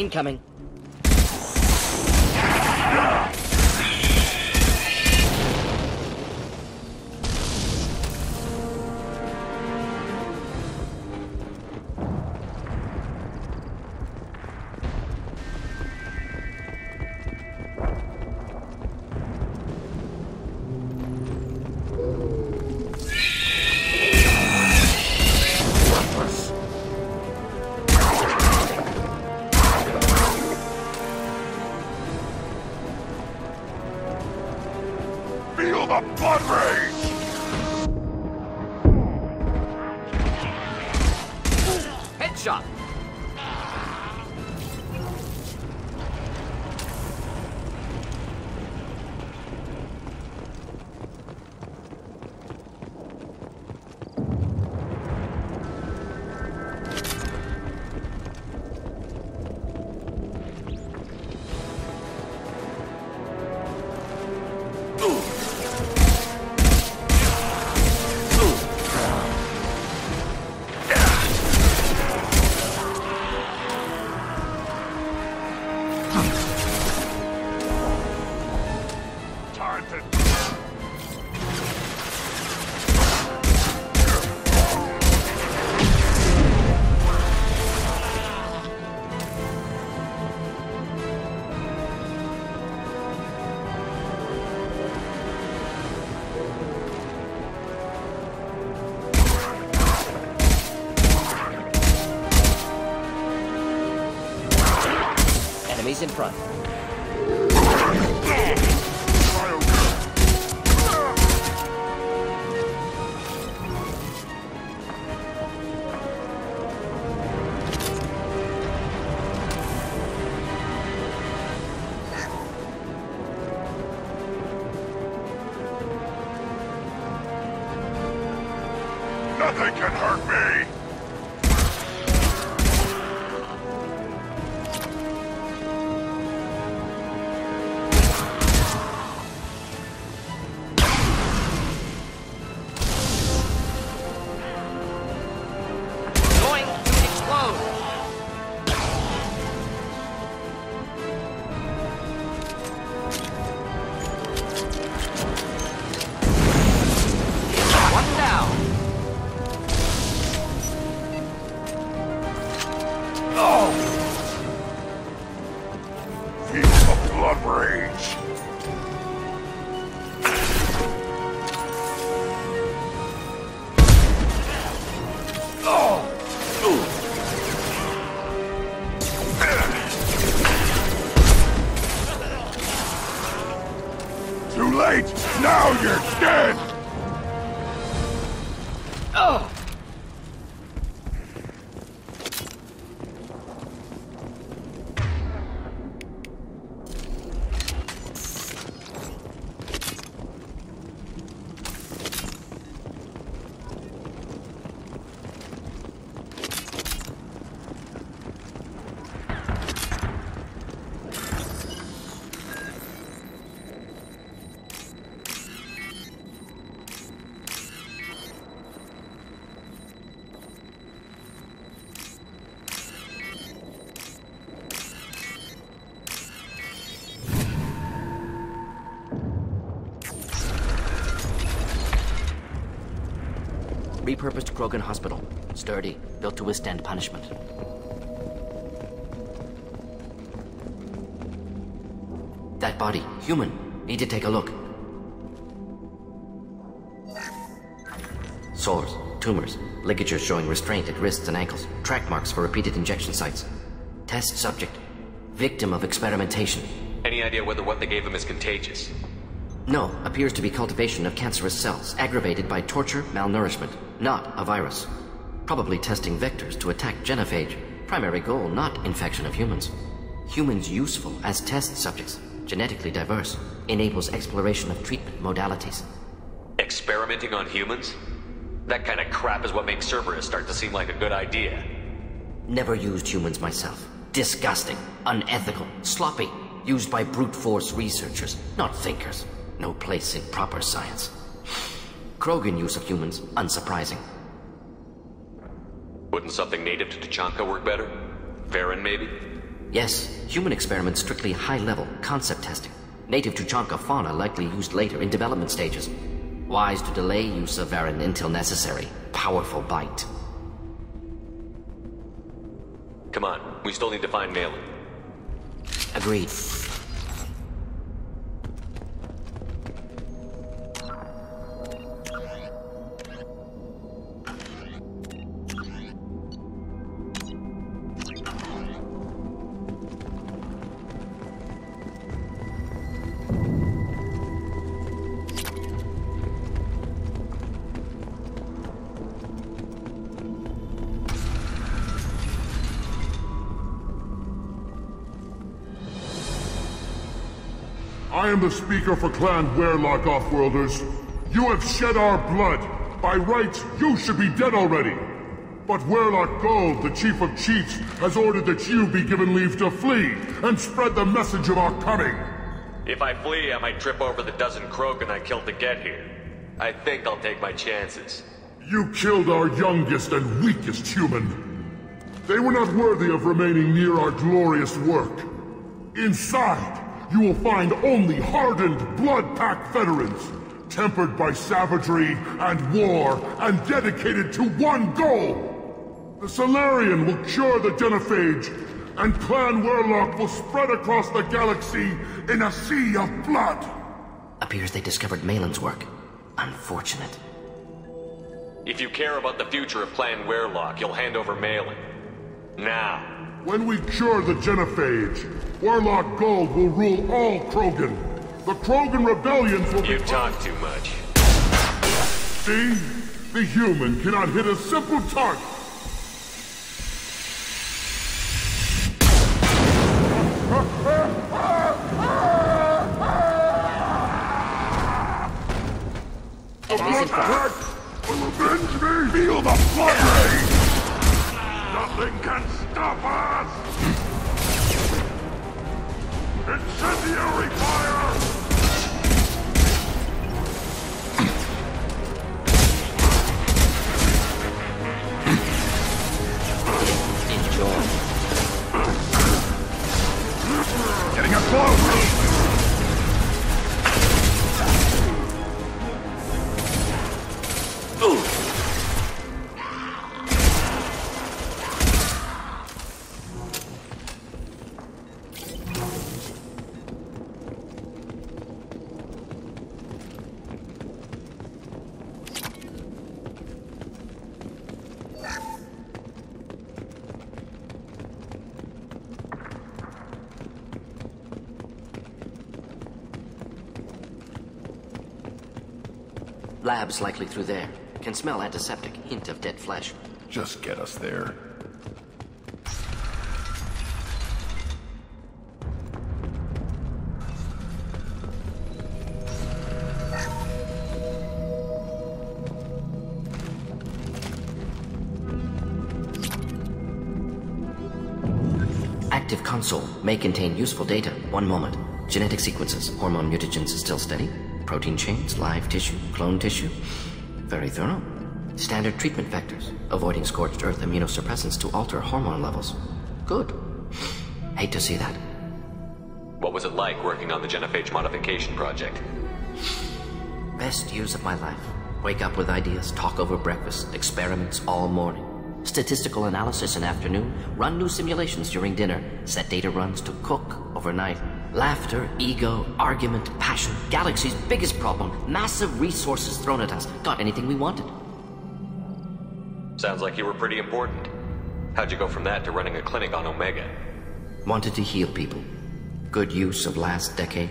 Incoming. Feel the blood rage! Headshot! Enemies in front. Nothing can hurt me! Going to explode! One down! Oh! Feel the blood rage! Oh! Too late! Now you're dead! Oh! Repurposed Krogan Hospital. Sturdy, built to withstand punishment. That body, human. Need to take a look. Sores, tumors, ligatures showing restraint at wrists and ankles, track marks for repeated injection sites. Test subject, victim of experimentation. Any idea whether what they gave him is contagious? No, appears to be cultivation of cancerous cells, aggravated by torture, malnourishment, not a virus. Probably testing vectors to attack genophage. Primary goal, not infection of humans. Humans useful as test subjects, genetically diverse, enables exploration of treatment modalities. Experimenting on humans? That kind of crap is what makes Cerberus start to seem like a good idea. Never used humans myself. Disgusting, unethical, sloppy, used by brute force researchers, not thinkers. No place in proper science. Krogan use of humans, unsurprising. Wouldn't something native to Tuchanka work better? Varen, maybe? Yes, human experiments strictly high-level, concept testing. Native Tuchanka fauna likely used later in development stages. Wise to delay use of Varan until necessary. Powerful bite. Come on, we still need to find Malin. Agreed. I am the speaker for Clan Werlock, Offworlders. You have shed our blood. By rights, you should be dead already. But Werlock Gold, the Chief of Chiefs, has ordered that you be given leave to flee and spread the message of our coming. If I flee, I might trip over the dozen Krogan I killed to get here. I think I'll take my chances. You killed our youngest and weakest human. They were not worthy of remaining near our glorious work. Inside, you will find only hardened, blood-packed veterans, tempered by savagery and war, and dedicated to one goal! The Salarian will cure the Genophage, and Clan Werlock will spread across the galaxy in a sea of blood! Appears they discovered Malin's work. Unfortunate. If you care about the future of Clan Werlock, you'll hand over Malin. Now. When we cure the Genophage, Werlock Gold will rule all Krogan. The Krogan rebellions will be— You talk too much. See? The human cannot hit a simple target. Avenge me! Feel the blood rage! Nothing can stop us! Incendiary fire! Enjoy. Getting up close! Labs likely through there. Can smell antiseptic, hint of dead flesh. Just get us there. Active console may contain useful data. One moment. Genetic sequences, hormone mutagens still steady. Protein chains, live tissue, clone tissue. Very thorough. Standard treatment vectors, avoiding scorched earth immunosuppressants to alter hormone levels. Good. Hate to see that. What was it like working on the Genophage modification project? Best years of my life. Wake up with ideas, talk over breakfast, experiments all morning. Statistical analysis in afternoon, run new simulations during dinner, set data runs to cook overnight. Laughter, ego, argument, passion, galaxy's biggest problem, massive resources thrown at us. Got anything we wanted. Sounds like you were pretty important. How'd you go from that to running a clinic on Omega? Wanted to heal people. Good use of last decade.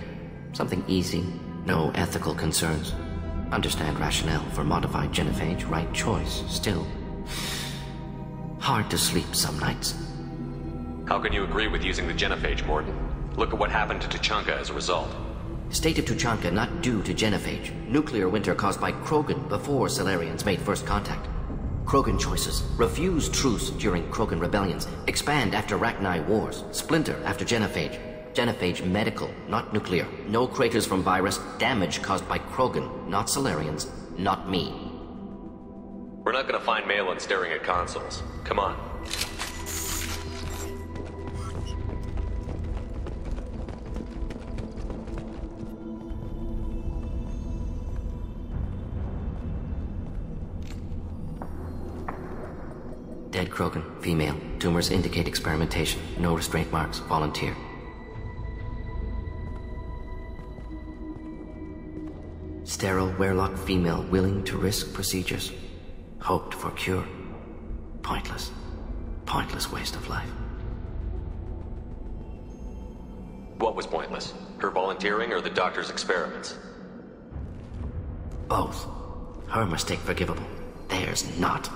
Something easy, no ethical concerns. Understand rationale for modified genophage, right choice, still. Hard to sleep some nights. How can you agree with using the Genophage, Mordin? Look at what happened to Tuchanka as a result. State of Tuchanka not due to genophage. Nuclear winter caused by Krogan before Salarians made first contact. Krogan choices. Refuse truce during Krogan rebellions. Expand after Rachni wars. Splinter after genophage. Genophage medical, not nuclear. No craters from virus. Damage caused by Krogan, not Salarians, not me. We're not gonna find Malin staring at consoles. Come on. Dead Krogan, female. Tumors indicate experimentation. No restraint marks. Volunteer. Sterile Werelock female willing to risk procedures. Hoped for cure. Pointless. Pointless waste of life. What was pointless? Her volunteering or the doctor's experiments? Both. Her mistake forgivable. Theirs not.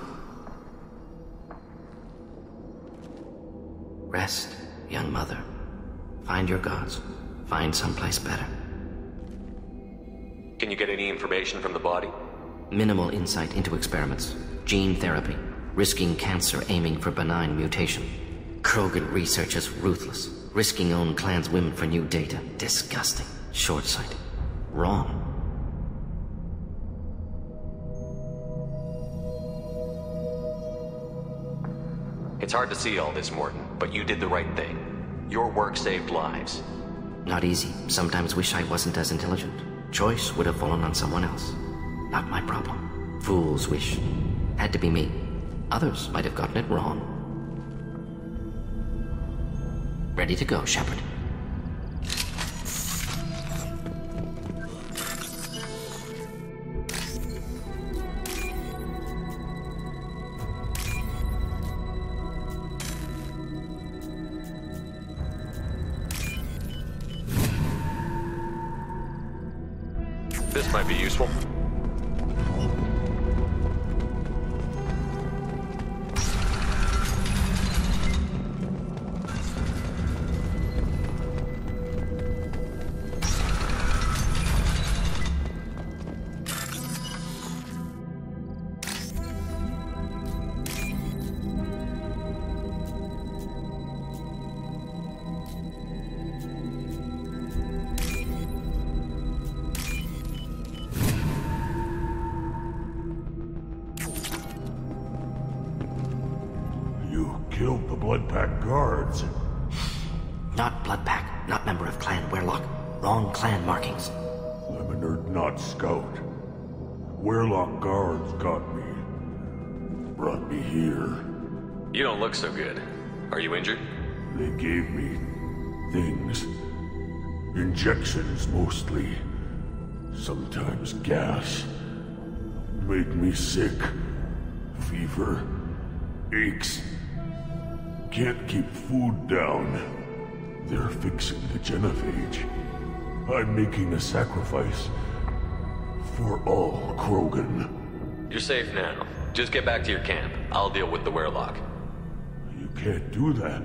Rest, young mother. Find your gods. Find someplace better. Can you get any information from the body? Minimal insight into experiments. Gene therapy. Risking cancer aiming for benign mutation. Krogan research is ruthless. Risking own clan's women for new data. Disgusting. Short-sighted. Wrong. It's hard to see all this, Morton, but you did the right thing. Your work saved lives. Not easy. Sometimes wish I wasn't as intelligent. Choice would have fallen on someone else. Not my problem. Fool's wish. Had to be me. Others might have gotten it wrong. Ready to go, Shepard. This might be useful. Killed the Blood Pack guards. Not Blood Pack, not member of Clan Werelock. Wrong clan markings. I'm a nerd, not scout. Werelock guards got me. Brought me here. You don't look so good. Are you injured? They gave me things. Injections, mostly. Sometimes gas. Made me sick. Fever. Aches. Can't keep food down. They're fixing the genophage. I'm making a sacrifice. For all Krogan. You're safe now. Just get back to your camp. I'll deal with the Werelock. You can't do that.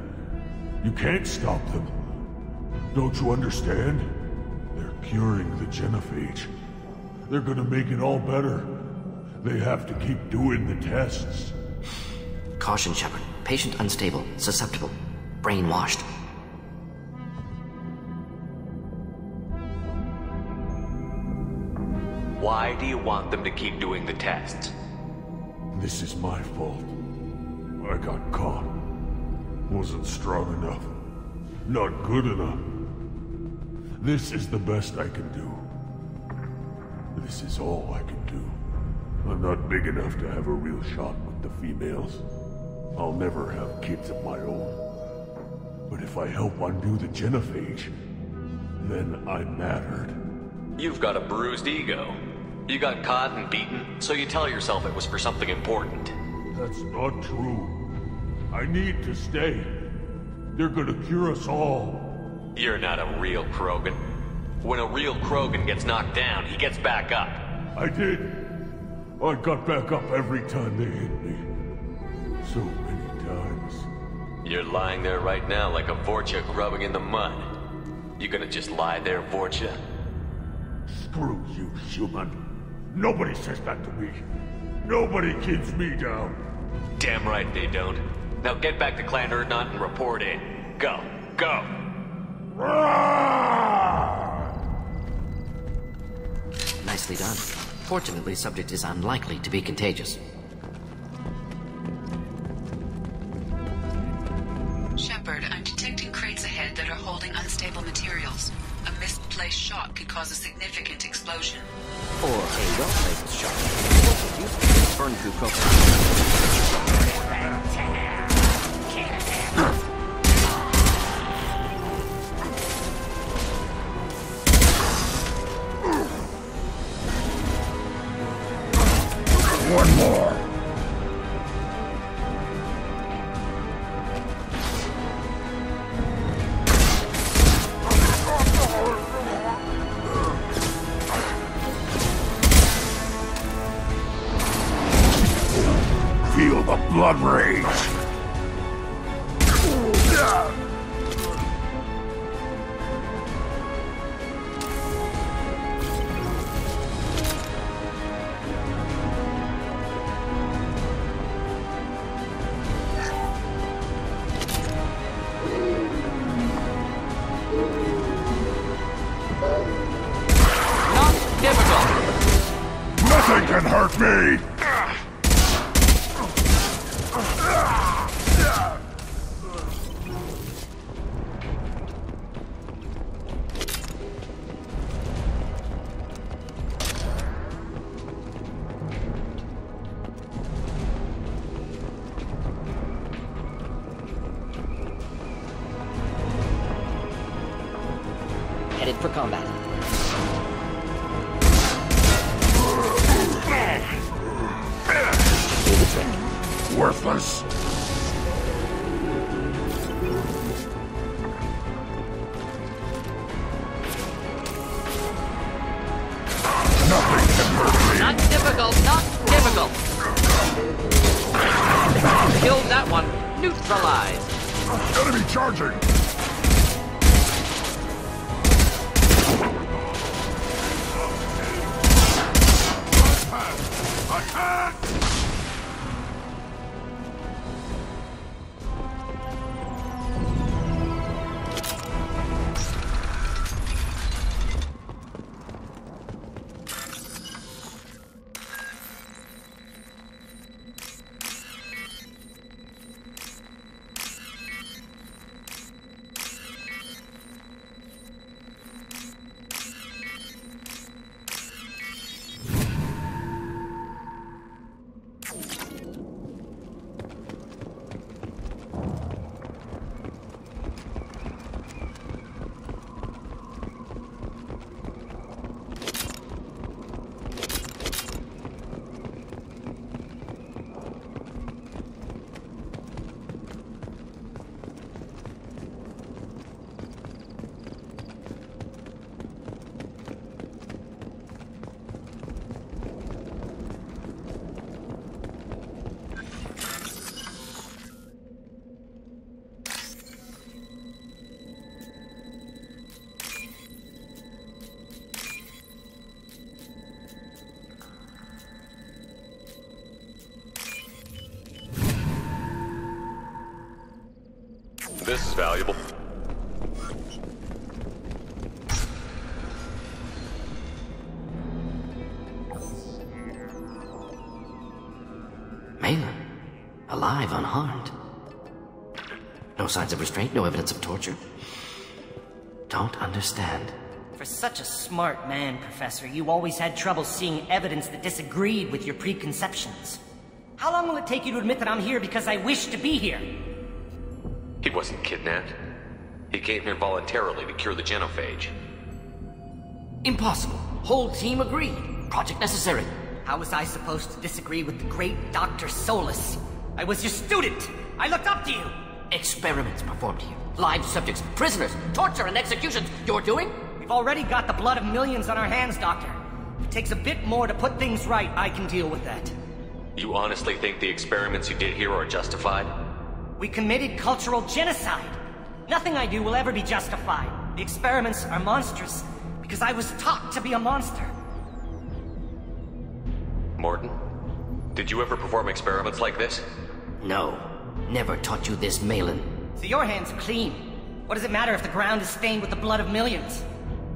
You can't stop them. Don't you understand? They're curing the genophage. They're gonna make it all better. They have to keep doing the tests. Caution, Shepard. Patient unstable, susceptible, brainwashed. Why do you want them to keep doing the tests? This is my fault. I got caught. Wasn't strong enough. Not good enough. This is the best I can do. This is all I can do. I'm not big enough to have a real shot with the females. I'll never have kids of my own. But if I help undo the genophage, then I mattered. You've got a bruised ego. You got caught and beaten, so you tell yourself it was for something important. That's not true. I need to stay. They're gonna cure us all. You're not a real Krogan. When a real Krogan gets knocked down, he gets back up. I did. I got back up every time they hit me. So many times. You're lying there right now like a Vorcha grubbing in the mud. You gonna just lie there, Vorcha? Screw you, human. Nobody says that to me. Nobody keeps me down. Damn right they don't. Now get back to Clan Urdnot and report in. Go. Go! Nicely done. Fortunately, subject is unlikely to be contagious. Shepard, I'm detecting crates ahead that are holding unstable materials. A misplaced shot could cause a significant explosion. Or a well-placed shot. Burn through propane. One more. Feel the blood rage. Nothing can hurt me! Headed for combat. Worthless. Nothing can hurt me. Not difficult, not difficult. Killed that one. Neutralized. Enemy charging. Attack! This is valuable. Malin, alive, unharmed. No signs of restraint, no evidence of torture. Don't understand. For such a smart man, Professor, you always had trouble seeing evidence that disagreed with your preconceptions. How long will it take you to admit that I'm here because I wish to be here? He wasn't kidnapped. He came here voluntarily to cure the genophage. Impossible. Whole team agreed. Project necessary. How was I supposed to disagree with the great Dr. Solus? I was your student! I looked up to you! Experiments performed here. Live subjects, prisoners, torture and executions. You're doing? We've already got the blood of millions on our hands, Doctor. If it takes a bit more to put things right, I can deal with that. You honestly think the experiments you did here are justified? We committed cultural genocide. Nothing I do will ever be justified. The experiments are monstrous because I was taught to be a monster. Morton, did you ever perform experiments like this? No. Never taught you this, Malin. So your hands are clean. What does it matter if the ground is stained with the blood of millions?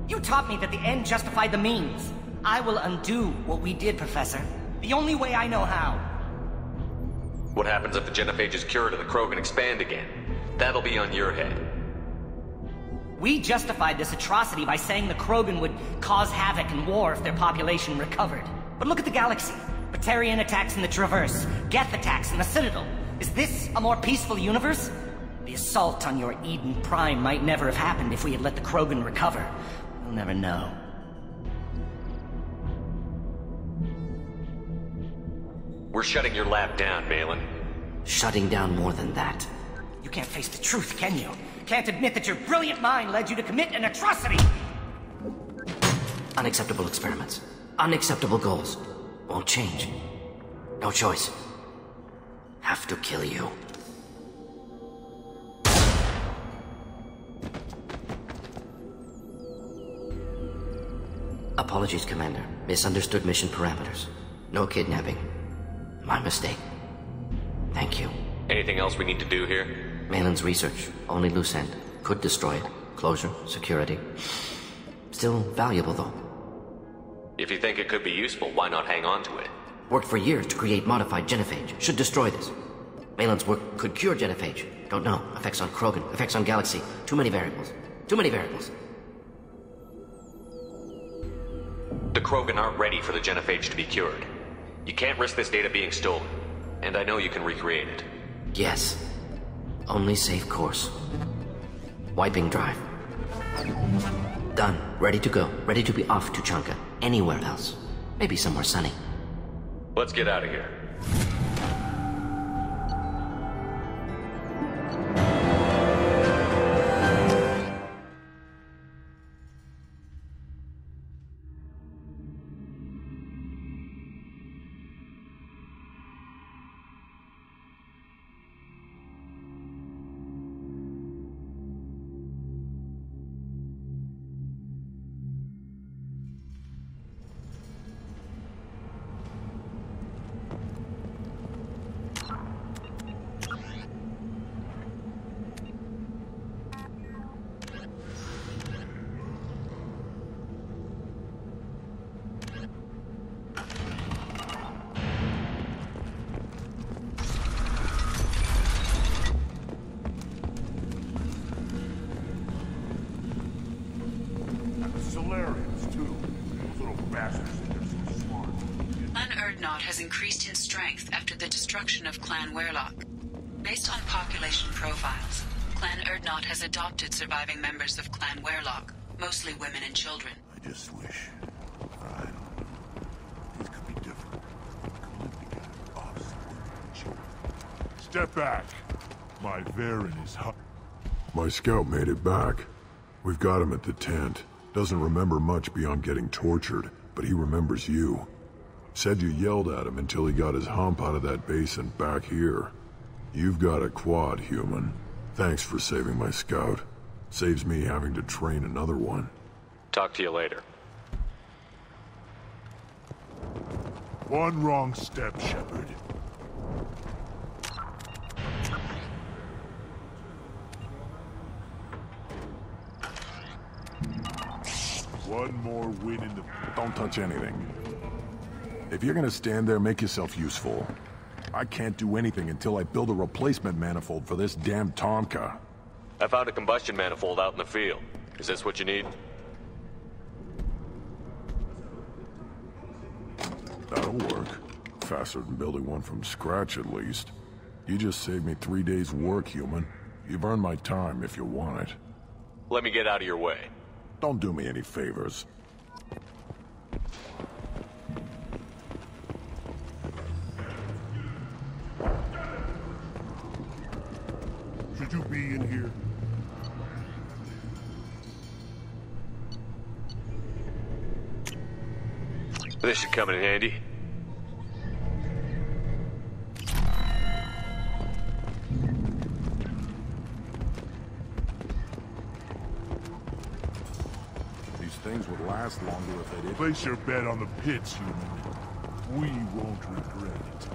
You taught me that the end justified the means. I will undo what we did, Professor. The only way I know how. What happens if the genophage is cured and the Krogan expand again? That'll be on your head. We justified this atrocity by saying the Krogan would cause havoc and war if their population recovered. But look at the galaxy. Batarian attacks in the Traverse, Geth attacks in the Citadel. Is this a more peaceful universe? The assault on your Eden Prime might never have happened if we had let the Krogan recover. We'll never know. We're shutting your lab down, Malin. Shutting down more than that. You can't face the truth, can you? Can't admit that your brilliant mind led you to commit an atrocity! Unacceptable experiments. Unacceptable goals. Won't change. No choice. Have to kill you. Apologies, Commander. Misunderstood mission parameters. No kidnapping. My mistake. Thank you. Anything else we need to do here? Malin's research. Only loose end. Could destroy it. Closure. Security. Still valuable, though. If you think it could be useful, why not hang on to it? Worked for years to create modified genophage. Should destroy this. Malin's work could cure genophage. Don't know. Effects on Krogan. Effects on Galaxy. Too many variables. Too many variables. The Krogan aren't ready for the genophage to be cured. You can't risk this data being stolen. And I know you can recreate it. Yes. Only safe course. Wiping drive. Done. Ready to go. Ready to be off to Chanka. Anywhere else. Maybe somewhere sunny. Let's get out of here. Solarians, too. Those little bastards think they're so smart. Clan Urdnot has increased in strength after the destruction of Clan Werlock. Based on population profiles, Clan Urdnot has adopted surviving members of Clan Werlock, mostly women and children. I just wish. I don't know. Things could be different. Could live together. Us, women, and children. Step back. My Varen is hot. My scout made it back. We've got him at the tent. Doesn't remember much beyond getting tortured, but he remembers you. Said you yelled at him until he got his hump out of that basin back here. You've got a quad, human. Thanks for saving my scout. Saves me having to train another one. Talk to you later. One wrong step, Shepard. One more win in the... Don't touch anything. If you're gonna stand there, make yourself useful. I can't do anything until I build a replacement manifold for this damn Tomka. I found a combustion manifold out in the field. Is this what you need? That'll work. Faster than building one from scratch, at least. You just saved me 3 days' work, human. You've earned my time if you want it. Let me get out of your way. Don't do me any favors. Should you be in here? This should come in handy. Things would last longer if they didn't. Place your bet on the pits, human. We won't regret it.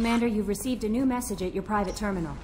Commander, you've received a new message at your private terminal.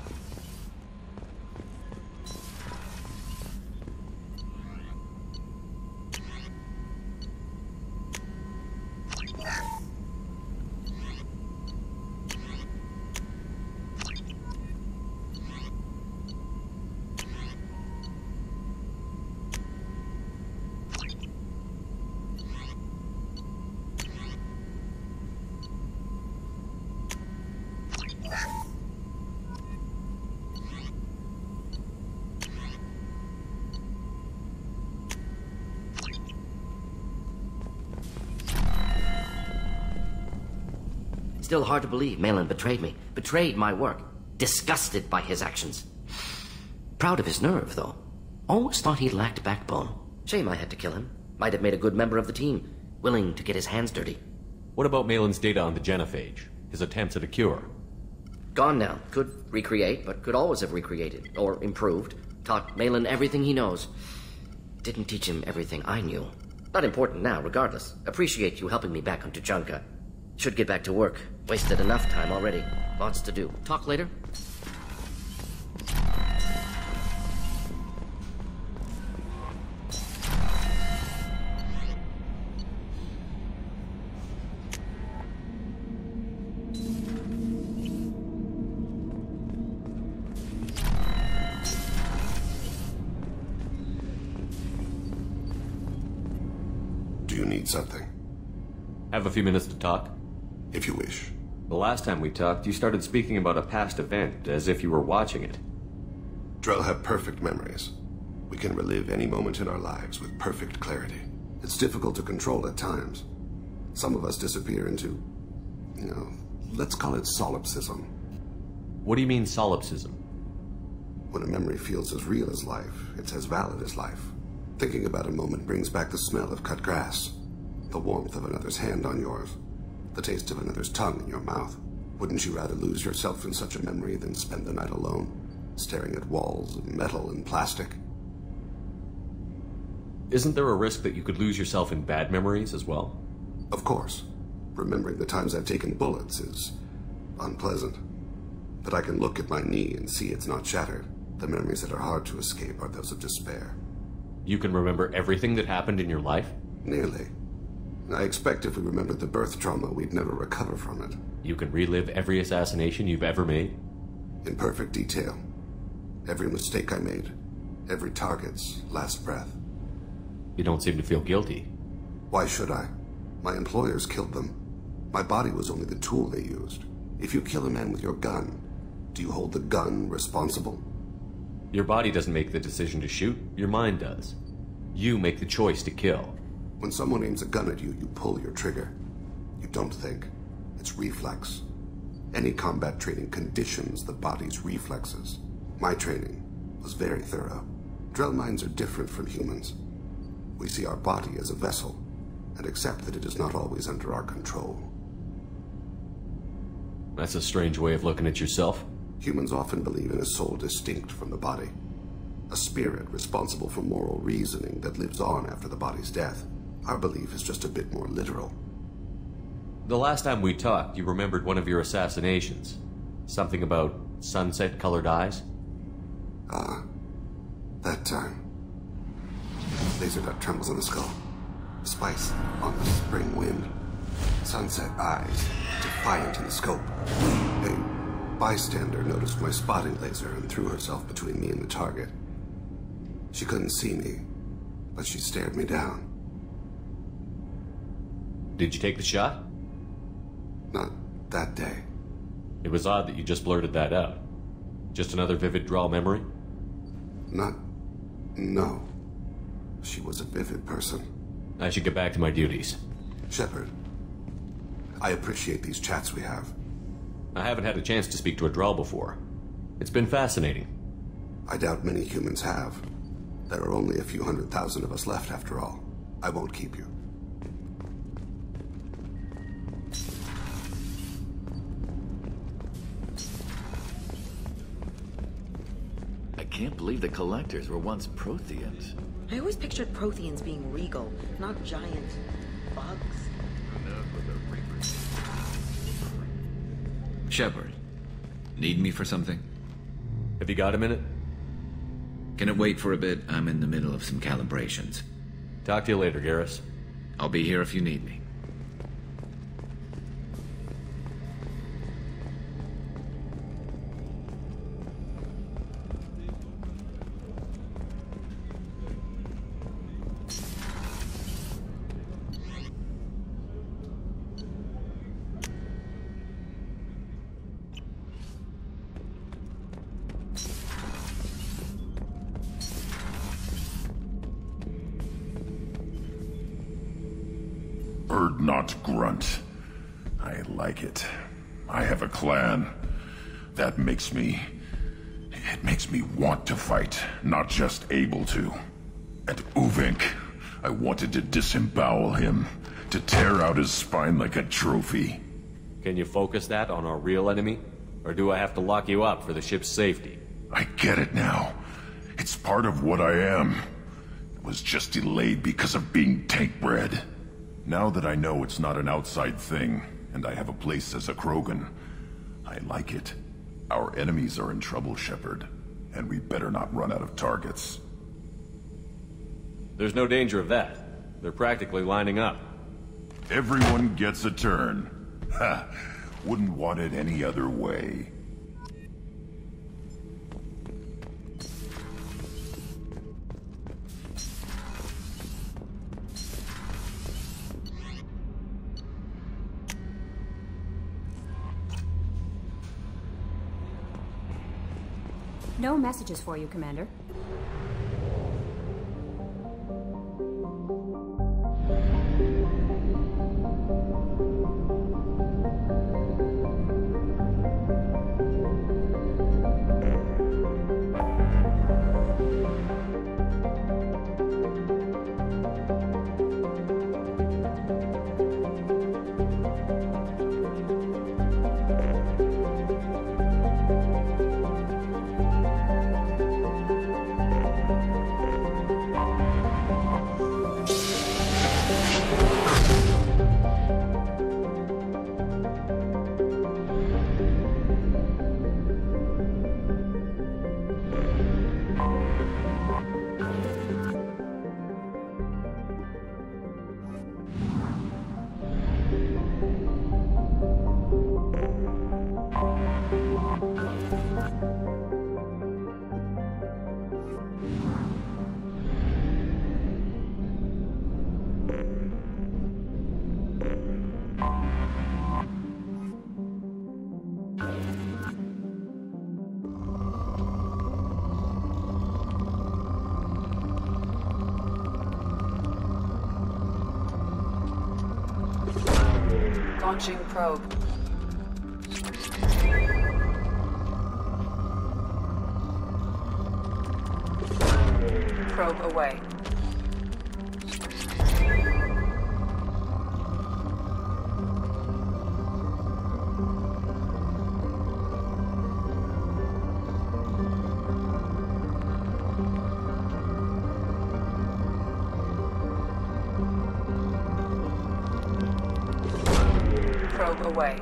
Still hard to believe Malin betrayed me. Betrayed my work. Disgusted by his actions. Proud of his nerve, though. Always thought he lacked backbone. Shame I had to kill him. Might have made a good member of the team. Willing to get his hands dirty. What about Malin's data on the genophage? His attempts at a cure? Gone now. Could recreate, but could always have recreated. Or improved. Taught Malin everything he knows. Didn't teach him everything I knew. Not important now, regardless. Appreciate you helping me back on Tuchanka. Should get back to work. Wasted enough time already. Lots to do. Talk later? Do you need something? Have a few minutes to talk? If you wish. The last time we talked, you started speaking about a past event, as if you were watching it. Drell have perfect memories. We can relive any moment in our lives with perfect clarity. It's difficult to control at times. Some of us disappear into, let's call it solipsism. What do you mean, solipsism? When a memory feels as real as life, it's as valid as life. Thinking about a moment brings back the smell of cut grass, the warmth of another's hand on yours, the taste of another's tongue in your mouth. Wouldn't you rather lose yourself in such a memory than spend the night alone, staring at walls of metal and plastic? Isn't there a risk that you could lose yourself in bad memories as well? Of course. Remembering the times I've taken bullets is unpleasant. But I can look at my knee and see it's not shattered. The memories that are hard to escape are those of despair. You can remember everything that happened in your life? Nearly. I expect if we remembered the birth trauma, we'd never recover from it. You can relive every assassination you've ever made? In perfect detail. Every mistake I made. Every target's last breath. You don't seem to feel guilty. Why should I? My employers killed them. My body was only the tool they used. If you kill a man with your gun, do you hold the gun responsible? Your body doesn't make the decision to shoot, your mind does. You make the choice to kill. When someone aims a gun at you, you pull your trigger. You don't think. It's reflex. Any combat training conditions the body's reflexes. My training was very thorough. Drell minds are different from humans. We see our body as a vessel, and accept that it is not always under our control. That's a strange way of looking at yourself. Humans often believe in a soul distinct from the body. A spirit responsible for moral reasoning that lives on after the body's death. Our belief is just a bit more literal. The last time we talked, you remembered one of your assassinations. Something about sunset-colored eyes? Ah, that time. Laser dot trembles on the skull. Spice on the spring wind. Sunset eyes, defiant in the scope. A bystander noticed my spotting laser and threw herself between me and the target. She couldn't see me, but she stared me down. Did you take the shot? Not that day. It was odd that you just blurted that out. Just another vivid Drell memory? No. She was a vivid person. I should get back to my duties. Shepard, I appreciate these chats we have. I haven't had a chance to speak to a Drell before. It's been fascinating. I doubt many humans have. There are only a few 100,000 of us left after all. I won't keep you. I can't believe the Collectors were once Protheans. I always pictured Protheans being regal, not giant bugs. Shepard, need me for something? Have you got a minute? Can it wait for a bit? I'm in the middle of some calibrations. Talk to you later, Garrus. I'll be here if you need me. Urdnot grunt. I like it. I have a clan. That makes me... It makes me want to fight, not just able to. And Uvink, I wanted to disembowel him, to tear out his spine like a trophy. Can you focus that on our real enemy? Or do I have to lock you up for the ship's safety? I get it now. It's part of what I am. It was just delayed because of being tank-bred. Now that I know it's not an outside thing, and I have a place as a Krogan, I like it. Our enemies are in trouble, Shepard, and we better not run out of targets. There's no danger of that. They're practically lining up. Everyone gets a turn. Ha! Wouldn't want it any other way. No messages for you, Commander. Launching probe. Probe away. Probe away.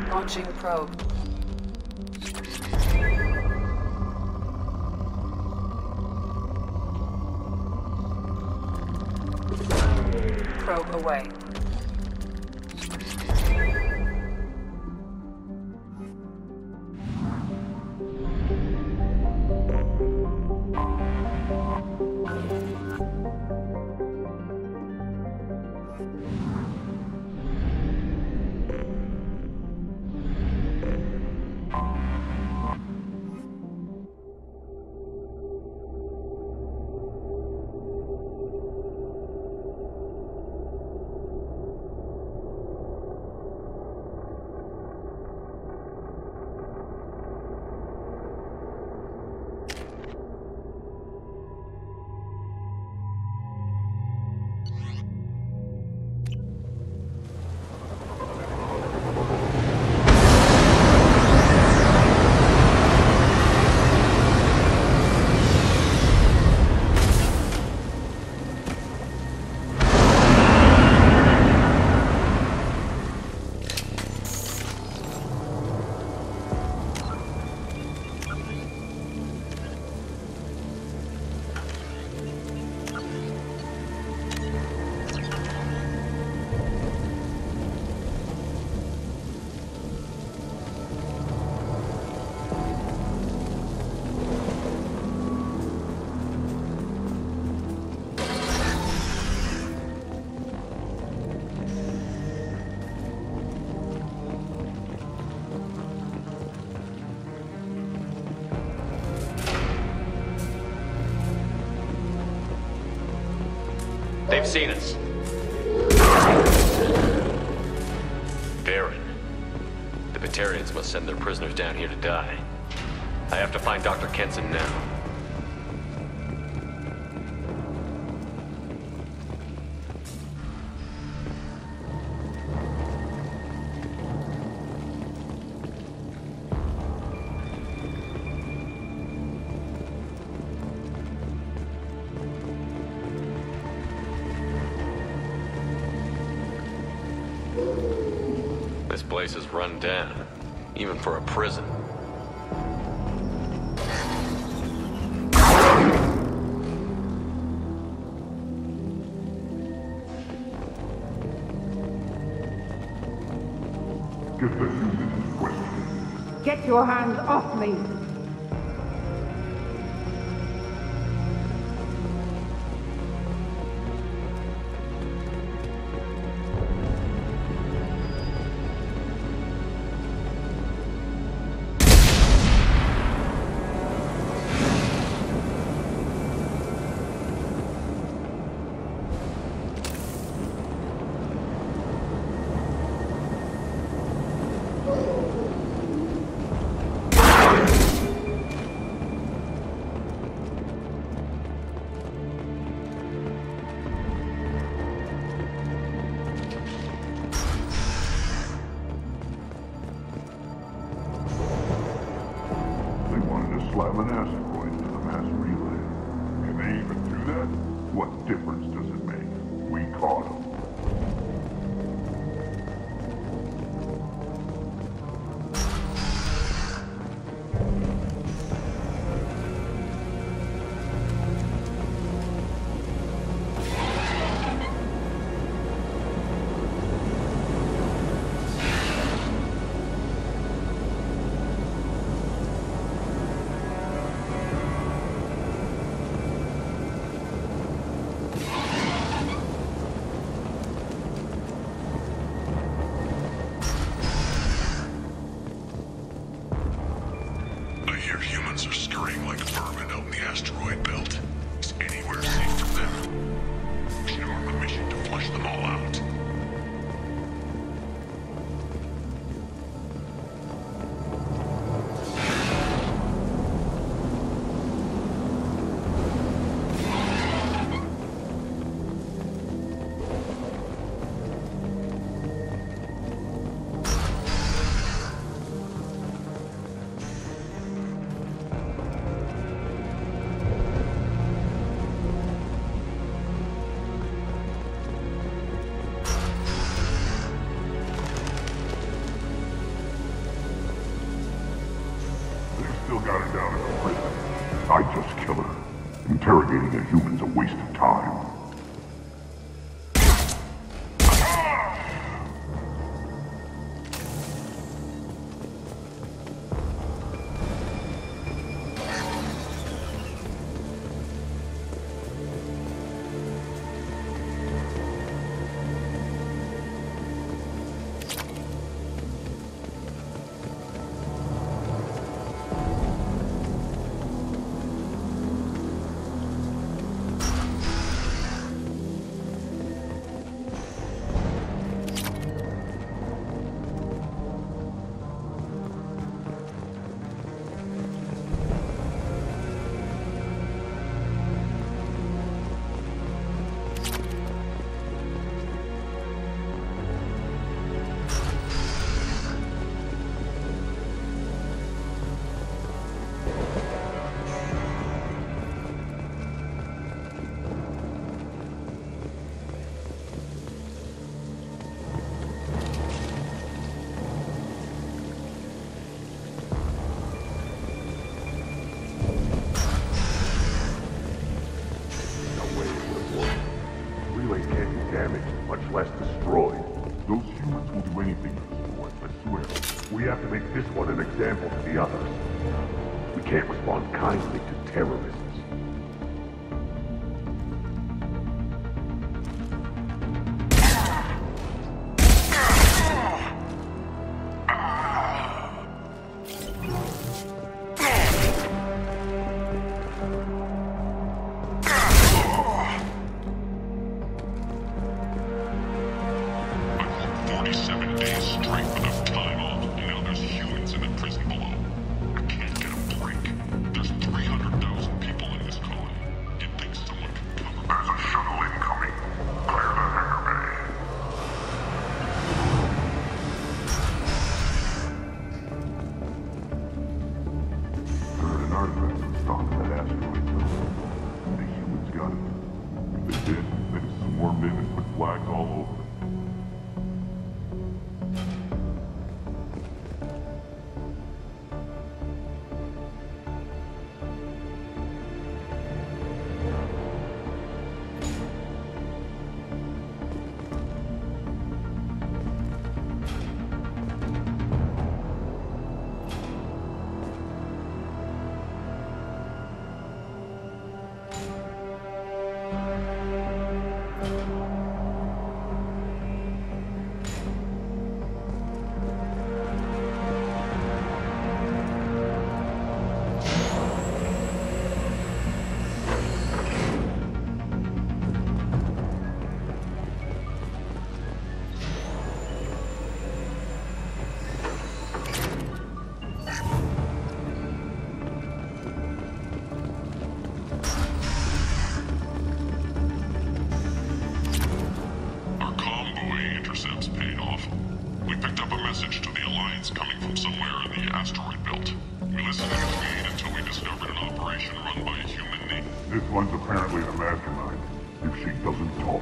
Launching probe. Probe away. They've seen us. Baron. The Batarians must send their prisoners down here to die. I have to find Dr. Kenson now. This place is run down, even for a prison. Get the human quick. Get your hands off me! Slam an asteroid into the mass relay. Can they even do that? What difference does it make? We caught them. got it. If they did, they'd have swarmed in and put flags all over it. This one's apparently the mastermind, if she doesn't talk.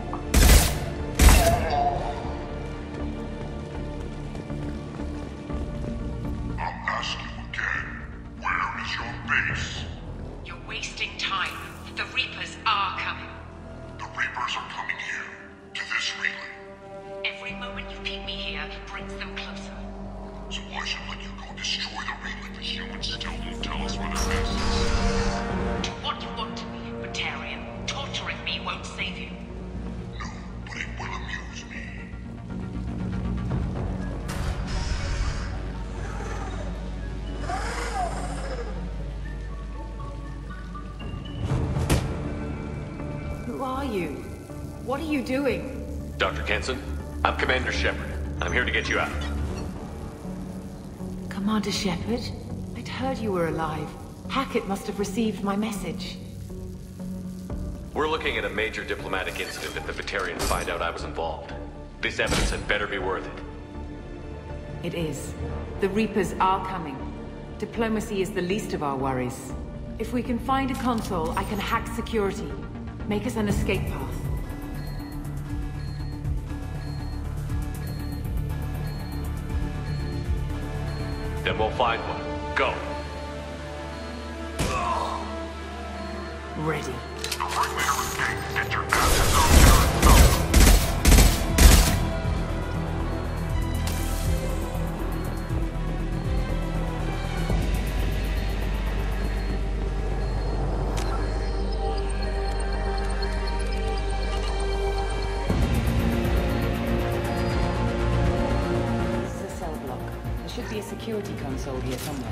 I'll ask you again, where is your base? You're wasting time. The Reapers are coming. The Reapers are coming here, to this relay. Every moment you keep me here brings them closer. So why should I let you go destroy the relay if the humans still won't tell us where their base is? Do what you want to me, Batarian. Torturing me won't save you. No, but it will amuse me. Who are you? What are you doing? Dr. Kenson, I'm Commander Shepard. I'm here to get you out. Commander Shepard? I'd heard you were alive. Hackett must have received my message. We're looking at a major diplomatic incident if the Batarians find out I was involved. This evidence had better be worth it. It is. The Reapers are coming. Diplomacy is the least of our worries. If we can find a console, I can hack security. Make us an escape path. Then we'll find one. Go. Ready. Get your asses out there and go. This is a cell block. There should be a security console here somewhere.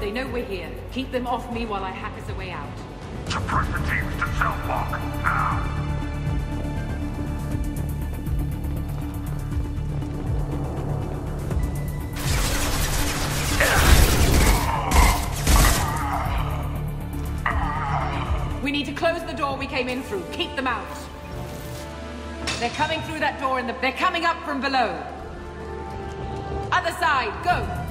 They know we're here. Keep them off me while I hack us a way out. Suppress the teams to cell block, now! We need to close the door we came in through. Keep them out. They're coming through that door and they're coming up from below. Other side, go!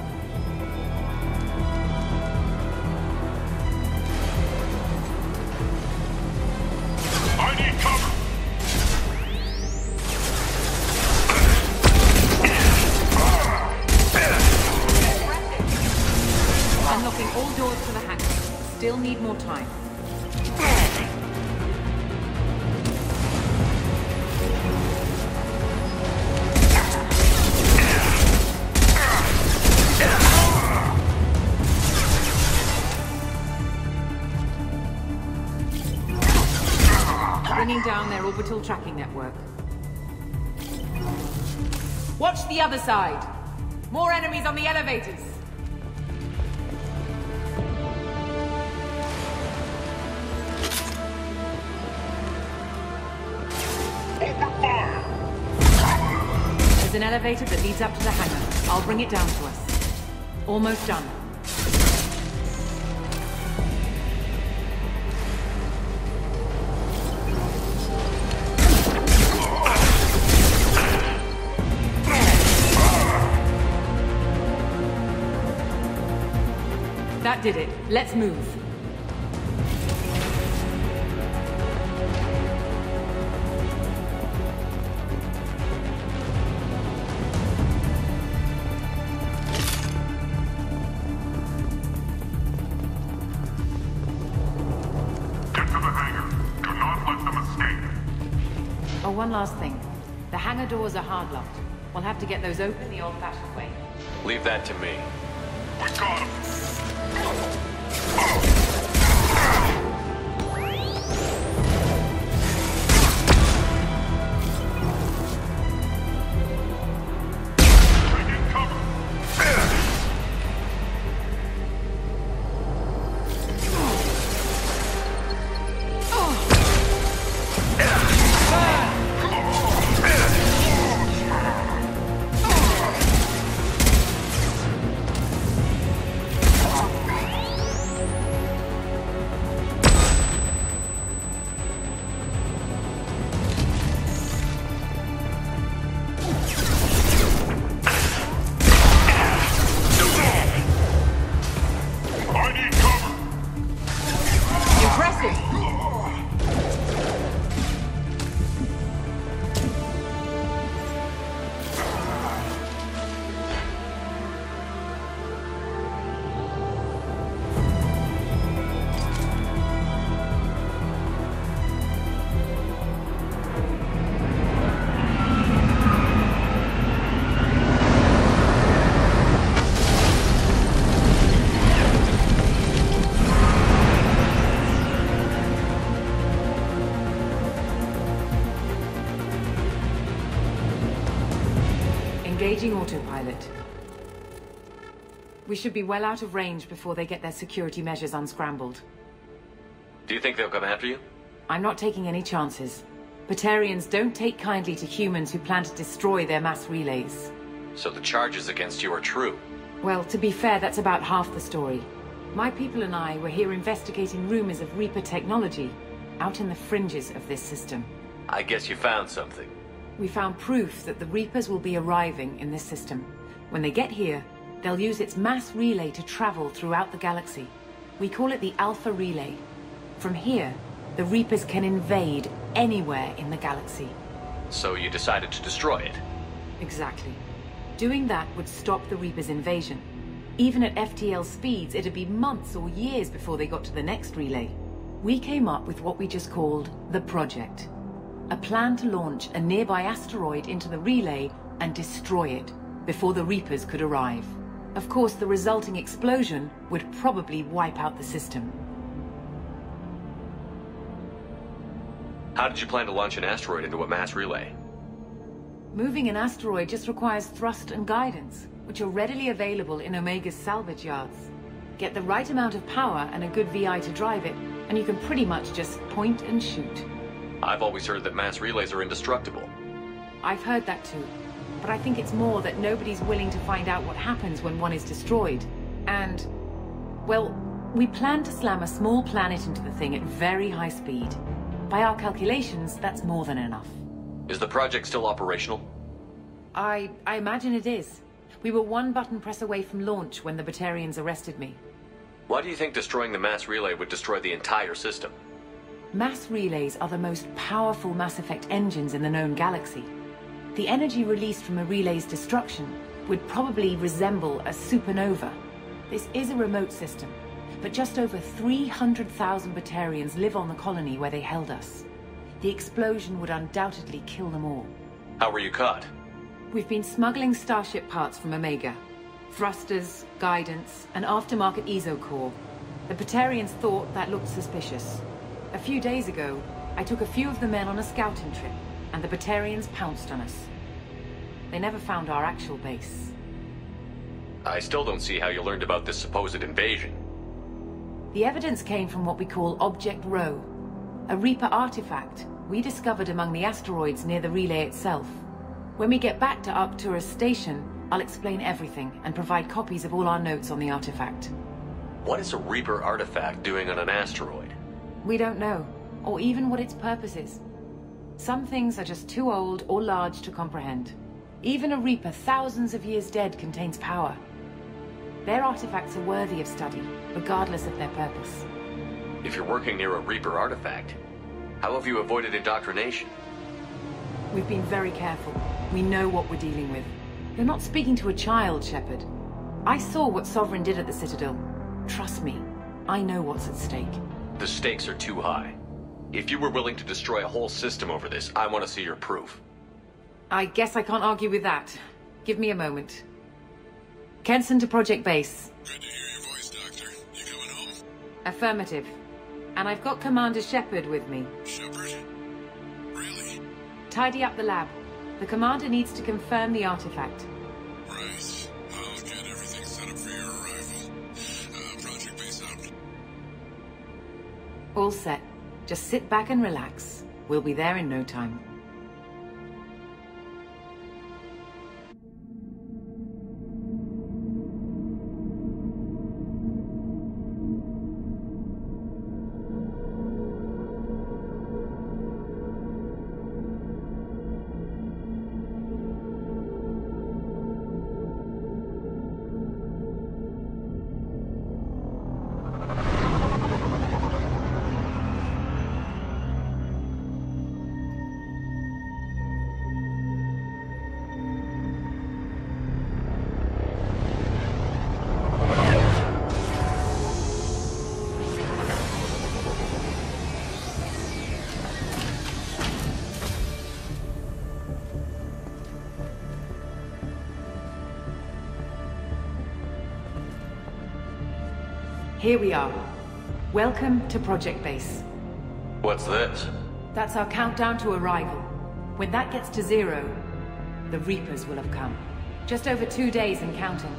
I need cover! Unlocking all doors to the hangar. Still need more time. bringing down their orbital tracking network. Watch the other side. More enemies on the elevators. There's an elevator that leads up to the hangar. I'll bring it down to us. Almost done. That did it. Let's move. Oh, one last thing. The hangar doors are hard locked. We'll have to get those open the old-fashioned way. Leave that to me. We got him! Engaging autopilot. We should be well out of range before they get their security measures unscrambled. Do you think they'll come after you? I'm not taking any chances. Batarians don't take kindly to humans who plan to destroy their mass relays. So the charges against you are true? Well, to be fair, that's about half the story. My people and I were here investigating rumors of Reaper technology, out in the fringes of this system. I guess you found something. We found proof that the Reapers will be arriving in this system. When they get here, they'll use its mass relay to travel throughout the galaxy. We call it the Alpha Relay. From here, the Reapers can invade anywhere in the galaxy. So you decided to destroy it? Exactly. Doing that would stop the Reapers' invasion. Even at FTL speeds, it'd be months or years before they got to the next relay. We came up with what we just called the Project. A plan to launch a nearby asteroid into the relay and destroy it before the Reapers could arrive. Of course, the resulting explosion would probably wipe out the system. How did you plan to launch an asteroid into a mass relay? Moving an asteroid just requires thrust and guidance, which are readily available in Omega's salvage yards. Get the right amount of power and a good VI to drive it, and you can pretty much just point and shoot. I've always heard that mass relays are indestructible. I've heard that too. But I think it's more that nobody's willing to find out what happens when one is destroyed. And, well, we plan to slam a small planet into the thing at very high speed. By our calculations, that's more than enough. Is the project still operational? I imagine it is. We were one button press away from launch when the Batarians arrested me. Why do you think destroying the mass relay would destroy the entire system? Mass relays are the most powerful Mass Effect engines in the known galaxy. The energy released from a relay's destruction would probably resemble a supernova. This is a remote system, but just over 300,000 Batarians live on the colony where they held us. The explosion would undoubtedly kill them all. How were you caught? We've been smuggling Starship parts from Omega. Thrusters, guidance, and aftermarket EZO core. The Batarians thought that looked suspicious. A few days ago, I took a few of the men on a scouting trip, and the Batarians pounced on us. They never found our actual base. I still don't see how you learned about this supposed invasion. The evidence came from what we call Object Rho, a Reaper artifact we discovered among the asteroids near the relay itself. When we get back to Arcturus Station, I'll explain everything and provide copies of all our notes on the artifact. What is a Reaper artifact doing on an asteroid? We don't know, or even what its purpose is. Some things are just too old or large to comprehend. Even a Reaper thousands of years dead contains power. Their artifacts are worthy of study, regardless of their purpose. If you're working near a Reaper artifact, how have you avoided indoctrination? We've been very careful. We know what we're dealing with. You're not speaking to a child, Shepard. I saw what Sovereign did at the Citadel. Trust me, I know what's at stake. The stakes are too high. If you were willing to destroy a whole system over this, I want to see your proof. I guess I can't argue with that. Give me a moment. Kenson to Project Base. Good to hear your voice, Doctor. You coming home? Affirmative. And I've got Commander Shepard with me. Shepard? Really? Tidy up the lab. The Commander needs to confirm the artifact. Right. I'll get everything set up for your arrival. Project Base out. All set. Just sit back and relax. We'll be there in no time. Here we are. Welcome to Project Base. What's this? That's our countdown to arrival. When that gets to 0, the Reapers will have come. Just over 2 days and counting.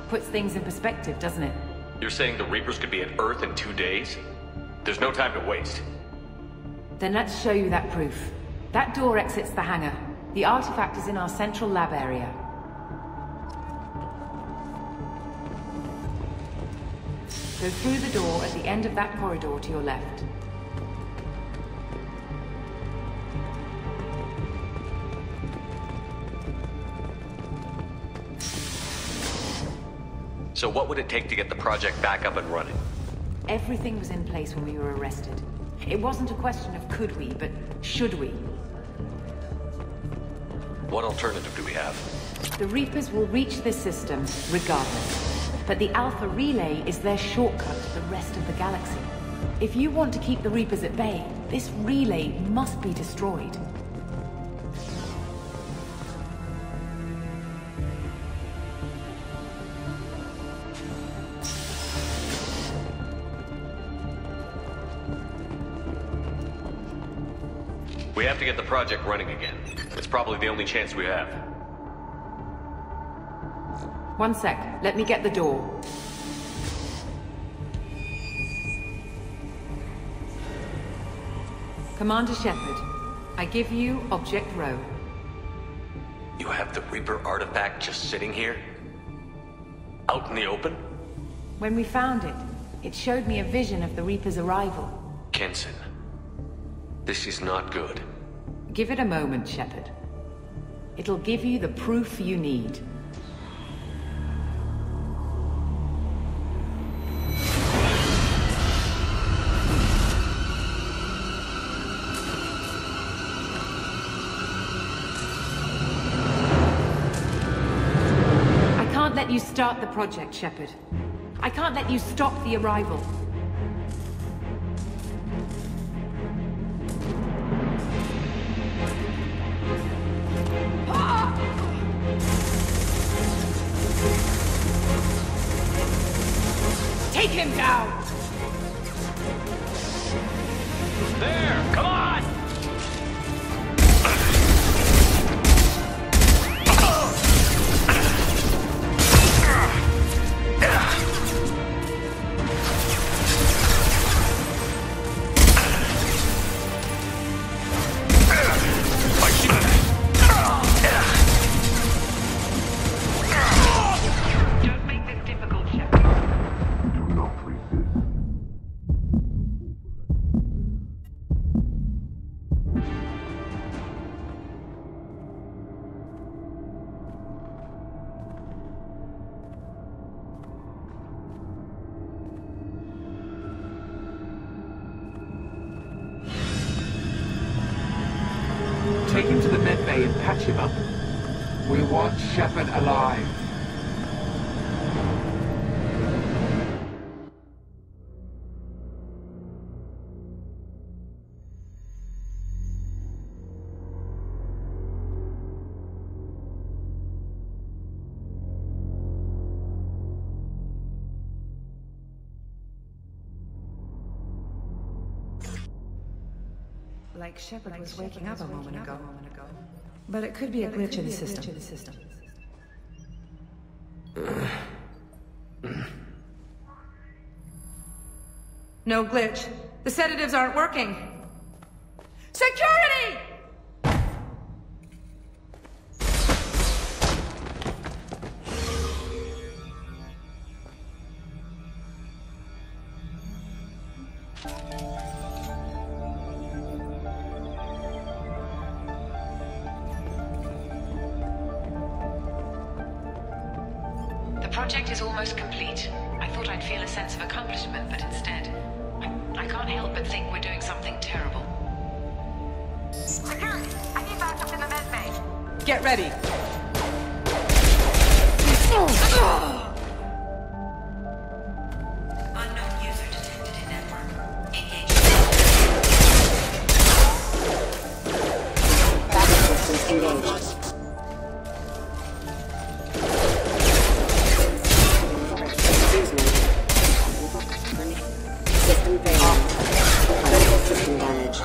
Puts things in perspective, doesn't it? You're saying the Reapers could be at Earth in 2 days? There's no time to waste. Then let's show you that proof. That door exits the hangar. The artifact is in our central lab area. Go through the door at the end of that corridor to your left. So what would it take to get the project back up and running? Everything was in place when we were arrested. It wasn't a question of could we, but should we. What alternative do we have? The Reapers will reach this system regardless. But the Alpha Relay is their shortcut to the rest of the galaxy. If you want to keep the Reapers at bay, this relay must be destroyed. We have to get the project running again. It's probably the only chance we have. One sec. Let me get the door. Commander Shepard, I give you Object Rho. You have the Reaper artifact just sitting here? Out in the open? When we found it, it showed me a vision of the Reaper's arrival. Kenson, this is not good. Give it a moment, Shepard. It'll give you the proof you need. Let you start the project, Shepard. I can't let you stop the arrival. Take him down! There! Come on! Take him to the medbay and patch him up. We want Shepard alive. Like Shepard was waking up a moment ago. But it could be a glitch in the system. No glitch. The sedatives aren't working. Security! The project is almost complete. I thought I'd feel a sense of accomplishment, but instead, I can't help but think we're doing something terrible. Security! I need backup in the med bay. Get ready. Unknown user detected in network. Engage. Backup systems engaged. System failure. Critical system damage.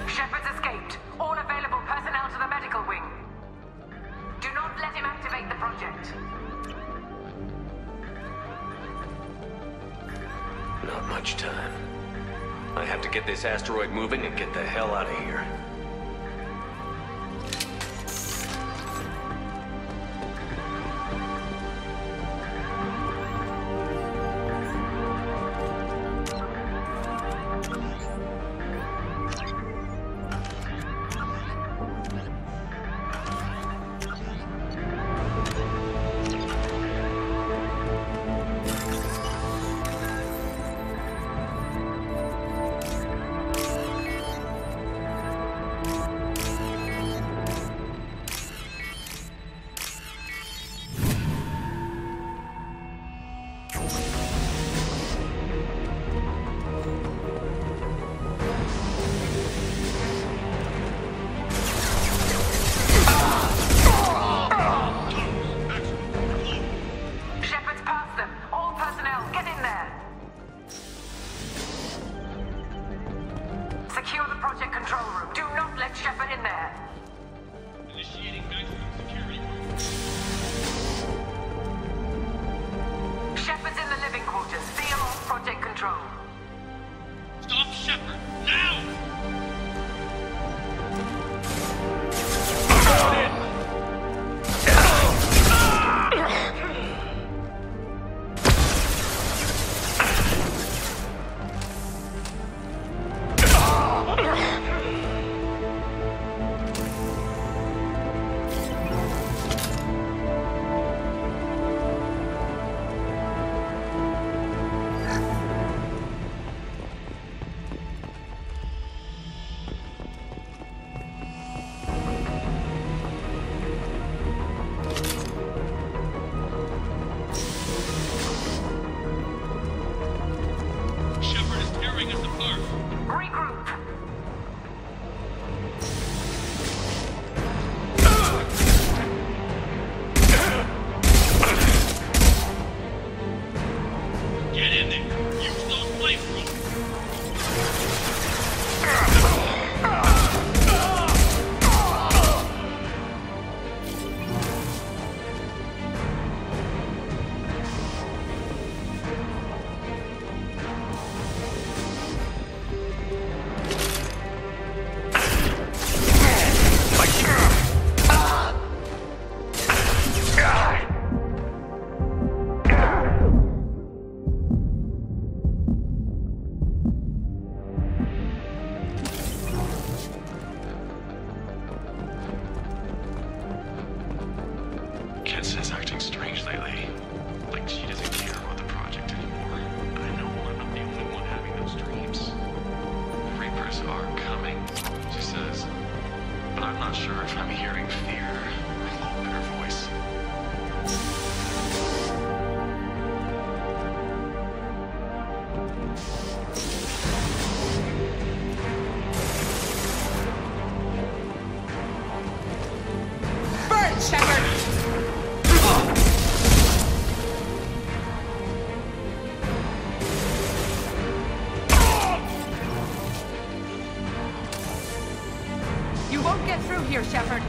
Shepard's escaped. All available personnel to the medical wing. Do not let him activate the project. Not much time. I have to get this asteroid moving and get the hell out of here. Shepard's past them. All personnel, get in there. Secure the project control room. Do not let Shepard in there. Initiating maximum security. Shepard's in the living quarters. Seal off project control. Stop Shepard, now! I'm not sure if I'm hearing fear in her voice. Burn, Shepard! You won't get through here, Shepard.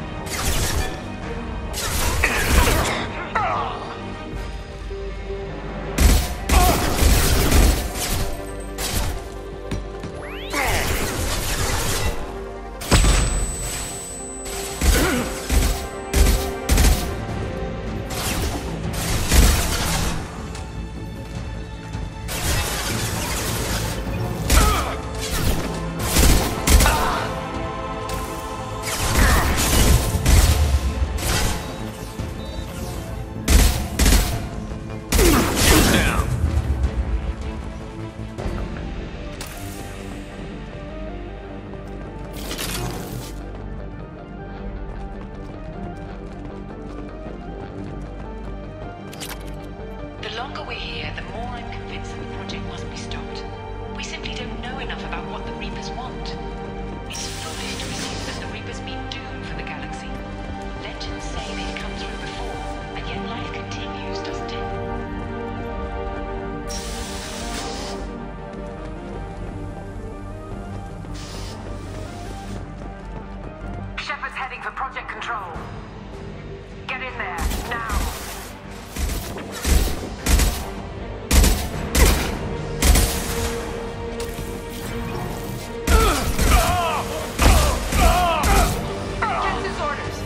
The longer we're here, the more I'm convinced that the project must be stopped. We simply don't know enough about what the Reapers want. It's foolish to assume that the Reapers mean doom for the galaxy. Legends say they've come through before, and yet life continues, doesn't it? Shepard's heading for Project Control. Get in there, now! Captain's orders!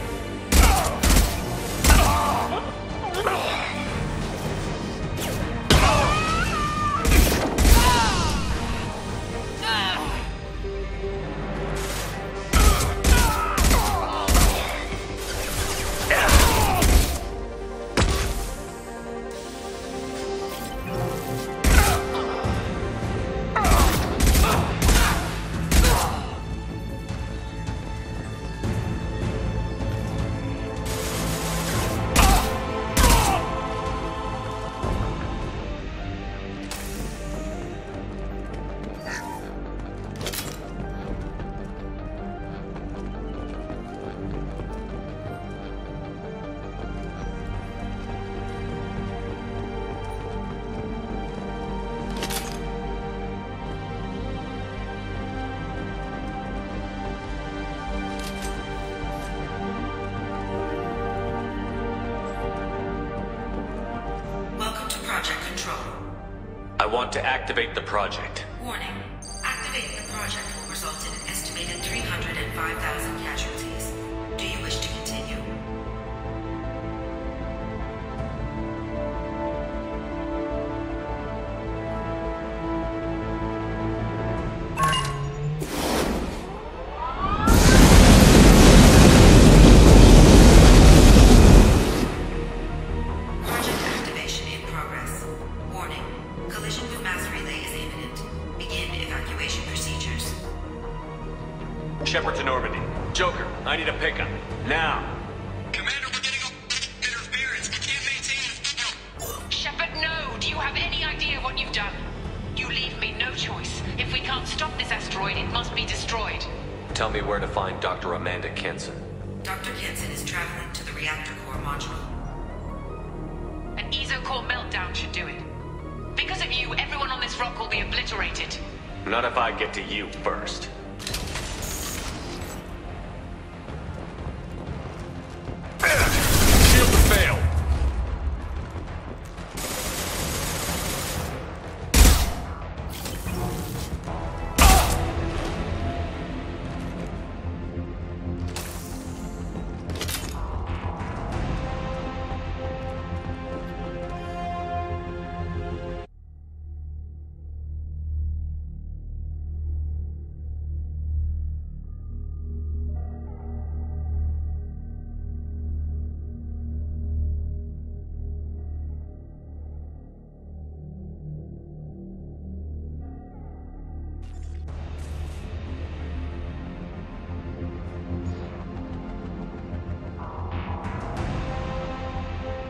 Welcome to Project Control. I want to activate the project. Warning. Activating the project will result in an estimated 305,000 casualties. Do you wish to continue? Project activation in progress. Warning. Collision with mass relay is imminent. Begin evacuation procedures. Shepard to Normandy. Joker, I need a pickup. Now. Shepard, no! Do you have any idea what you've done? You leave me no choice. If we can't stop this asteroid, it must be destroyed. Tell me where to find Dr. Amanda Kenson. Dr. Kenson is traveling to the reactor core module. An EZO-core meltdown should do it. Because of you, everyone on this rock will be obliterated. Not if I get to you first. Shield to fail.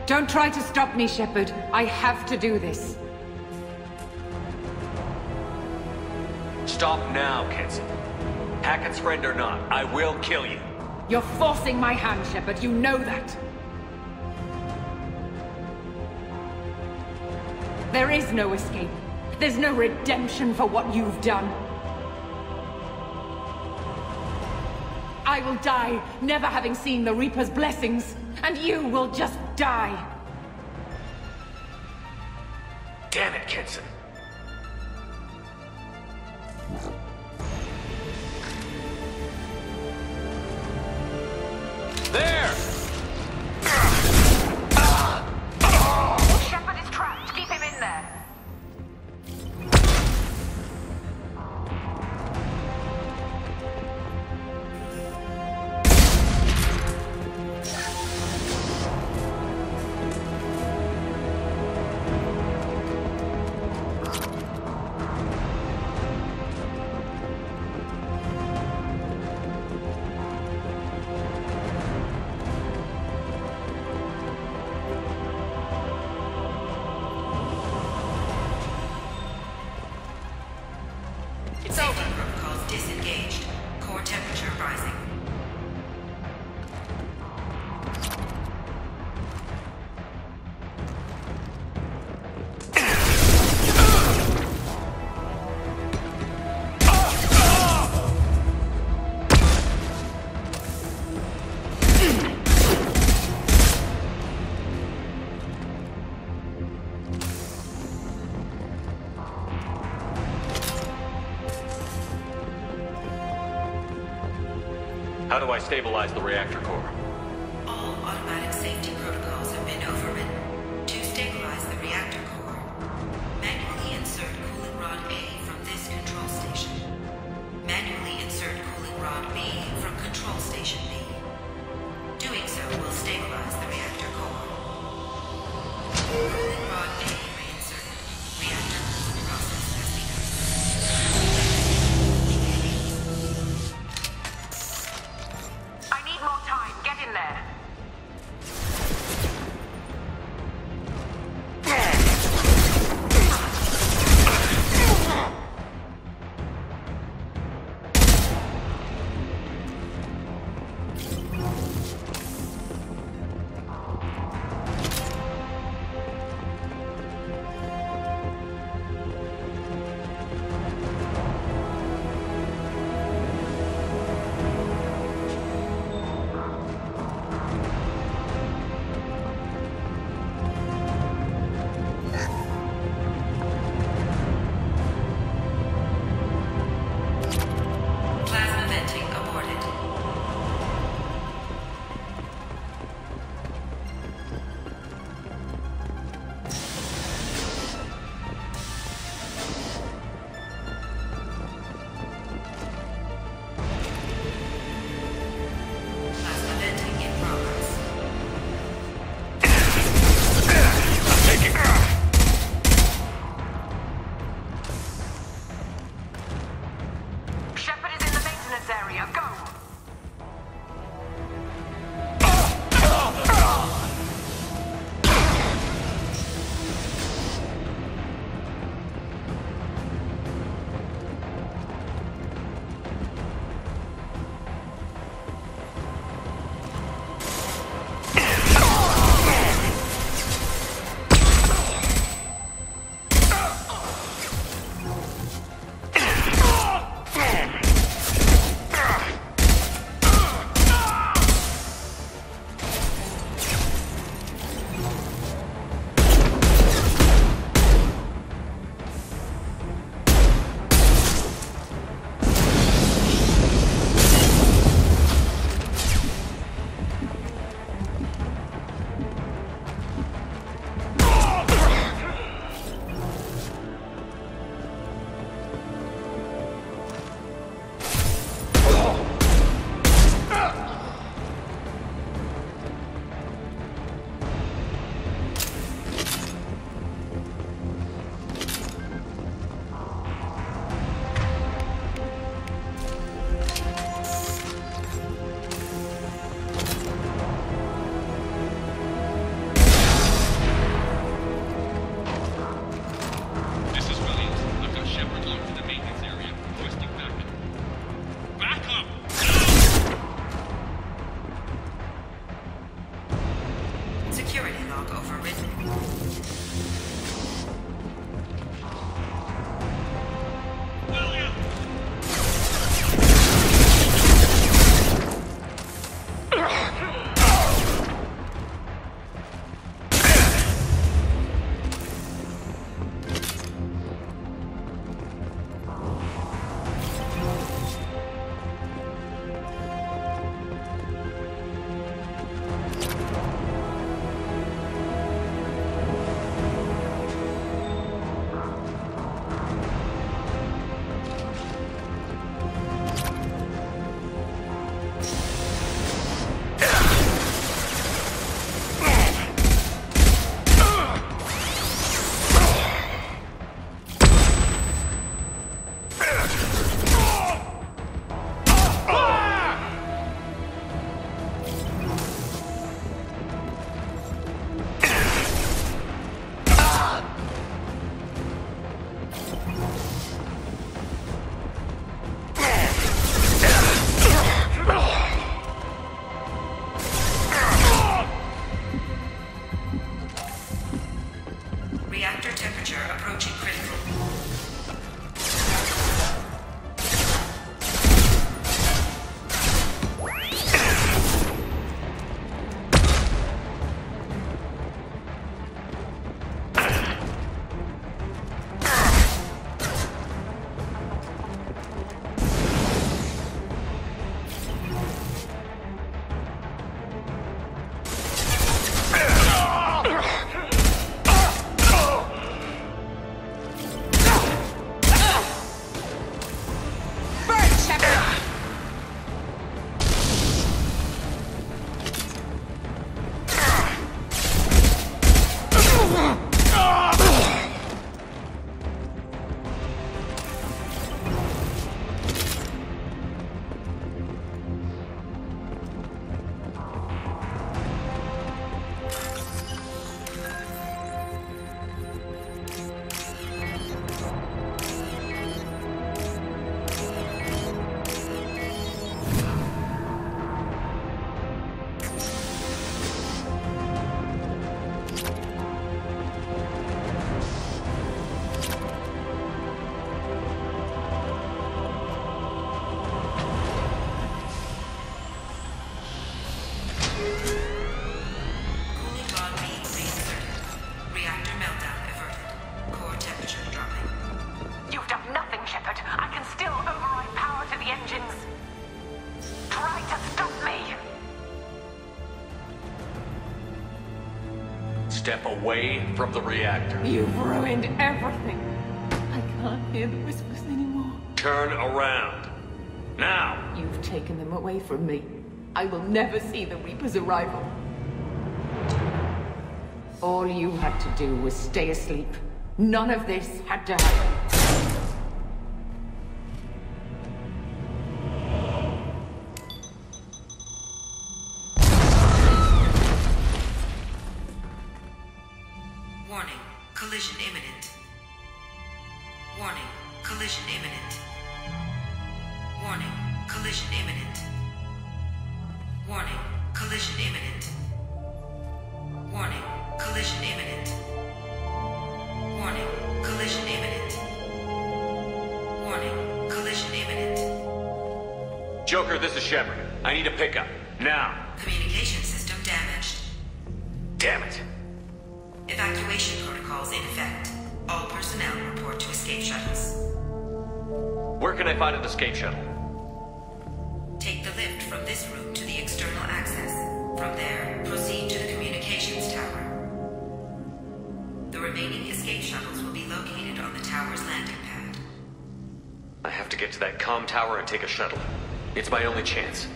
Don't try to stop me, Shepard. I have to do this. Stop now, Kenson. Hackett's friend or not, I will kill you. You're forcing my hand, Shepard. You know that. There is no escape. There's no redemption for what you've done. I will die, never having seen the Reaper's blessings, and you will just die. Damn it, Kenson. There! Shepard is trapped. Keep him in there. Disengaged. Core temperature rising. How do I stabilize the reactor core? All automatic safety protocols have been overridden. To stabilize the reactor core, manually insert cooling rod A from this control station. Manually insert cooling rod B from control station B. Doing so will stabilize the reactor core. Cooling rod A reinserted. Reactor cooling process has begun. I need more time. Get in there. Plasma venting aborted. Plasma venting in progress. Shepard is in the maintenance area. Go! step away from the reactor. You've ruined everything. I can't hear the whispers anymore. Turn around. Now! You've taken them away from me. I will never see the Reaper's arrival. All you had to do was stay asleep. None of this had to happen. Warning, collision imminent. Warning, collision imminent. Warning, collision imminent. Warning, collision imminent. Warning, collision imminent. Warning, collision imminent. Warning, collision imminent. Joker, this is Shepard. I need a pickup. Now! Communication system damaged. Damn it! Evacuation protocols in effect. All personnel report to escape shuttles. Where can I find an escape shuttle? Take the lift from this room to the external access. From there, proceed to the communications tower. The remaining escape shuttles will be located on the tower's landing pad. I have to get to that comm tower and take a shuttle. It's my only chance.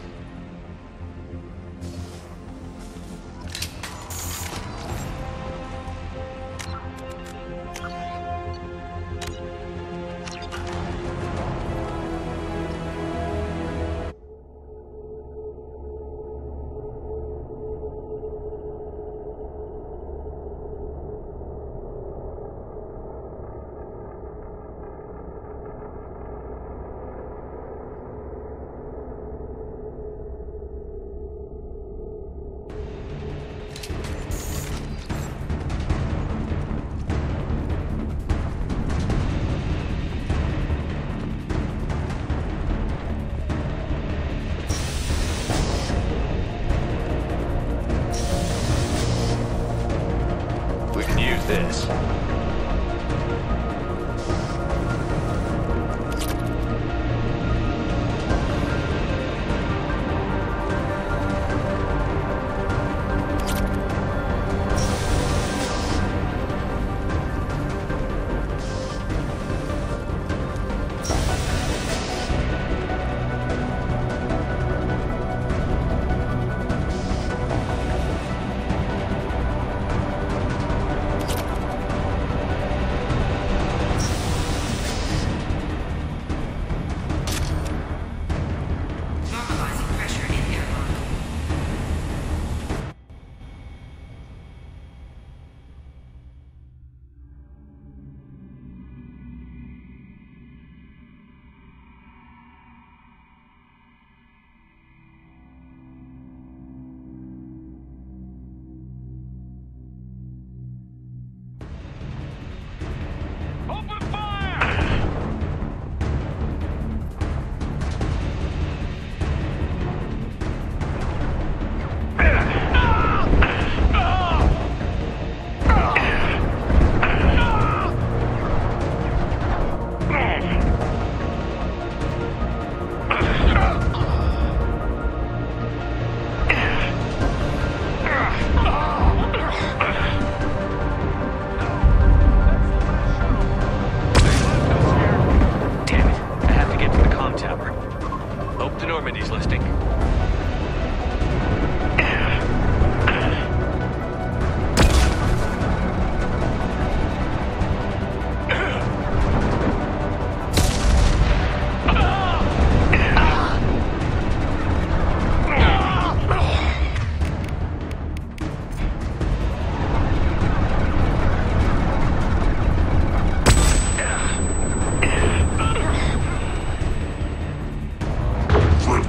This.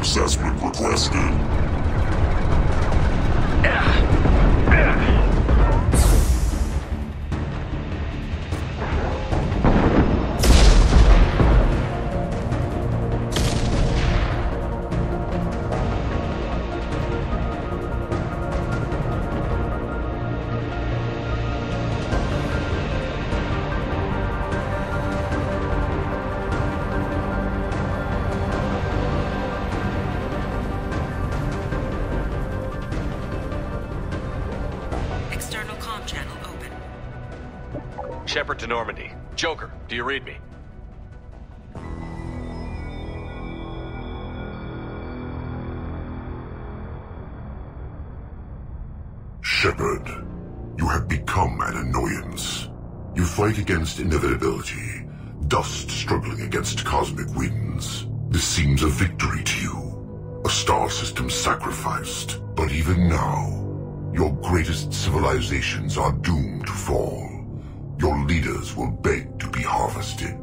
Assessment requested. Shepard to Normandy. Joker, do you read me? Shepard, you have become an annoyance. You fight against inevitability, dust struggling against cosmic winds. This seems a victory to you, a star system sacrificed. But even now, your greatest civilizations are doomed to fall. Your leaders will beg to be harvested.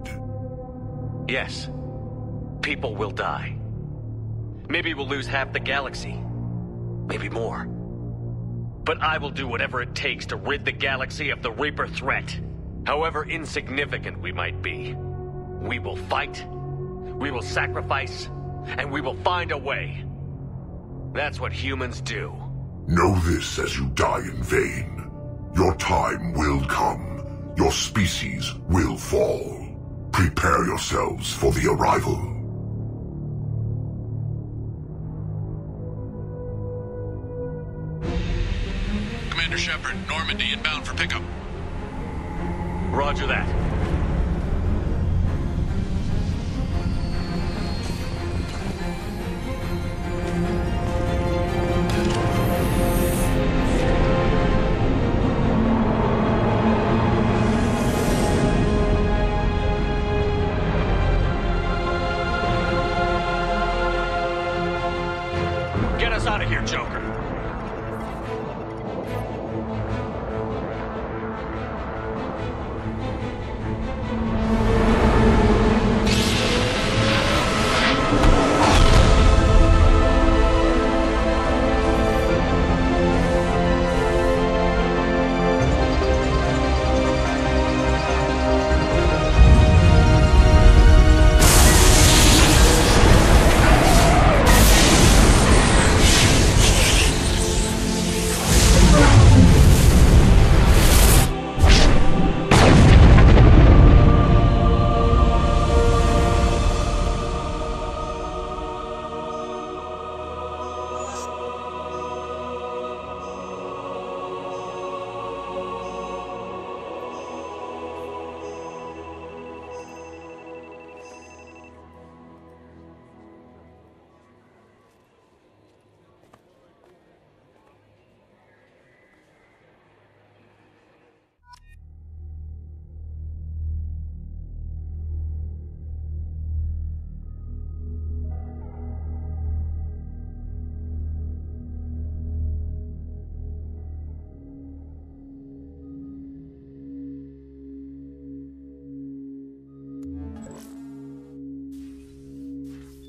Yes. People will die. Maybe we'll lose half the galaxy. Maybe more. But I will do whatever it takes to rid the galaxy of the Reaper threat. However insignificant we might be. We will fight, we will sacrifice, and we will find a way. That's what humans do. Know this as you die in vain. Your time will come. Your species will fall. Prepare yourselves for the arrival. Commander Shepard, Normandy inbound for pickup. Roger that. Get us out of here, Joker.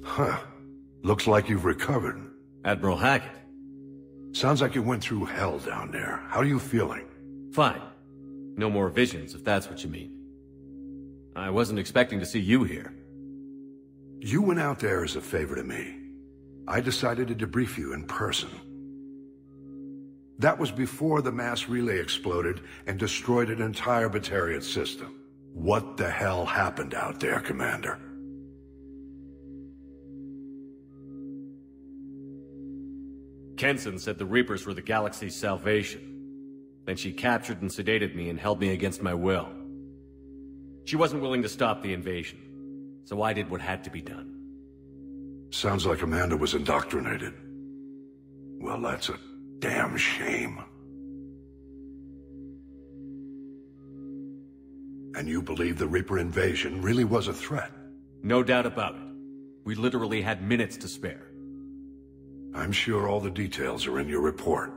Huh. Looks like you've recovered. Admiral Hackett. Sounds like you went through hell down there. How are you feeling? Fine. No more visions, if that's what you mean. I wasn't expecting to see you here. You went out there as a favor to me. I decided to debrief you in person. That was before the mass relay exploded and destroyed an entire Batarian system. What the hell happened out there, Commander? Kenson said the Reapers were the galaxy's salvation. Then she captured and sedated me and held me against my will. She wasn't willing to stop the invasion, so I did what had to be done. Sounds like Amanda was indoctrinated. Well, that's a damn shame. And you believe the Reaper invasion really was a threat? No doubt about it. We literally had minutes to spare. I'm sure all the details are in your report.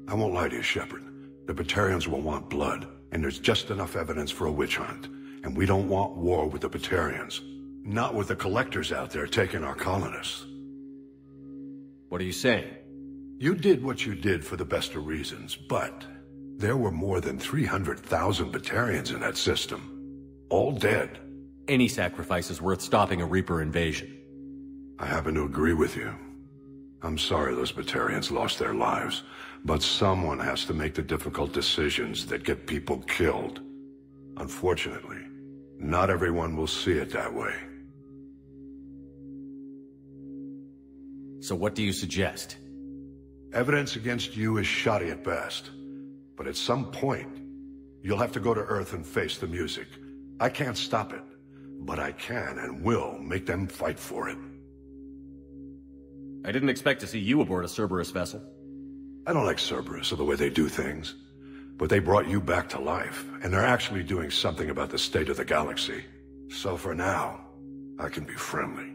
I won't lie to you, Shepard. The Batarians will want blood, and there's just enough evidence for a witch hunt. And we don't want war with the Batarians. Not with the Collectors out there taking our colonists. What are you saying? You did what you did for the best of reasons, but there were more than 300,000 Batarians in that system. All dead. Any sacrifice is worth stopping a Reaper invasion. I happen to agree with you. I'm sorry those Batarians lost their lives, but someone has to make the difficult decisions that get people killed. Unfortunately, not everyone will see it that way. So what do you suggest? Evidence against you is shoddy at best, but at some point, You'll have to go to Earth and face the music. I can't stop it, but I can and will make them fight for it. I didn't expect to see you aboard a Cerberus vessel. I don't like Cerberus or the way they do things, but they brought you back to life, and they're actually doing something about the state of the galaxy. So for now, I can be friendly.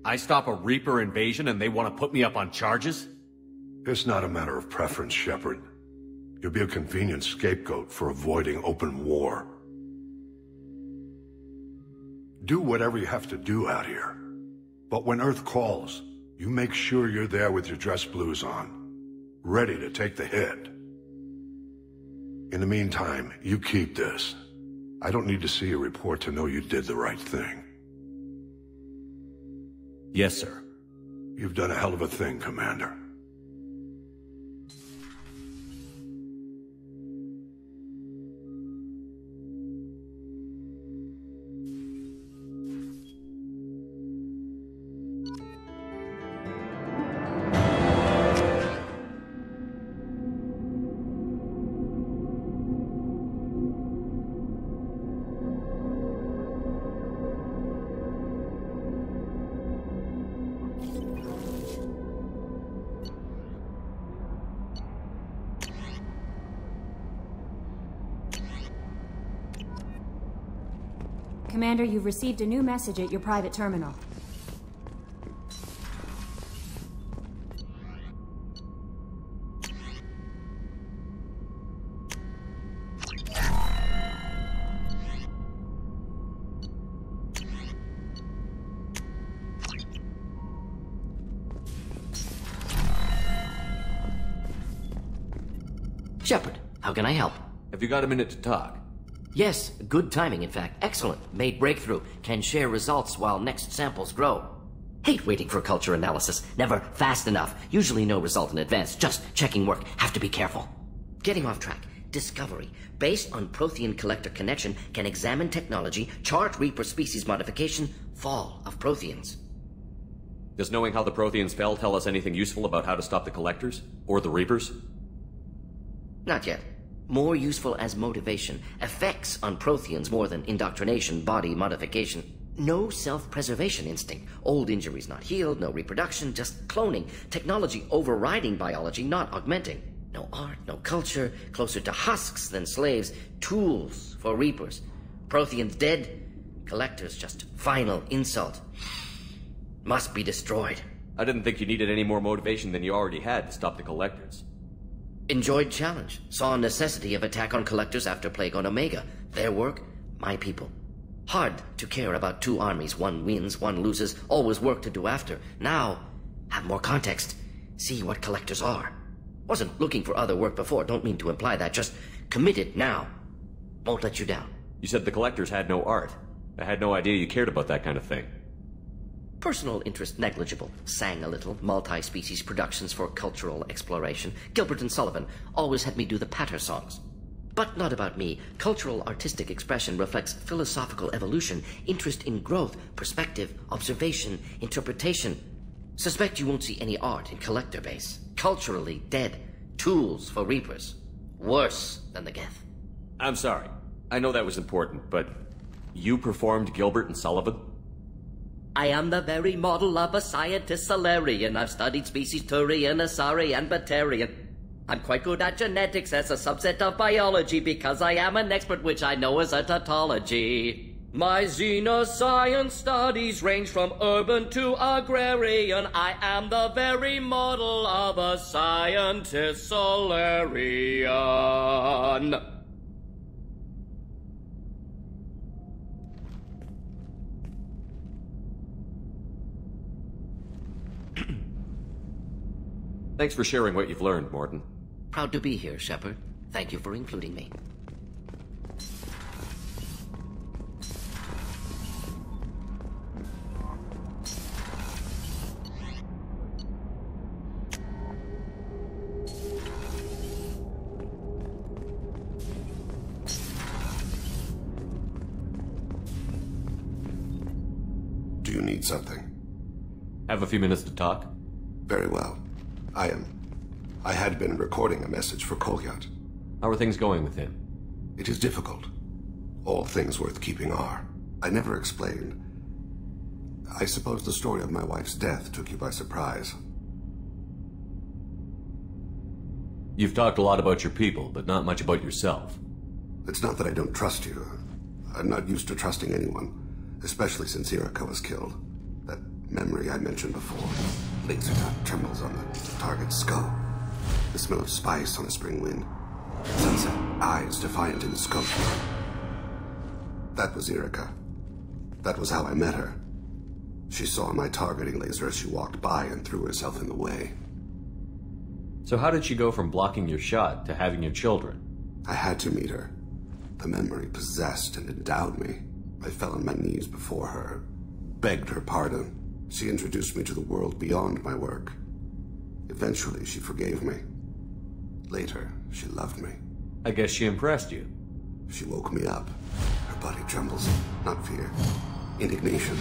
I stop a Reaper invasion and they want to put me up on charges? It's not a matter of preference, Shepard. You'll be a convenient scapegoat for avoiding open war. Do whatever you have to do out here. But when Earth calls, you make sure you're there with your dress blues on, ready to take the hit. In the meantime, you keep this. I don't need to see a report to know you did the right thing. Yes, sir. You've done a hell of a thing, Commander. Commander, you've received a new message at your private terminal. Shepard, how can I help? Have you got a minute to talk? Yes, good timing, in fact. Excellent. Made breakthrough. Can share results while next samples grow. Hate waiting for culture analysis. Never fast enough. Usually no result in advance. Just checking work. Have to be careful. Getting off track. Discovery. Based on Prothean collector connection, can examine technology, chart Reaper species modification, fall of Protheans. Does knowing how the Protheans fell tell us anything useful about how to stop the Collectors? Or the Reapers? Not yet. More useful as motivation. Effects on Protheans more than indoctrination, body modification. No self-preservation instinct. Old injuries not healed, no reproduction, just cloning. Technology overriding biology, not augmenting. No art, no culture, closer to husks than slaves. Tools for Reapers. Protheans dead, Collectors just final insult. Must be destroyed. I didn't think you needed any more motivation than you already had to stop the Collectors. Enjoyed challenge. Saw necessity of attack on Collectors after Plague on Omega. Their work, my people. Hard to care about two armies. One wins, one loses. Always work to do after. Now, have more context. See what Collectors are. Wasn't looking for other work before. Don't mean to imply that. Just committed now. Won't let you down. You said the Collectors had no art. I had no idea you cared about that kind of thing. Personal interest negligible. Sang a little. Multi-species productions for cultural exploration. Gilbert and Sullivan always had me do the patter songs. But not about me. Cultural artistic expression reflects philosophical evolution, interest in growth, perspective, observation, interpretation. Suspect you won't see any art in Collector base. Culturally dead. Tools for Reapers. Worse than the Geth. I'm sorry. I know that was important, but you performed Gilbert and Sullivan? I am the very model of a scientist Salarian. I've studied species Turian, Asari, and Batarian. I'm quite good at genetics as a subset of biology because I am an expert, which I know is a tautology. My xenoscience studies range from urban to agrarian. I am the very model of a scientist Salarian. Thanks for sharing what you've learned, Morton. Proud to be here, Shepard. Thank you for including me. Do you need something? Have a few minutes to talk? Very well. I am I had been recording a message for Kolyat. How are things going with him? It is difficult. All things worth keeping are. I never explained. I suppose the story of my wife's death took you by surprise. You've talked a lot about your people, but not much about yourself. It's not that I don't trust you. I'm not used to trusting anyone, especially since Irika was killed. That memory I mentioned before. Laser dot trembles on the target's skull. The smell of spice on a spring wind. Sunset eyes defiant in the scope. That was Irika. That was how I met her. She saw my targeting laser as she walked by and threw herself in the way. So how did she go from blocking your shot to having your children? I had to meet her. The memory possessed and endowed me. I fell on my knees before her, begged her pardon. She introduced me to the world beyond my work. Eventually, she forgave me. Later, she loved me. I guess she impressed you. She woke me up. Her body trembles, not fear. Indignation.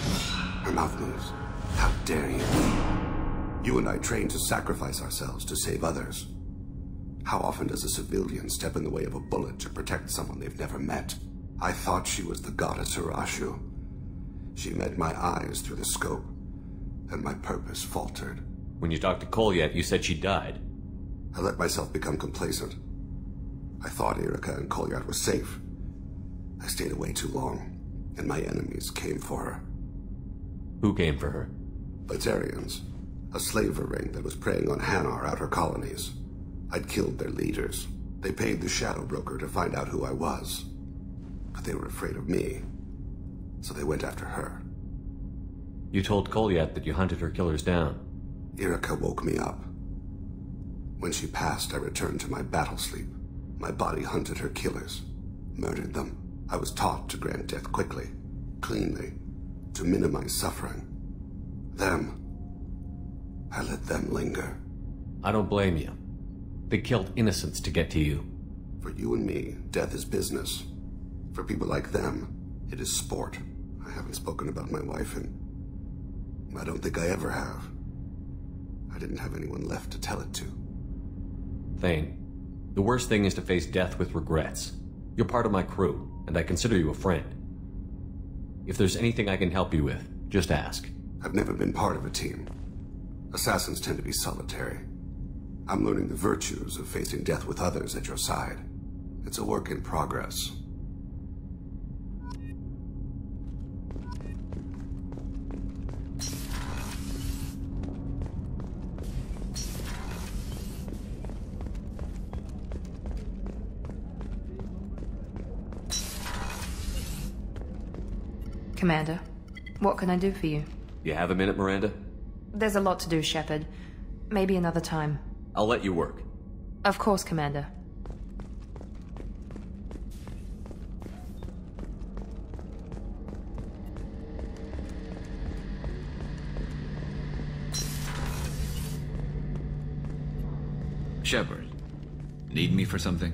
Her mouth moves. How dare you? You and I trained to sacrifice ourselves to save others. How often does a civilian step in the way of a bullet to protect someone they've never met? I thought she was the goddess Arashu. She met my eyes through the scope, and my purpose faltered. When you talked to Kolyat, you said she died. I let myself become complacent. I thought Irika and Kolyat were safe. I stayed away too long, and my enemies came for her. Who came for her? Batarians. A slaver ring that was preying on Hanar outer colonies. I'd killed their leaders. They paid the Shadow Broker to find out who I was. But they were afraid of me, so they went after her. You told Kolyat that you hunted her killers down. Irika woke me up. When she passed, I returned to my battle sleep. My body hunted her killers, murdered them. I was taught to grant death quickly, cleanly, to minimize suffering. I let them linger. I don't blame you. They killed innocents to get to you. For you and me, death is business. For people like them, it is sport. I haven't spoken about my wife, and I don't think I ever have. I didn't have anyone left to tell it to. Thane, the worst thing is to face death with regrets. You're part of my crew, and I consider you a friend. If there's anything I can help you with, just ask. I've never been part of a team. Assassins tend to be solitary. I'm learning the virtues of facing death with others at your side. It's a work in progress. Commander, what can I do for you? You have a minute, Miranda? There's a lot to do, Shepard. Maybe another time. I'll let you work. Of course, Commander. Shepard, need me for something?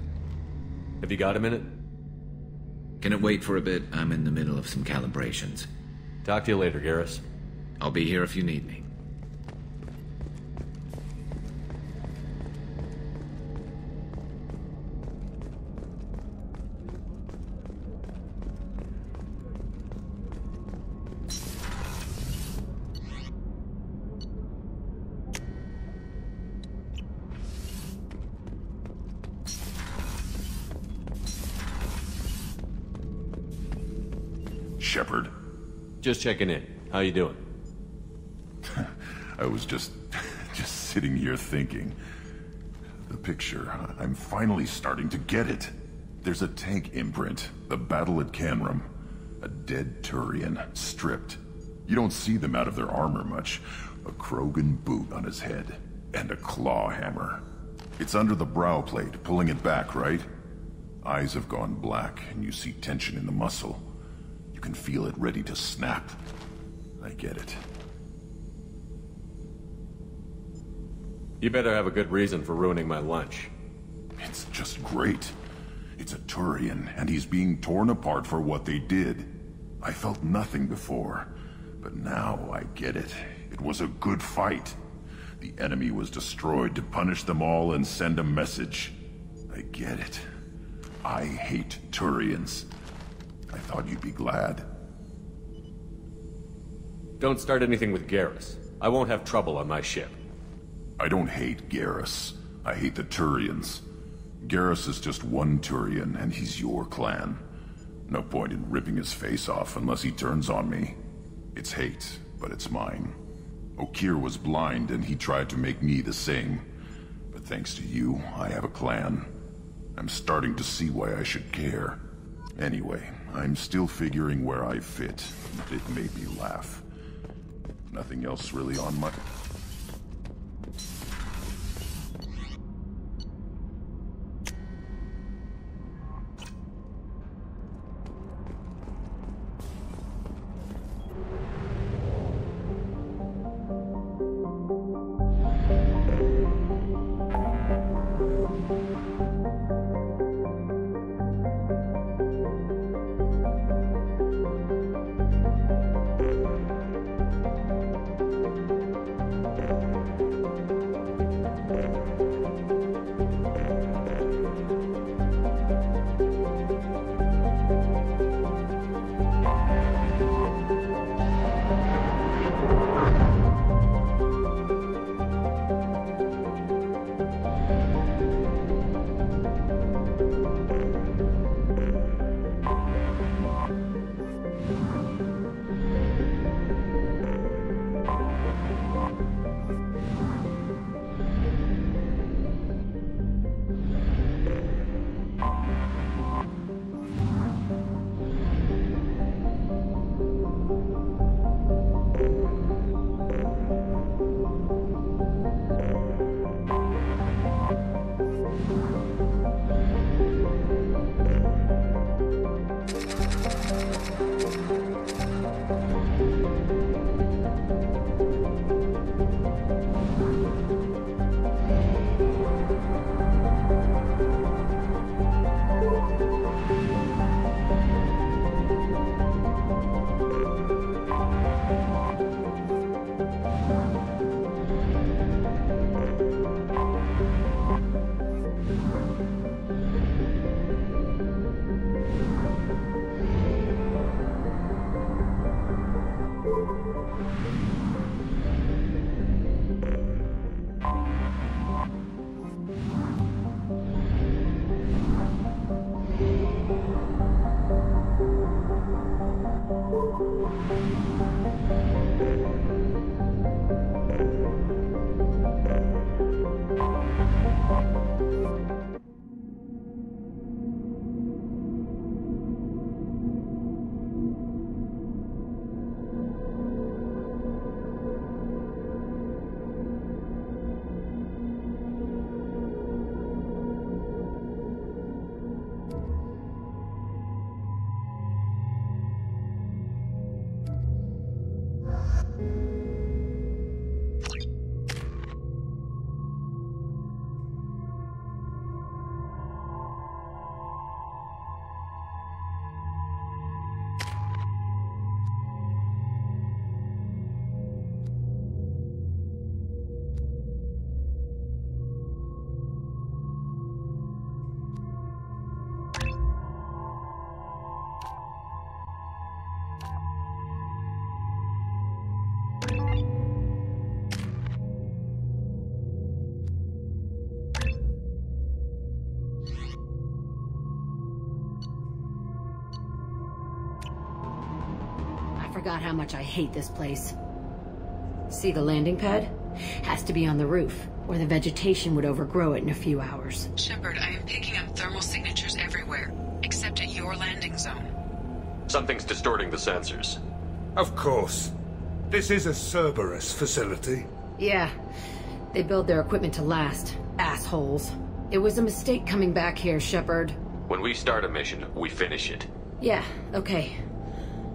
Have you got a minute? Can it wait for a bit? I'm in the middle of some calibrations. Talk to you later, Garrus. I'll be here if you need me. Shepard. Just checking in. How you doing? I was just sitting here thinking. The picture, I'm finally starting to get it. There's a tank imprint, the battle at Canram. A dead Turian, stripped. You don't see them out of their armor much. A Krogan boot on his head, and a claw hammer. It's under the brow plate, pulling it back, right? Eyes have gone black, and you see tension in the muscle. You can feel it ready to snap. I get it. You better have a good reason for ruining my lunch. It's just great. It's a Turian, and he's being torn apart for what they did. I felt nothing before, but now I get it. It was a good fight. The enemy was destroyed to punish them all and send a message. I get it. I hate Turians. I thought you'd be glad. Don't start anything with Garrus. I won't have trouble on my ship. I don't hate Garrus. I hate the Turians. Garrus is just one Turian, and he's your clan. No point in ripping his face off unless he turns on me. It's hate, but it's mine. Okeer was blind, and he tried to make me the same. But thanks to you, I have a clan. I'm starting to see why I should care. Anyway, I'm still figuring where I fit. It made me laugh. Nothing else really on my... Forgot how much I hate this place. See the landing pad? Has to be on the roof, or the vegetation would overgrow it in a few hours. Shepard, I am picking up thermal signatures everywhere, except at your landing zone. Something's distorting the sensors. Of course. This is a Cerberus facility. Yeah. They build their equipment to last. Assholes. It was a mistake coming back here, Shepard. When we start a mission, we finish it. Yeah, okay.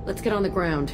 Let's get on the ground.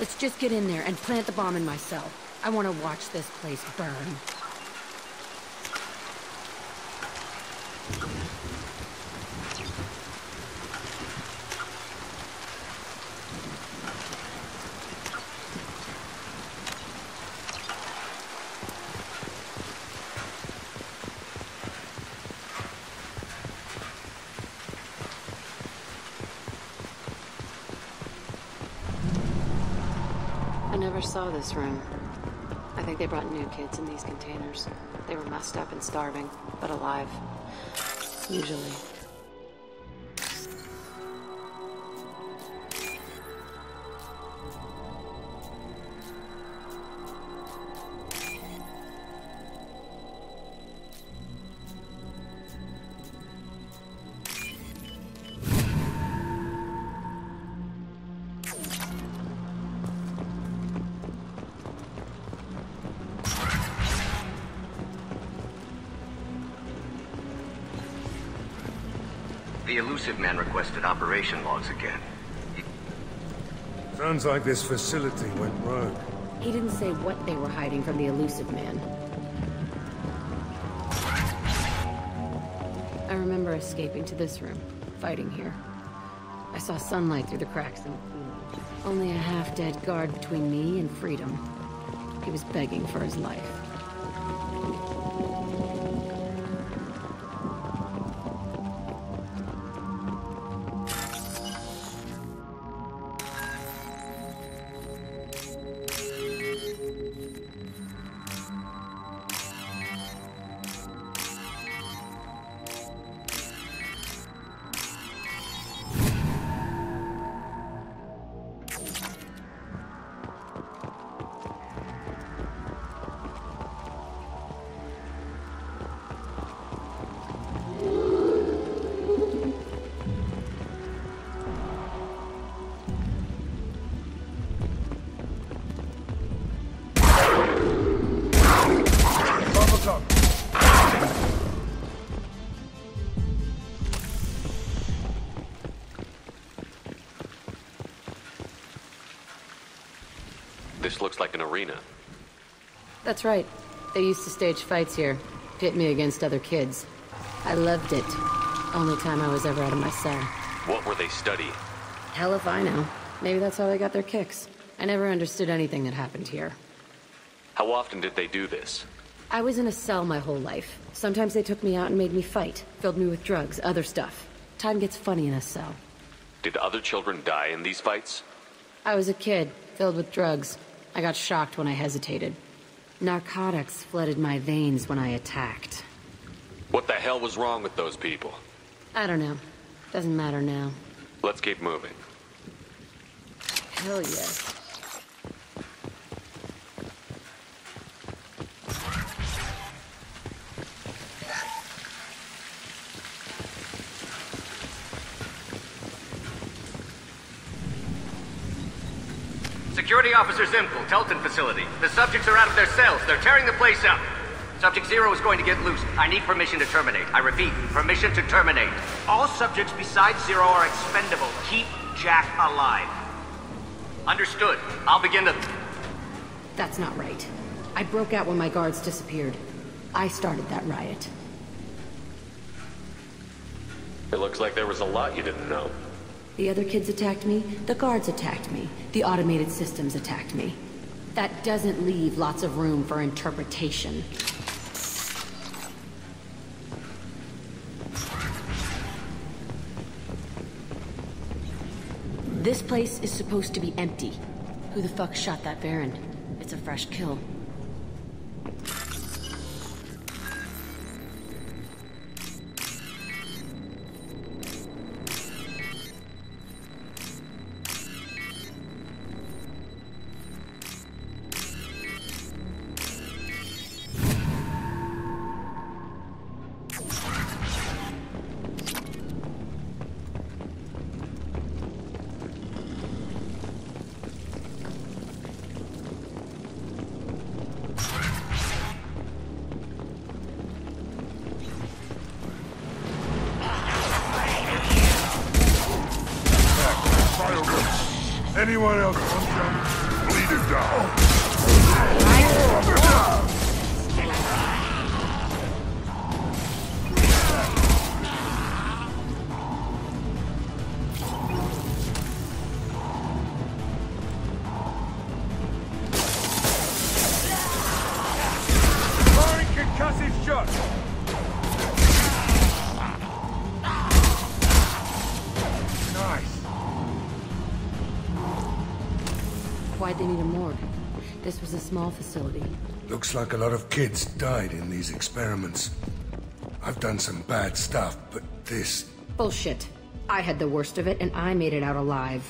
Let's just get in there and plant the bomb in my cell. I want to watch this place burn. I never saw this room. I think they brought new kids in these containers. They were messed up and starving, but alive. Usually. The Illusive Man requested operation logs again. Sounds like this facility went rogue. He didn't say what they were hiding from the Illusive Man. I remember escaping to this room, fighting here. I saw sunlight through the cracks in the ceiling. Only a half-dead guard between me and freedom. He was begging for his life. This looks like an arena. That's right. They used to stage fights here, pit me against other kids. I loved it. Only time I was ever out of my cell. What were they studying? Hell if I know. Maybe that's how they got their kicks. I never understood anything that happened here. How often did they do this? I was in a cell my whole life. Sometimes they took me out and made me fight, filled me with drugs, other stuff. Time gets funny in a cell. Did other children die in these fights? I was a kid, filled with drugs. I got shocked when I hesitated. Narcotics flooded my veins when I attacked. What the hell was wrong with those people? I don't know. Doesn't matter now. Let's keep moving. Hell yes. Security Officer Zimkel, Telton facility. The subjects are out of their cells. They're tearing the place up. Subject Zero is going to get loose. I need permission to terminate. I repeat, permission to terminate. All subjects besides Zero are expendable. Keep Jack alive. Understood. I'll begin to... That's not right. I broke out when my guards disappeared. I started that riot. It looks like there was a lot you didn't know. The other kids attacked me, the guards attacked me, the automated systems attacked me. That doesn't leave lots of room for interpretation. This place is supposed to be empty. Who the fuck shot that Baron? It's a fresh kill. Anyone else want some? Concussive shot! Nice. Why'd they need a morgue? This was a small facility. Looks like a lot of kids died in these experiments. I've done some bad stuff, but this... Bullshit. I had the worst of it, and I made it out alive.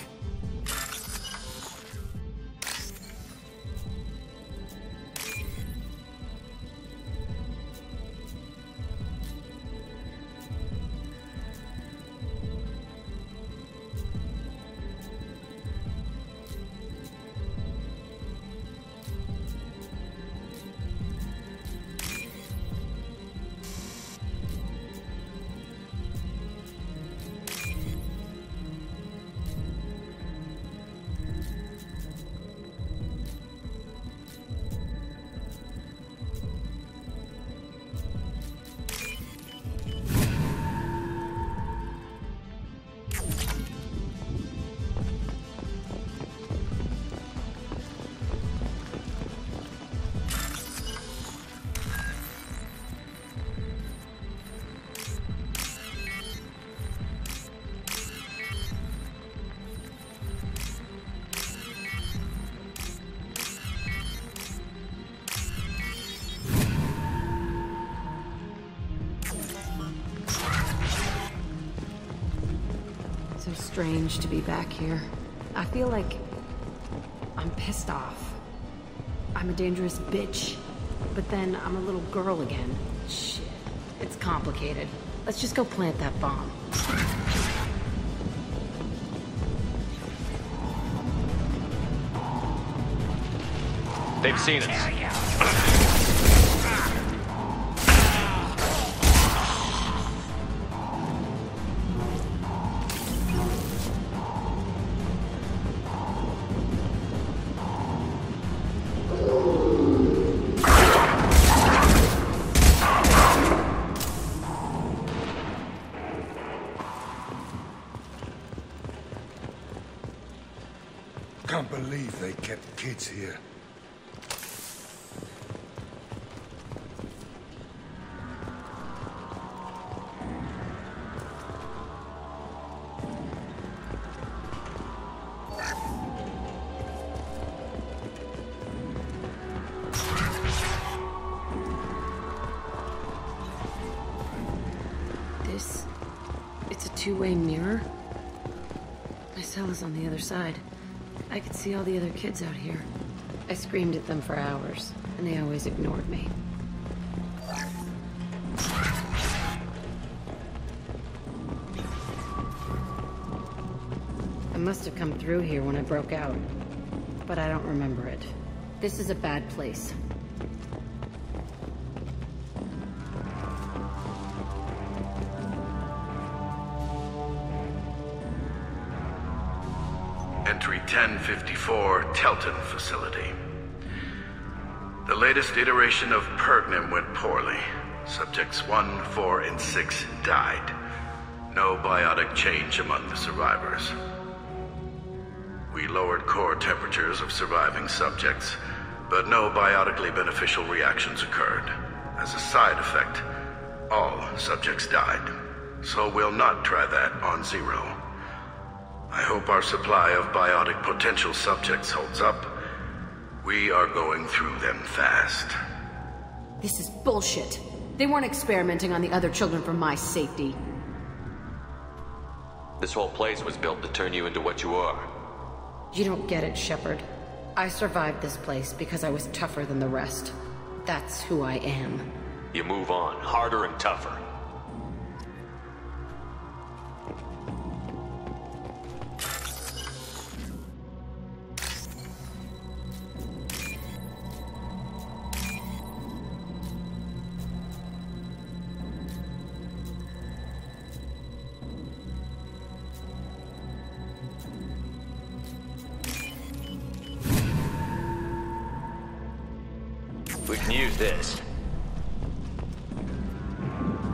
So strange to be back here. I feel like I'm pissed off. I'm a dangerous bitch. But then I'm a little girl again. Shit. It's complicated. Let's just go plant that bomb. They've seen us. Can't believe they kept kids here. It's a two-way mirror. My cell is on the other side. I could see all the other kids out here. I screamed at them for hours, and they always ignored me. I must have come through here when I broke out, but I don't remember it. This is a bad place. Entry 1054, Telton Facility. The latest iteration of Pergnim went poorly. Subjects 1, 4, and 6 died. No biotic change among the survivors. We lowered core temperatures of surviving subjects, but no biotically beneficial reactions occurred. As a side effect, all subjects died. So we'll not try that on Zero. I hope our supply of biotic potential subjects holds up. We are going through them fast. This is bullshit. They weren't experimenting on the other children for my safety. This whole place was built to turn you into what you are. You don't get it, Shepard. I survived this place because I was tougher than the rest. That's who I am. You move on, harder and tougher. We can use this.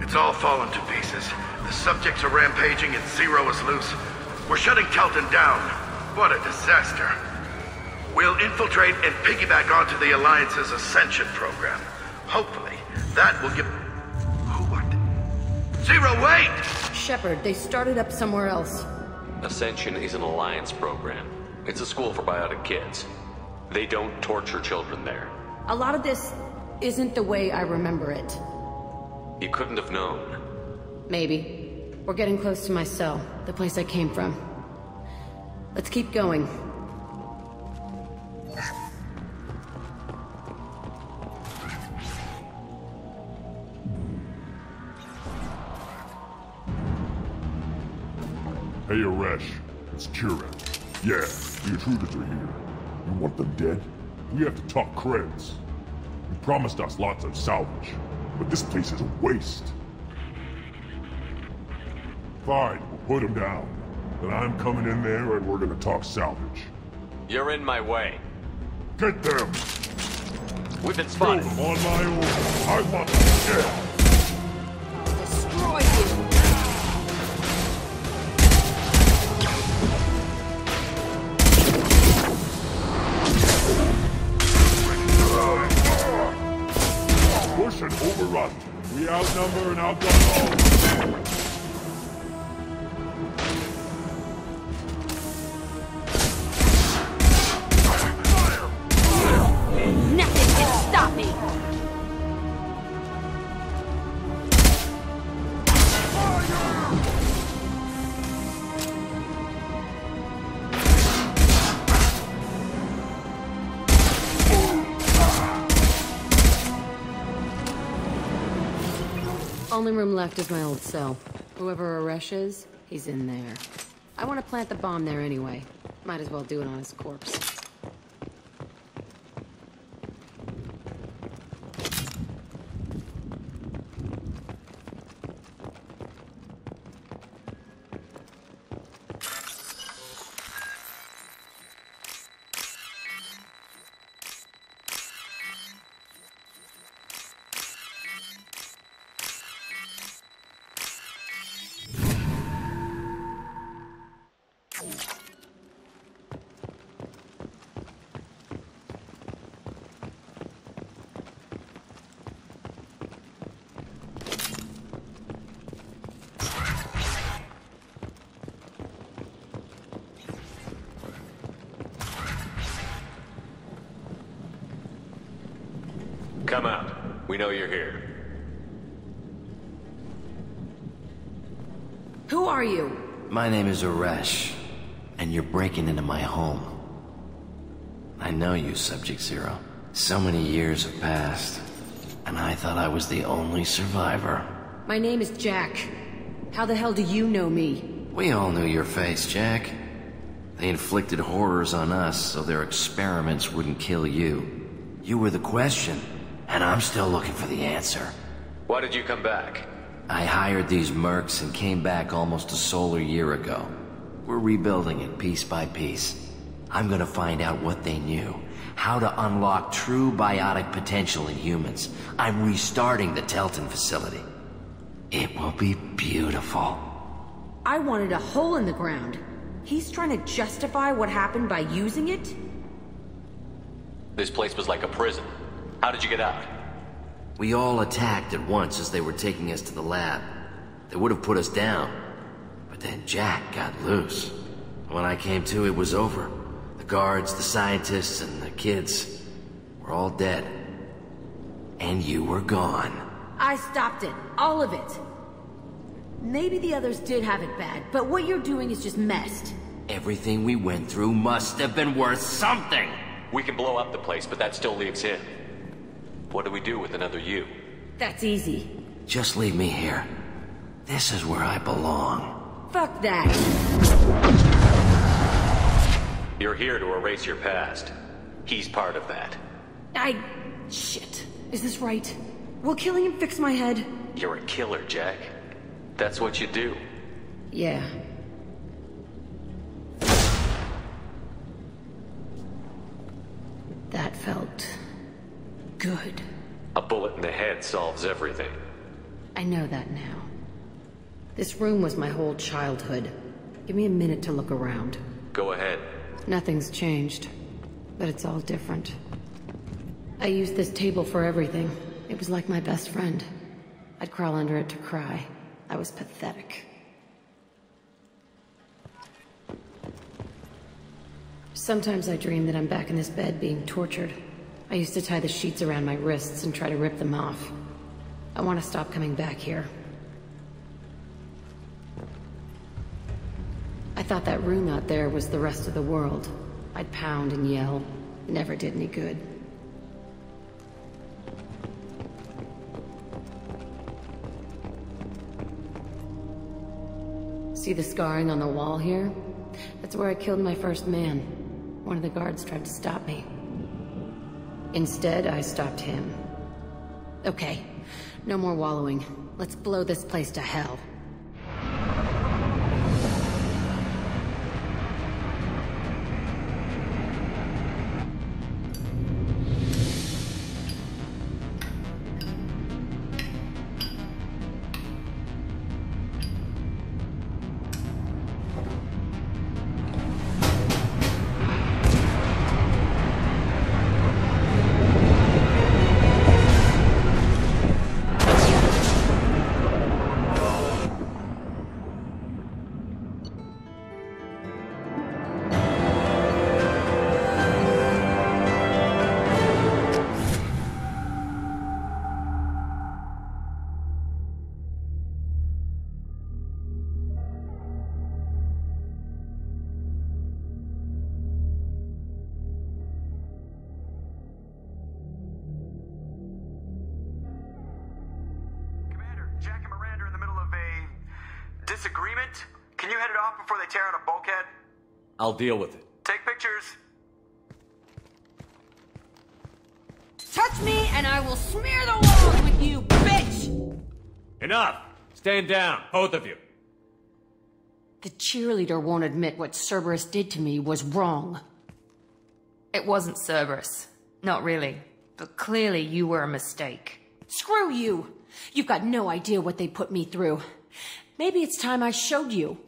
It's all fallen to pieces. The subjects are rampaging and Zero is loose. We're shutting Telton down. What a disaster. We'll infiltrate and piggyback onto the Alliance's Ascension program. Hopefully, that will give... What? Zero, wait! Shepard, they started up somewhere else. Ascension is an Alliance program. It's a school for biotic kids. They don't torture children there. A lot of this isn't the way I remember it. You couldn't have known. Maybe. We're getting close to my cell, the place I came from. Let's keep going. Hey, Aresh. It's Kira. Yeah, the intruders are here. You want them dead? We have to talk creds. You promised us lots of salvage, but this place is a waste. Fine, we'll put them down. Then I'm coming in there and we're gonna talk salvage. You're in my way. Get them! We've been spotted. Kill them on my order. I want them dead. Destroy you! Push and overrun. We outnumber and outgun all. Nothing can stop me! Only room left is my old cell. Whoever Aresh is, he's in there. I want to plant the bomb there anyway. Might as well do it on his corpse. Come out. We know you're here. Who are you? My name is Aresh, and you're breaking into my home. I know you, Subject Zero. So many years have passed, and I thought I was the only survivor. My name is Jack. How the hell do you know me? We all knew your face, Jack. They inflicted horrors on us so their experiments wouldn't kill you. You were the question, and I'm still looking for the answer. Why did you come back? I hired these mercs and came back almost a solar year ago. We're rebuilding it piece by piece. I'm gonna find out what they knew. How to unlock true biotic potential in humans. I'm restarting the Telton facility. It will be beautiful. I wanted a hole in the ground. He's trying to justify what happened by using it? This place was like a prison. How did you get out? We all attacked at once as they were taking us to the lab. They would have put us down. But then Jack got loose. When I came to, it was over. The guards, the scientists, and the kids were all dead. And you were gone. I stopped it. All of it. Maybe the others did have it bad, but what you're doing is just messed. Everything we went through must have been worth something! We can blow up the place, but that still leaves him. What do we do with another you? That's easy. Just leave me here. This is where I belong. Fuck that. You're here to erase your past. He's part of that. Shit. Is this right? Will killing him fix my head? You're a killer, Jack. That's what you do. Yeah. That felt good. A bullet in the head solves everything. I know that now. This room was my whole childhood. Give me a minute to look around. Go ahead. Nothing's changed, but it's all different. I used this table for everything. It was like my best friend. I'd crawl under it to cry. I was pathetic. Sometimes I dream that I'm back in this bed being tortured. I used to tie the sheets around my wrists and try to rip them off. I want to stop coming back here. I thought that room out there was the rest of the world. I'd pound and yell. Never did any good. See the scarring on the wall here? That's where I killed my first man. One of the guards tried to stop me. Instead, I stopped him. Okay, no more wallowing. Let's blow this place to hell. Disagreement? Can you head it off before they tear out a bulkhead? I'll deal with it. Take pictures. Touch me and I will smear the walls with you, bitch! Enough! Stand down, both of you. The cheerleader won't admit what Cerberus did to me was wrong. It wasn't Cerberus. Not really. But clearly you were a mistake. Screw you! You've got no idea what they put me through. Maybe it's time I showed you.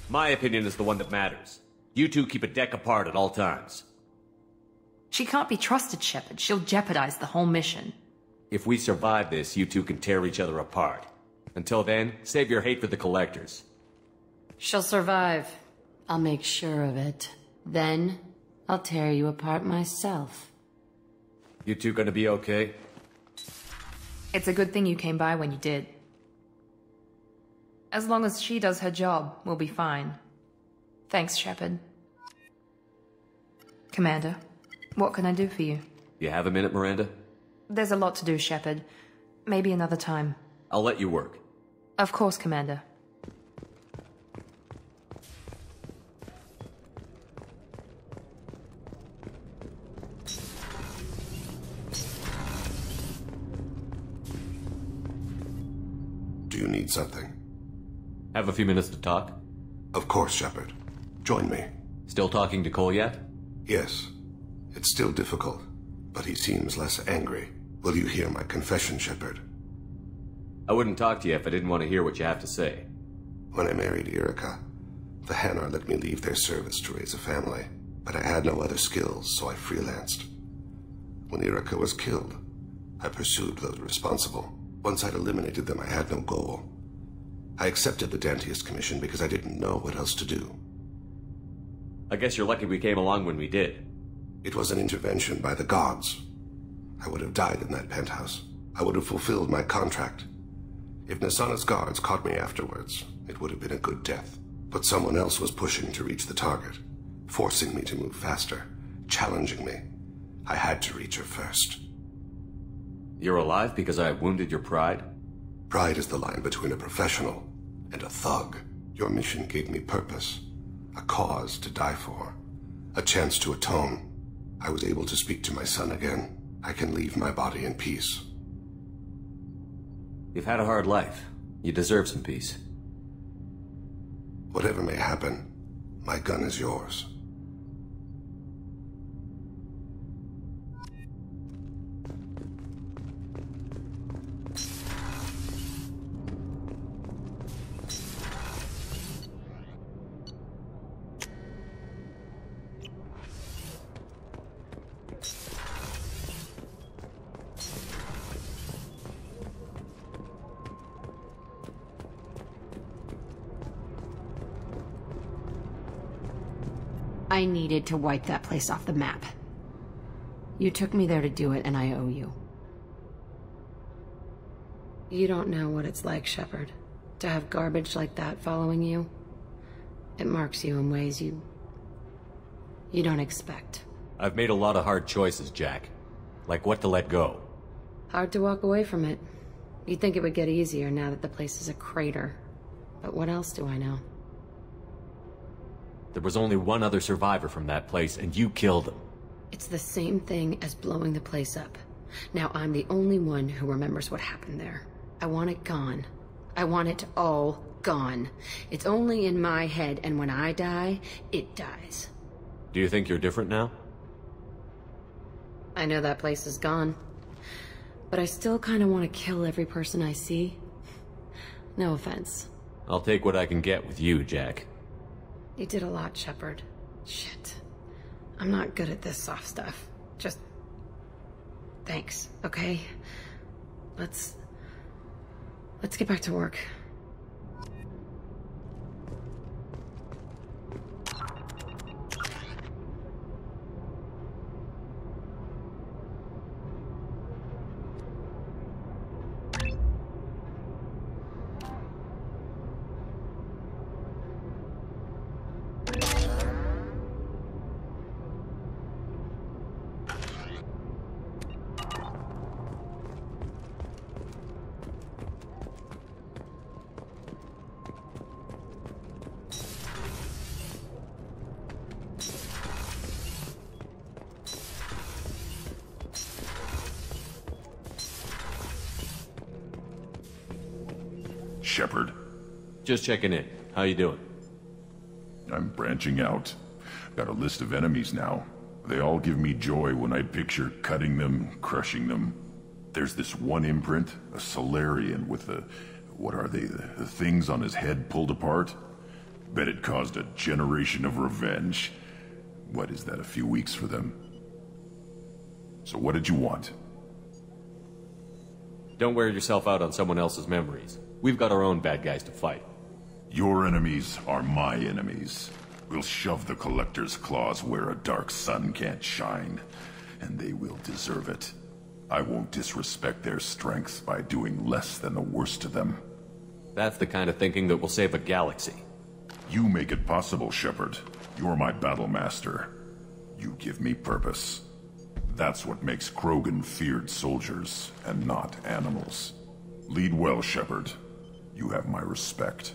My opinion is the one that matters. You two keep a deck apart at all times. She can't be trusted, Shepard. She'll jeopardize the whole mission. If we survive this, you two can tear each other apart. Until then, save your hate for the Collectors. She'll survive. I'll make sure of it. Then, I'll tear you apart myself. You two gonna be okay? It's a good thing you came by when you did. As long as she does her job, we'll be fine. Thanks, Shepard. Commander, what can I do for you? You have a minute, Miranda? There's a lot to do, Shepard. Maybe another time. I'll let you work. Of course, Commander. Do you need something? Have a few minutes to talk? Of course, Shepard. Join me. Still talking to Cole yet? Yes. It's still difficult, but he seems less angry. Will you hear my confession, Shepard? I wouldn't talk to you if I didn't want to hear what you have to say. When I married Irika, the Hanar let me leave their service to raise a family, but I had no other skills, so I freelanced. When Irika was killed, I pursued those responsible. Once I'd eliminated them, I had no goal. I accepted the Dantiest commission because I didn't know what else to do. I guess you're lucky we came along when we did. It was an intervention by the gods. I would have died in that penthouse. I would have fulfilled my contract. If Nasana's guards caught me afterwards, it would have been a good death. But someone else was pushing to reach the target, forcing me to move faster, challenging me. I had to reach her first. You're alive because I wounded your pride? Pride is the line between a professional and a thug. Your mission gave me purpose, a cause to die for, a chance to atone. I was able to speak to my son again. I can leave my body in peace. You've had a hard life. You deserve some peace. Whatever may happen, my gun is yours. I needed to wipe that place off the map. You took me there to do it, and I owe you. You don't know what it's like, Shepard, to have garbage like that following you. It marks you in ways you don't expect. I've made a lot of hard choices, Jack. Like what to let go. Hard to walk away from it. You'd think it would get easier now that the place is a crater. But what else do I know? There was only one other survivor from that place, and you killed him. It's the same thing as blowing the place up. Now I'm the only one who remembers what happened there. I want it gone. I want it all gone. It's only in my head, and when I die, it dies. Do you think you're different now? I know that place is gone. But I still kind of want to kill every person I see. No offense. I'll take what I can get with you, Jack. You did a lot, Shepard. Shit. I'm not good at this soft stuff. Just... thanks, okay? Let's get back to work. Shepard. Just checking in. How you doing? I'm branching out. Got a list of enemies now. They all give me joy when I picture cutting them, crushing them. There's this one imprint, a Solarian with the... what are they? The things on his head pulled apart? Bet it caused a generation of revenge. What is that, a few weeks for them? So what did you want? Don't wear yourself out on someone else's memories. We've got our own bad guys to fight. Your enemies are my enemies. We'll shove the Collector's claws where a dark sun can't shine, and they will deserve it. I won't disrespect their strength by doing less than the worst to them. That's the kind of thinking that will save a galaxy. You make it possible, Shepard. You're my battle master. You give me purpose. That's what makes Krogan feared soldiers, and not animals. Lead well, Shepard. You have my respect.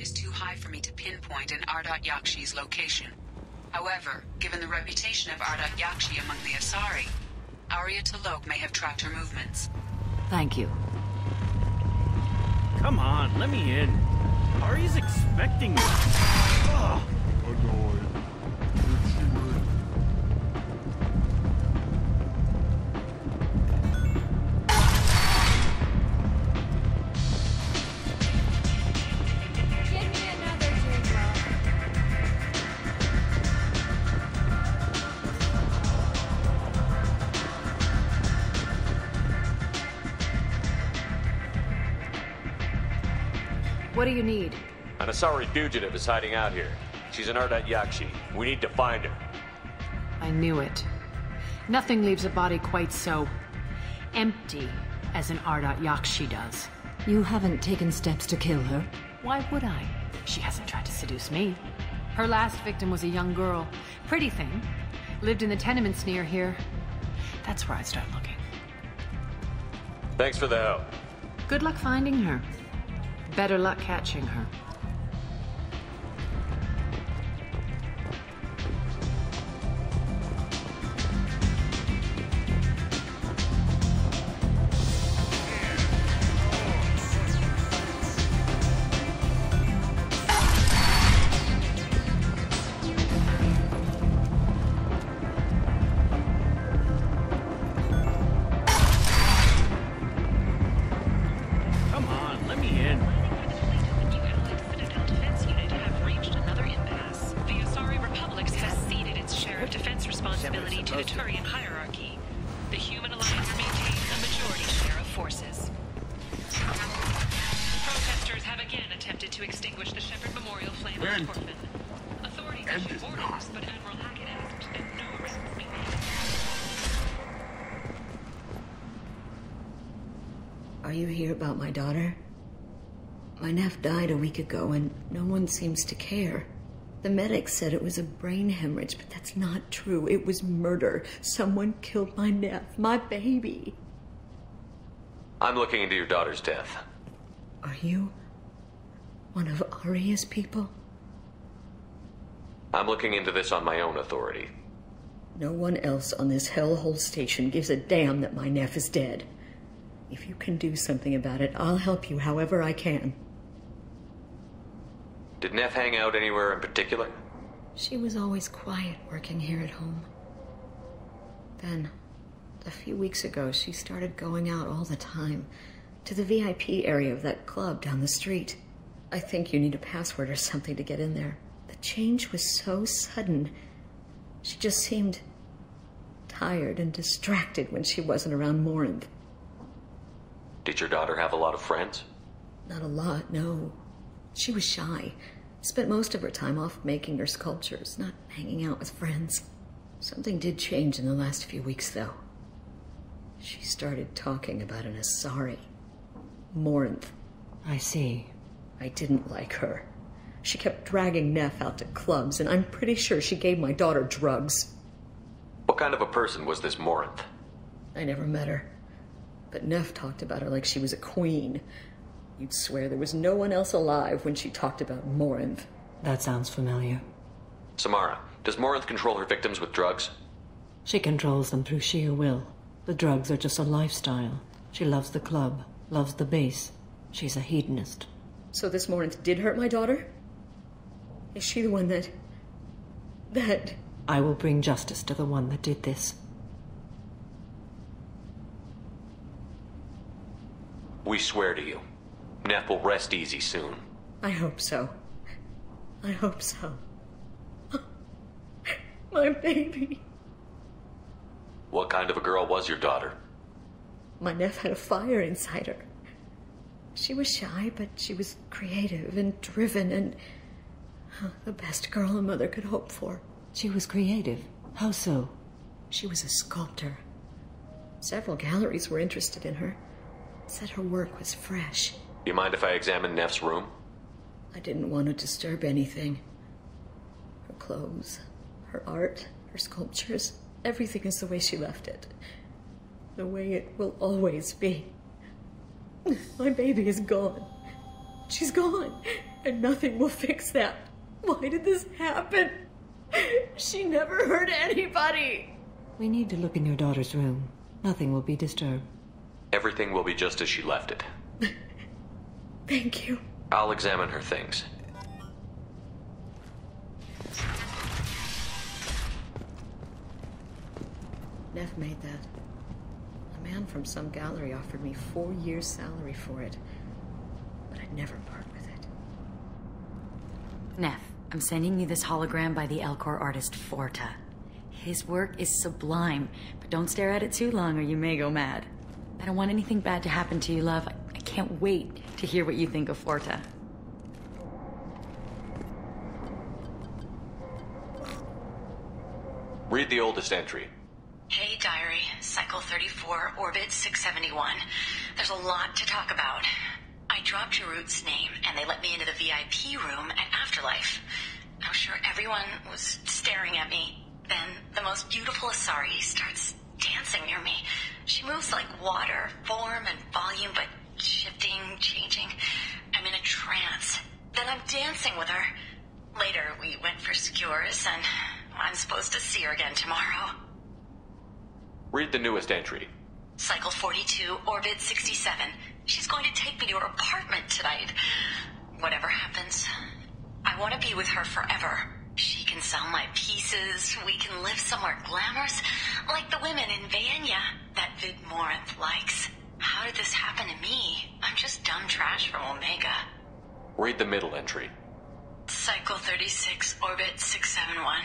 is too high for me to pinpoint an Ardat Yakshi's location. However, given the reputation of Ardat Yakshi among the Asari, Arya T'Loak may have tracked her movements. Thank you. Come on, let me in. Ari's expecting me. Ugh. Annoyed. What do you need? An Asari fugitive is hiding out here. She's an Ardat Yakshi. We need to find her. I knew it. Nothing leaves a body quite so empty as an Ardat Yakshi does. You haven't taken steps to kill her? Why would I? She hasn't tried to seduce me. Her last victim was a young girl. Pretty thing. Lived in the tenements near here. That's where I'd start looking. Thanks for the help. Good luck finding her. Better luck catching her. Come on, let me in. Responsibility to the Turian hierarchy. The Human Alliance maintains a majority share of forces. Protesters have again attempted to extinguish the Shepherd Memorial flame on Torfin. Authorities issued orders, but Admiral Hackett asked that no arrests be made. Are you here about my daughter? My nephew died a week ago and no one seems to care. The medics said it was a brain hemorrhage, but that's not true. It was murder. Someone killed my nephew, my baby. I'm looking into your daughter's death. Are you one of Arya's people? I'm looking into this on my own authority. No one else on this hellhole station gives a damn that my nephew is dead. If you can do something about it, I'll help you however I can. Did Neff hang out anywhere in particular? She was always quiet working here at home. Then, a few weeks ago, she started going out all the time to the VIP area of that club down the street. I think you need a password or something to get in there. The change was so sudden. She just seemed tired and distracted when she wasn't around Morinth. Did your daughter have a lot of friends? Not a lot, no. She was shy. Spent most of her time off making her sculptures, not hanging out with friends. Something did change in the last few weeks, though. She started talking about an Asari. Morinth. I see. I didn't like her. She kept dragging Neff out to clubs, and I'm pretty sure she gave my daughter drugs. What kind of a person was this Morinth? I never met her. But Neff talked about her like she was a queen. You'd swear there was no one else alive when she talked about Morinth. That sounds familiar. Samara, does Morinth control her victims with drugs? She controls them through sheer will. The drugs are just a lifestyle. She loves the club, loves the base. She's a hedonist. So this Morinth did hurt my daughter? Is she the one that... I will bring justice to the one that did this. We swear to you. Neff will rest easy soon. I hope so. I hope so. My baby. What kind of a girl was your daughter? My nephew had a fire inside her. She was shy, but she was creative and driven and the best girl a mother could hope for. She was creative? How so? She was a sculptor. Several galleries were interested in her. Said her work was fresh. You mind if I examine Neff's room? I didn't want to disturb anything. Her clothes, her art, her sculptures, everything is the way she left it. The way it will always be. My baby is gone. She's gone. And nothing will fix that. Why did this happen? She never hurt anybody. We need to look in your daughter's room. Nothing will be disturbed. Everything will be just as she left it. Thank you. I'll examine her things. Neff made that. A man from some gallery offered me 4 years' salary for it. But I'd never part with it. Neff, I'm sending you this hologram by the Elcor artist Forta. His work is sublime, but don't stare at it too long or you may go mad. I don't want anything bad to happen to you, love. I can't wait to hear what you think of Forta. Read the oldest entry. Hey, Diary. Cycle 34, Orbit 671. There's a lot to talk about. I dropped Jarut's name, and they let me into the VIP room at Afterlife. I'm sure everyone was staring at me. Then the most beautiful Asari starts dancing near me. She moves like water, form and volume, but shifting, changing. I'm in a trance. Then I'm dancing with her. Later, we went for skewers, and I'm supposed to see her again tomorrow. Read the newest entry. Cycle 42, Orbit 67. She's going to take me to her apartment tonight. Whatever happens, I want to be with her forever. She can sell my pieces. We can live somewhere glamorous, like the women in Vanya that Vid Morinth likes. How did this happen to me? I'm just dumb trash from Omega. Read the middle entry. Cycle 36, Orbit 671.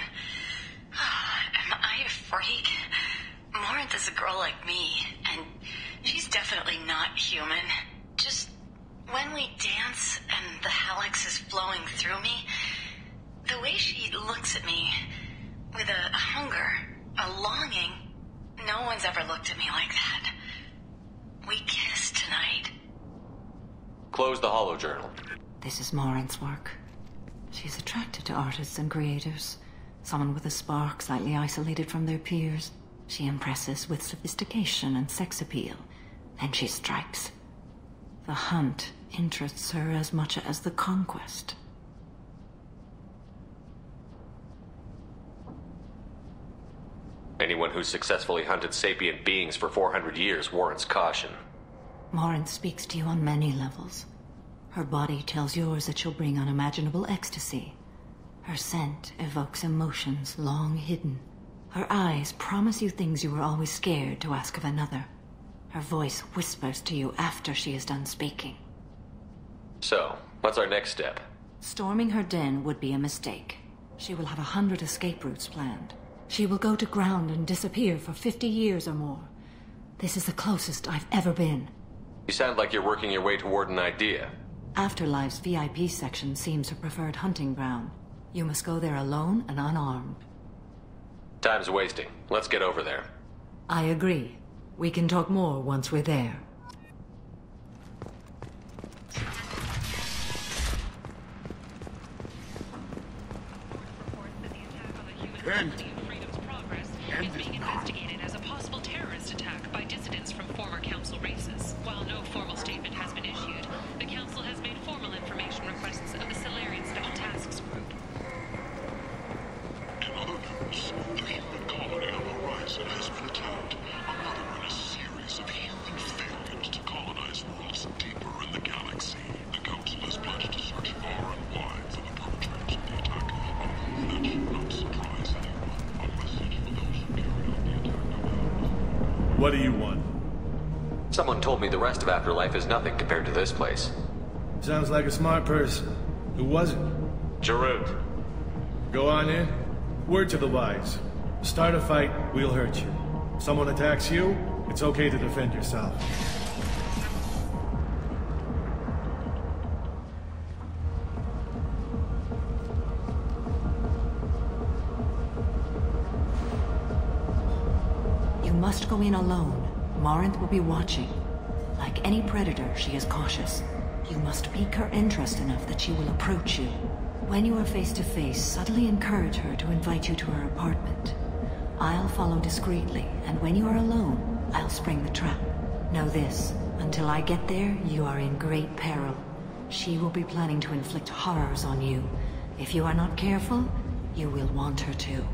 Am I a freak? Morinth is a girl like me, and she's definitely not human. Just when we dance and the Helix is flowing through me, the way she looks at me with a hunger, a longing, no one's ever looked at me like that. We kissed tonight. Close the holojournal. This is Morinth's work. She's attracted to artists and creators. Someone with a spark, slightly isolated from their peers. She impresses with sophistication and sex appeal. Then she strikes. The hunt interests her as much as the conquest. Anyone who's successfully hunted sapient beings for 400 years warrants caution. Morinth speaks to you on many levels. Her body tells yours that she'll bring unimaginable ecstasy. Her scent evokes emotions long hidden. Her eyes promise you things you were always scared to ask of another. Her voice whispers to you after she is done speaking. So, what's our next step? Storming her den would be a mistake. She will have 100 escape routes planned. She will go to ground and disappear for 50 years or more. This is the closest I've ever been. You sound like you're working your way toward an idea. Afterlife's VIP section seems her preferred hunting ground. You must go there alone and unarmed. Time's wasting. Let's get over there. I agree. We can talk more once we're there. Freedom's Progress is being investigated as a possible terrorist attack by dissidents from former Council races. While no formal statement has been issued, the Council has made formal information requests of the Solarian Special Tasks Group. In other news, the human colony on the horizon has been attacked. Another in a series of human failures to colonize worlds deeper in the galaxy. The Council has pledged to search far and wide for the perpetrators of the attack. A move that should not surprise anyone. A message for those who carried out the attack. What do you want? Someone told me the rest of Afterlife is nothing compared to this place. Sounds like a smart person. Who was it? Jarut. Go on in. Word to the wise. Start a fight, we'll hurt you. Someone attacks you, it's okay to defend yourself. You must go in alone. Morinth will be watching. Like any predator, she is cautious. You must pique her interest enough that she will approach you. When you are face to face, subtly encourage her to invite you to her apartment. I'll follow discreetly, and when you are alone, I'll spring the trap. Know this, until I get there, you are in great peril. She will be planning to inflict horrors on you. If you are not careful, you will want her to.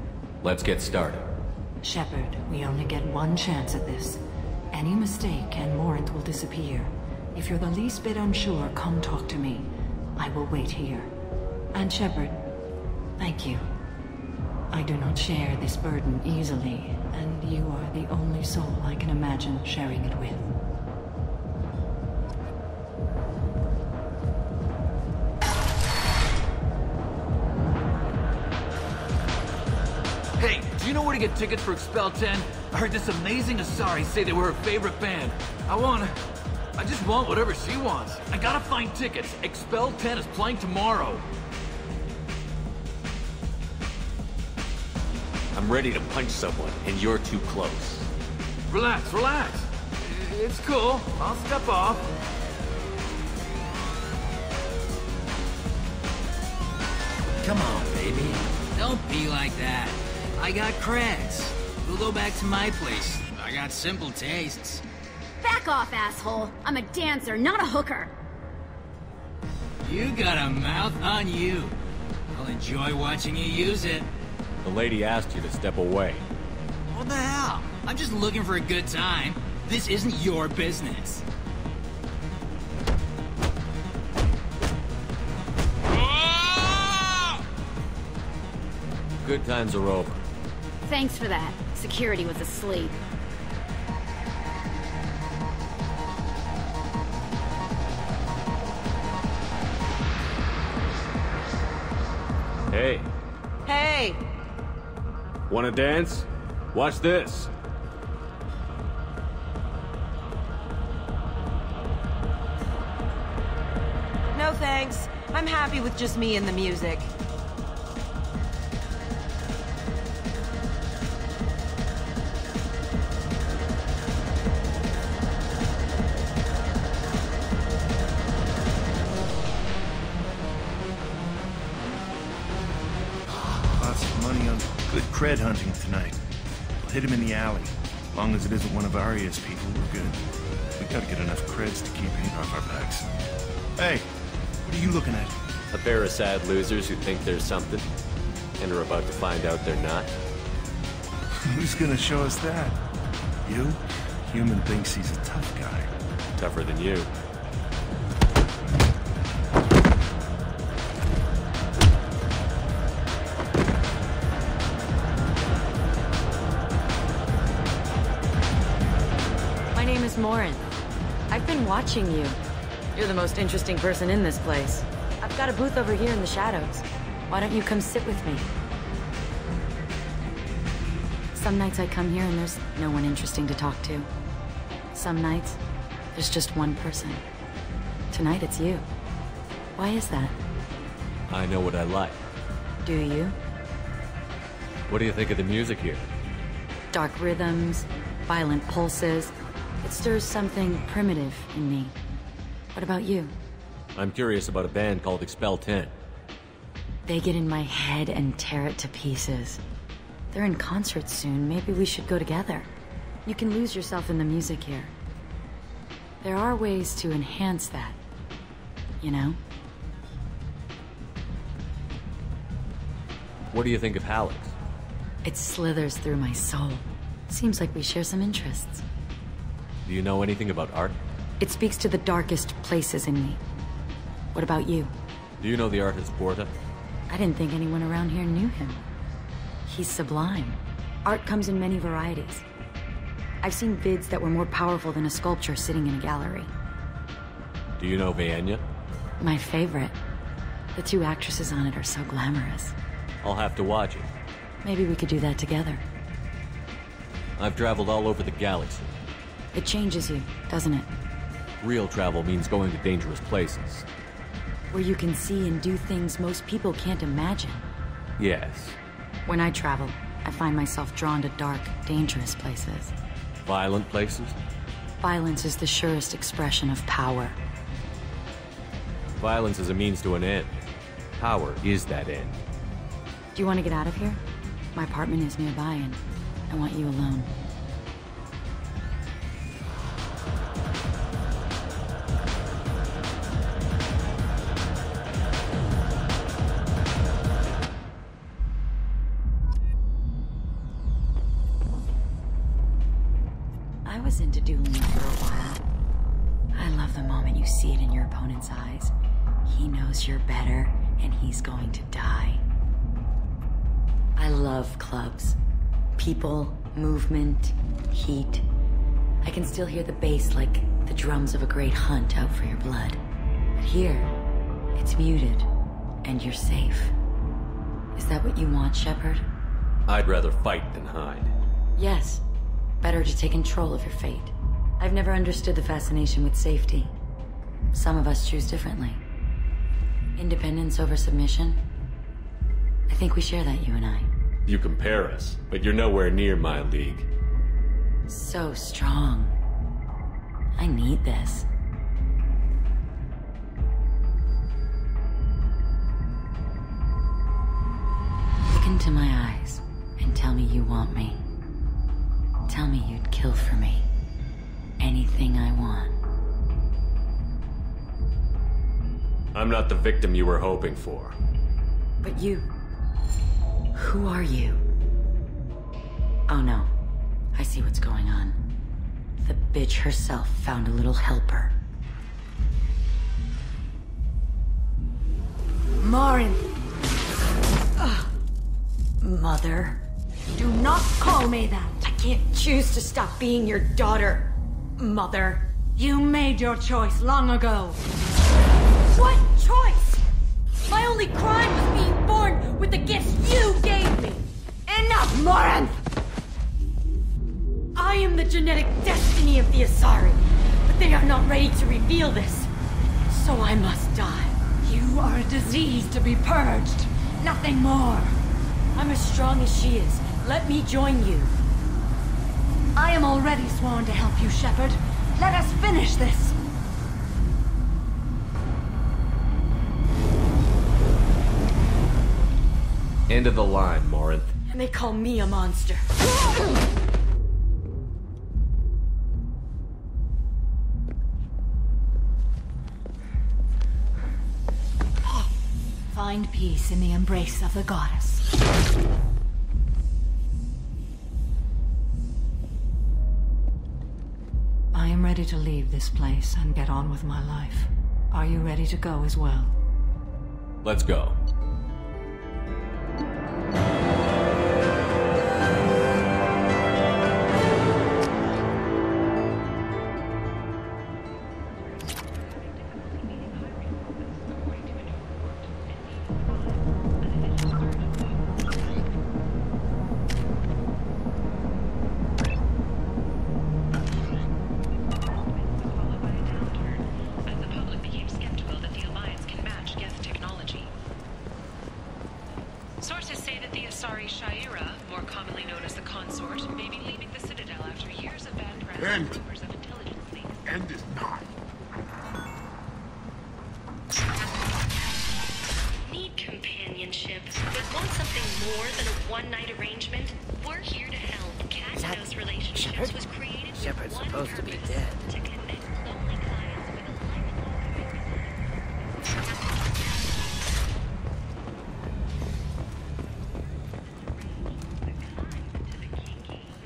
Let's get started. Shepard, we only get one chance at this. Any mistake and Morinth will disappear. If you're the least bit unsure, come talk to me. I will wait here. And Shepard, thank you. I do not share this burden easily, and you are the only soul I can imagine sharing it with. Hey, do you know where to get tickets for Expel 10? I heard this amazing Asari say they were her favorite band. I just want whatever she wants. I gotta find tickets. Expel 10 is playing tomorrow. I'm ready to punch someone, and you're too close. Relax, relax. It's cool. I'll step off. Come on, baby. Don't be like that. I got creds. We'll go back to my place. I got simple tastes. Back off, asshole. I'm a dancer, not a hooker. You got a mouth on you. I'll enjoy watching you use it. The lady asked you to step away. What the hell? I'm just looking for a good time. This isn't your business. Good times are over. Thanks for that. Security was asleep. Hey. Hey! Wanna dance? Watch this. No thanks. I'm happy with just me and the music. Cred hunting tonight. We'll hit him in the alley. As long as it isn't one of Aria's people, we're good. We gotta get enough creds to keep paint off our backs. Hey, what are you looking at? A pair of sad losers who think there's something, and are about to find out they're not. Who's gonna show us that? You? Human thinks he's a tough guy. Tougher than you. Morinth. I've been watching you. You're the most interesting person in this place. I've got a booth over here in the shadows. Why don't you come sit with me? Some nights I come here and there's no one interesting to talk to. Some nights, there's just one person. Tonight it's you. Why is that? I know what I like. Do you? What do you think of the music here? Dark rhythms, violent pulses. It stirs something primitive in me. What about you? I'm curious about a band called Expel 10. They get in my head and tear it to pieces. They're in concert soon. Maybe we should go together. You can lose yourself in the music here. There are ways to enhance that, you know? What do you think of Hallex? It slithers through my soul. Seems like we share some interests. Do you know anything about art? It speaks to the darkest places in me. What about you? Do you know the artist Porta? I didn't think anyone around here knew him. He's sublime. Art comes in many varieties. I've seen vids that were more powerful than a sculpture sitting in a gallery. Do you know Vaenya? My favorite. The two actresses on it are so glamorous. I'll have to watch it. Maybe we could do that together. I've traveled all over the galaxy. It changes you, doesn't it? Real travel means going to dangerous places. Where you can see and do things most people can't imagine. Yes. When I travel, I find myself drawn to dark, dangerous places. Violent places? Violence is the surest expression of power. Violence is a means to an end. Power is that end. Do you want to get out of here? My apartment is nearby and I want you alone. was into dueling for a while. I love the moment you see it in your opponent's eyes. He knows you're better, and he's going to die. I love clubs. People, movement, heat. I can still hear the bass like the drums of a great hunt out for your blood. But here, it's muted, and you're safe. Is that what you want, Shepard? I'd rather fight than hide. Yes. Better to take control of your fate. I've never understood the fascination with safety. Some of us choose differently. Independence over submission? I think we share that, you and I. You compare us, but you're nowhere near my league. So strong. I need this. Look into my eyes and tell me you want me. Tell me you'd kill for me. Anything I want. I'm not the victim you were hoping for. But you... Who are you? Oh no. I see what's going on. The bitch herself found a little helper. Morinth! Mother. Do not call me that! I can't choose to stop being your daughter, Mother. You made your choice long ago. What choice? My only crime was being born with the gifts you gave me. Enough, Morinth! I am the genetic destiny of the Asari, but they are not ready to reveal this. So I must die. You are a disease to be purged. Nothing more. I'm as strong as she is. Let me join you. I am already sworn to help you, Shepard. Let us finish this. End of the line, Morinth. And they call me a monster. Find peace in the embrace of the goddess. I am ready to leave this place and get on with my life. Are you ready to go as well? Let's go. Sources say that the Asari Shaira, more commonly known as the Consort, may be leaving the Citadel after years of background and rumors of intelligence leaks. End is not. Need companionship, but want something more than a one-night arrangement? We're here to help. Catanos Relationships was created Shepard's with one supposed to be purpose, dead. to connect lonely clients with a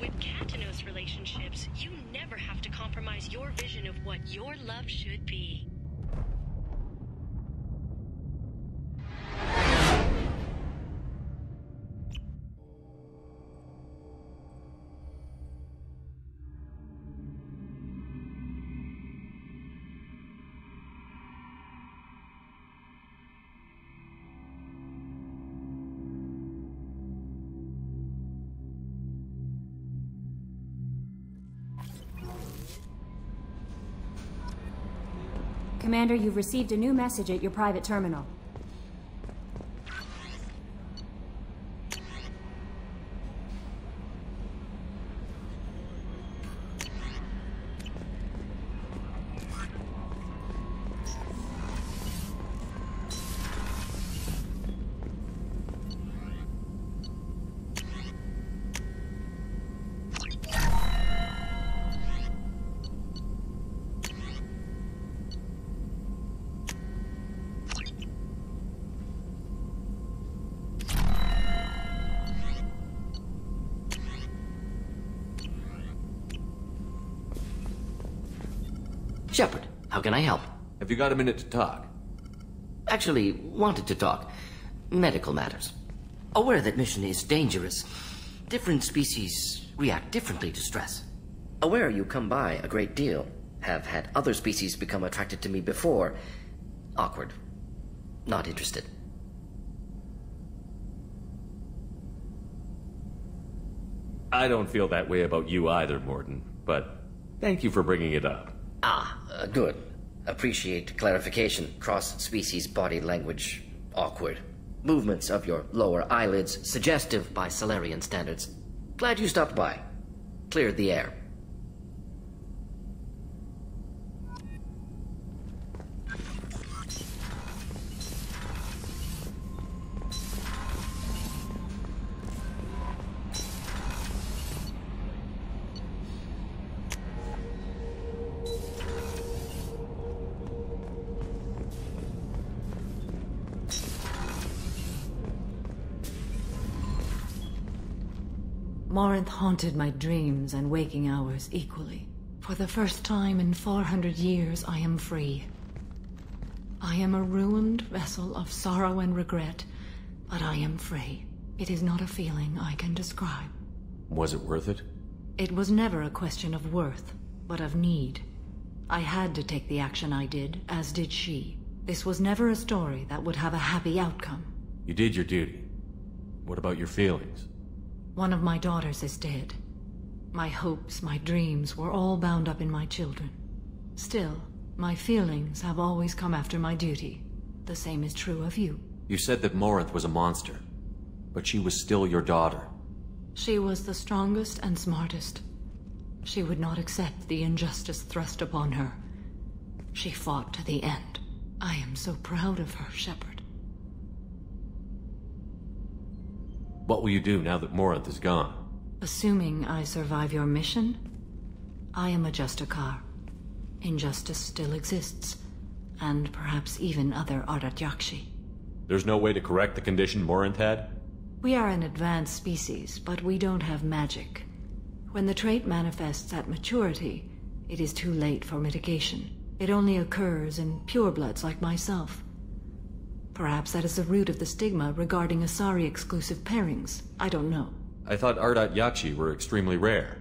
With Catanos Relationships, you never have to compromise your vision of what your love should be. Commander, you've received a new message at your private terminal. Shepard, how can I help? Have you got a minute to talk? Actually, wanted to talk. Medical matters. Aware that mission is dangerous. Different species react differently to stress. Aware you come by a great deal. Have had other species become attracted to me before. Awkward. Not interested. I don't feel that way about you either, Mordin, but thank you for bringing it up. Good. Appreciate clarification. Cross-species body language. Awkward. Movements of your lower eyelids suggestive by Salarian standards. Glad you stopped by. Cleared the air. Morinth haunted my dreams and waking hours equally. For the first time in 400 years, I am free. I am a ruined vessel of sorrow and regret, but I am free. It is not a feeling I can describe. Was it worth it? It was never a question of worth, but of need. I had to take the action I did, as did she. This was never a story that would have a happy outcome. You did your duty. What about your feelings? One of my daughters is dead. My hopes, my dreams were all bound up in my children. Still, my feelings have always come after my duty. The same is true of you. You said that Morinth was a monster, but she was still your daughter. She was the strongest and smartest. She would not accept the injustice thrust upon her. She fought to the end. I am so proud of her, Shepard. What will you do now that Morinth is gone? Assuming I survive your mission, I am a Justicar. Injustice still exists, and perhaps even other Ardat Yakshi. There's no way to correct the condition Morinth had? We are an advanced species, but we don't have magic. When the trait manifests at maturity, it is too late for mitigation. It only occurs in purebloods like myself. Perhaps that is the root of the stigma regarding Asari-exclusive pairings. I don't know. I thought Ardat Yakshi were extremely rare.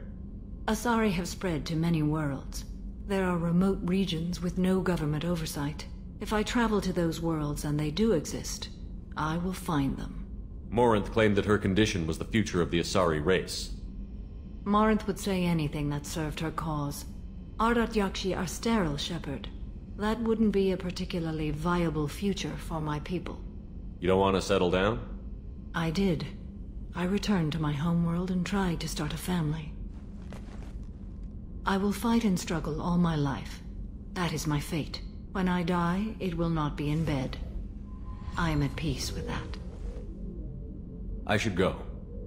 Asari have spread to many worlds. There are remote regions with no government oversight. If I travel to those worlds and they do exist, I will find them. Morinth claimed that her condition was the future of the Asari race. Morinth would say anything that served her cause. Ardat Yakshi are sterile, Shepard. That wouldn't be a particularly viable future for my people. You don't want to settle down? I did. I returned to my homeworld and tried to start a family. I will fight and struggle all my life. That is my fate. When I die, it will not be in bed. I am at peace with that. I should go.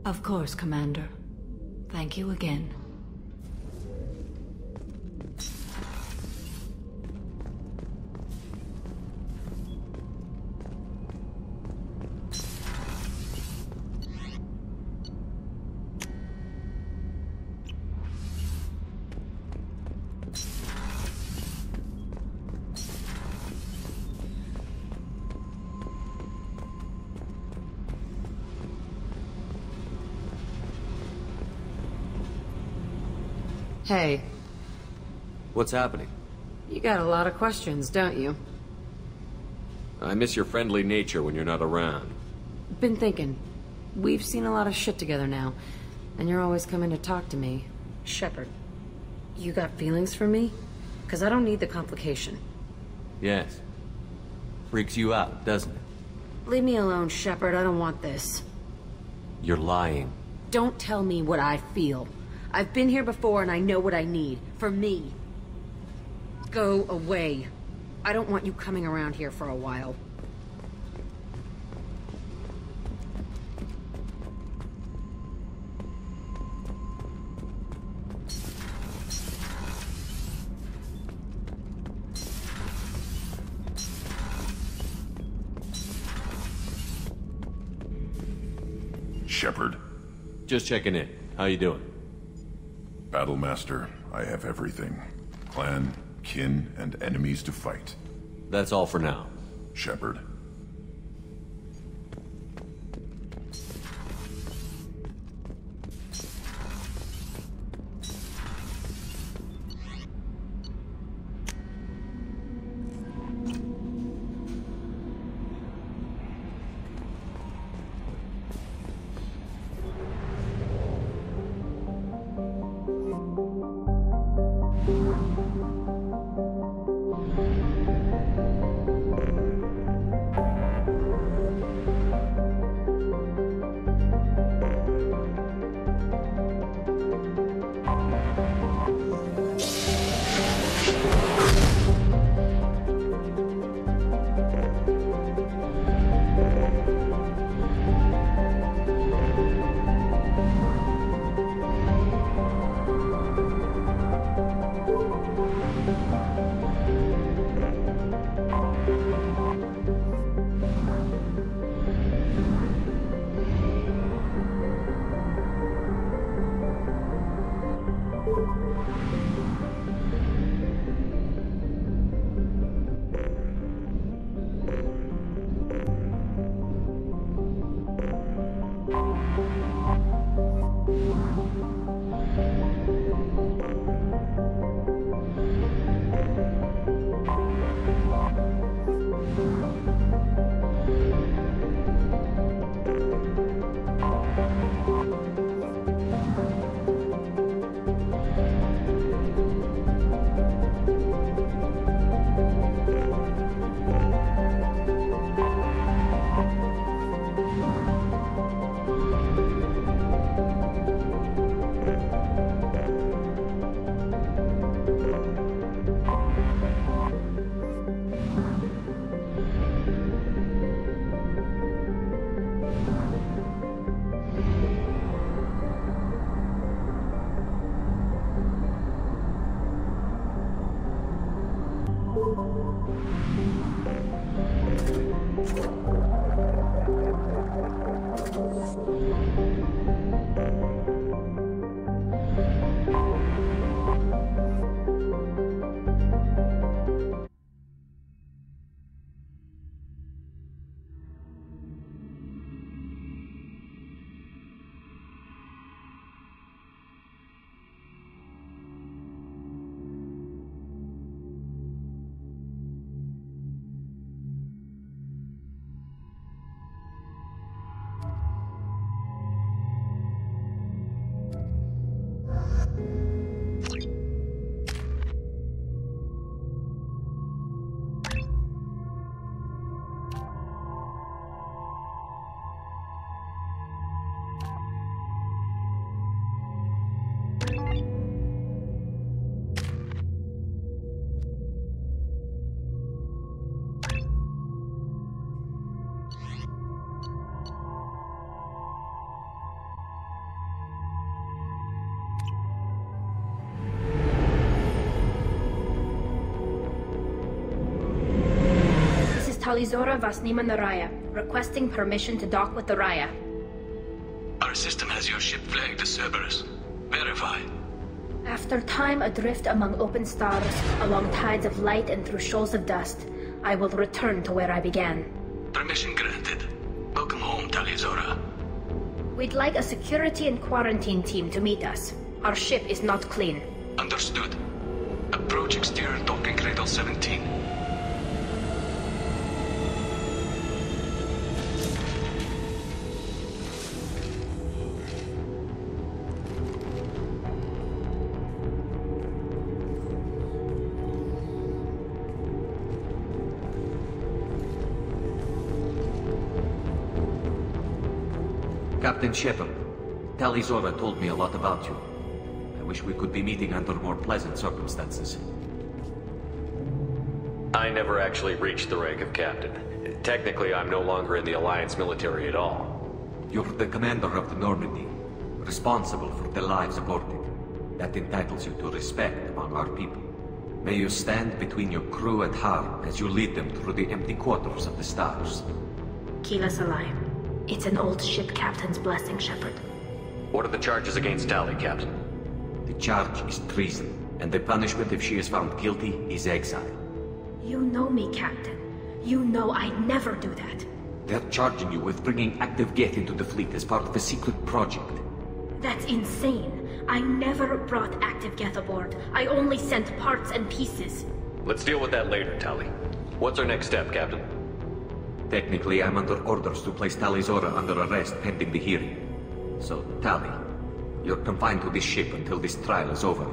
Of course, Commander. Thank you again. Hey. What's happening? You got a lot of questions, don't you? I miss your friendly nature when you're not around. Been thinking. We've seen a lot of shit together now, and you're always coming to talk to me. Shepard, you got feelings for me? 'Cause I don't need the complication. Yes. Freaks you out, doesn't it? Leave me alone, Shepard. I don't want this. You're lying. Don't tell me what I feel. I've been here before and I know what I need. For me. Go away. I don't want you coming around here for a while. Shepard. Just checking in. How you doing? Battlemaster, I have everything. Clan, kin and enemies to fight. That's all for now. Shepard. Talizora Vasnima Naraya, requesting permission to dock with the Raya. Our system has your ship flagged as Cerberus. Verify. After time adrift among open stars, along tides of light and through shoals of dust, I will return to where I began. Permission granted. Welcome home, Talizora. We'd like a security and quarantine team to meet us. Our ship is not clean. Understood. Approach exterior docking cradle 17. Captain Shepard, Talizora told me a lot about you. I wish we could be meeting under more pleasant circumstances. I never actually reached the rank of captain. Technically, I'm no longer in the Alliance military at all. You're the commander of the Normandy, responsible for the lives aborted. That entitles you to respect among our people. May you stand between your crew and harm as you lead them through the empty quarters of the stars. Kila Salai. It's an old ship captain's blessing, Shepard. What are the charges against Tali, Captain? The charge is treason And the punishment if she is found guilty is exile. You know me, Captain. You know I'd never do that. They're charging you with bringing active Geth into the fleet as part of a secret project. That's insane. I never brought active Geth aboard. I only sent parts and pieces. Let's deal with that later, Tali. What's our next step, Captain? Technically, I'm under orders to place Tali Zora under arrest pending the hearing. So, Tali, you're confined to this ship until this trial is over.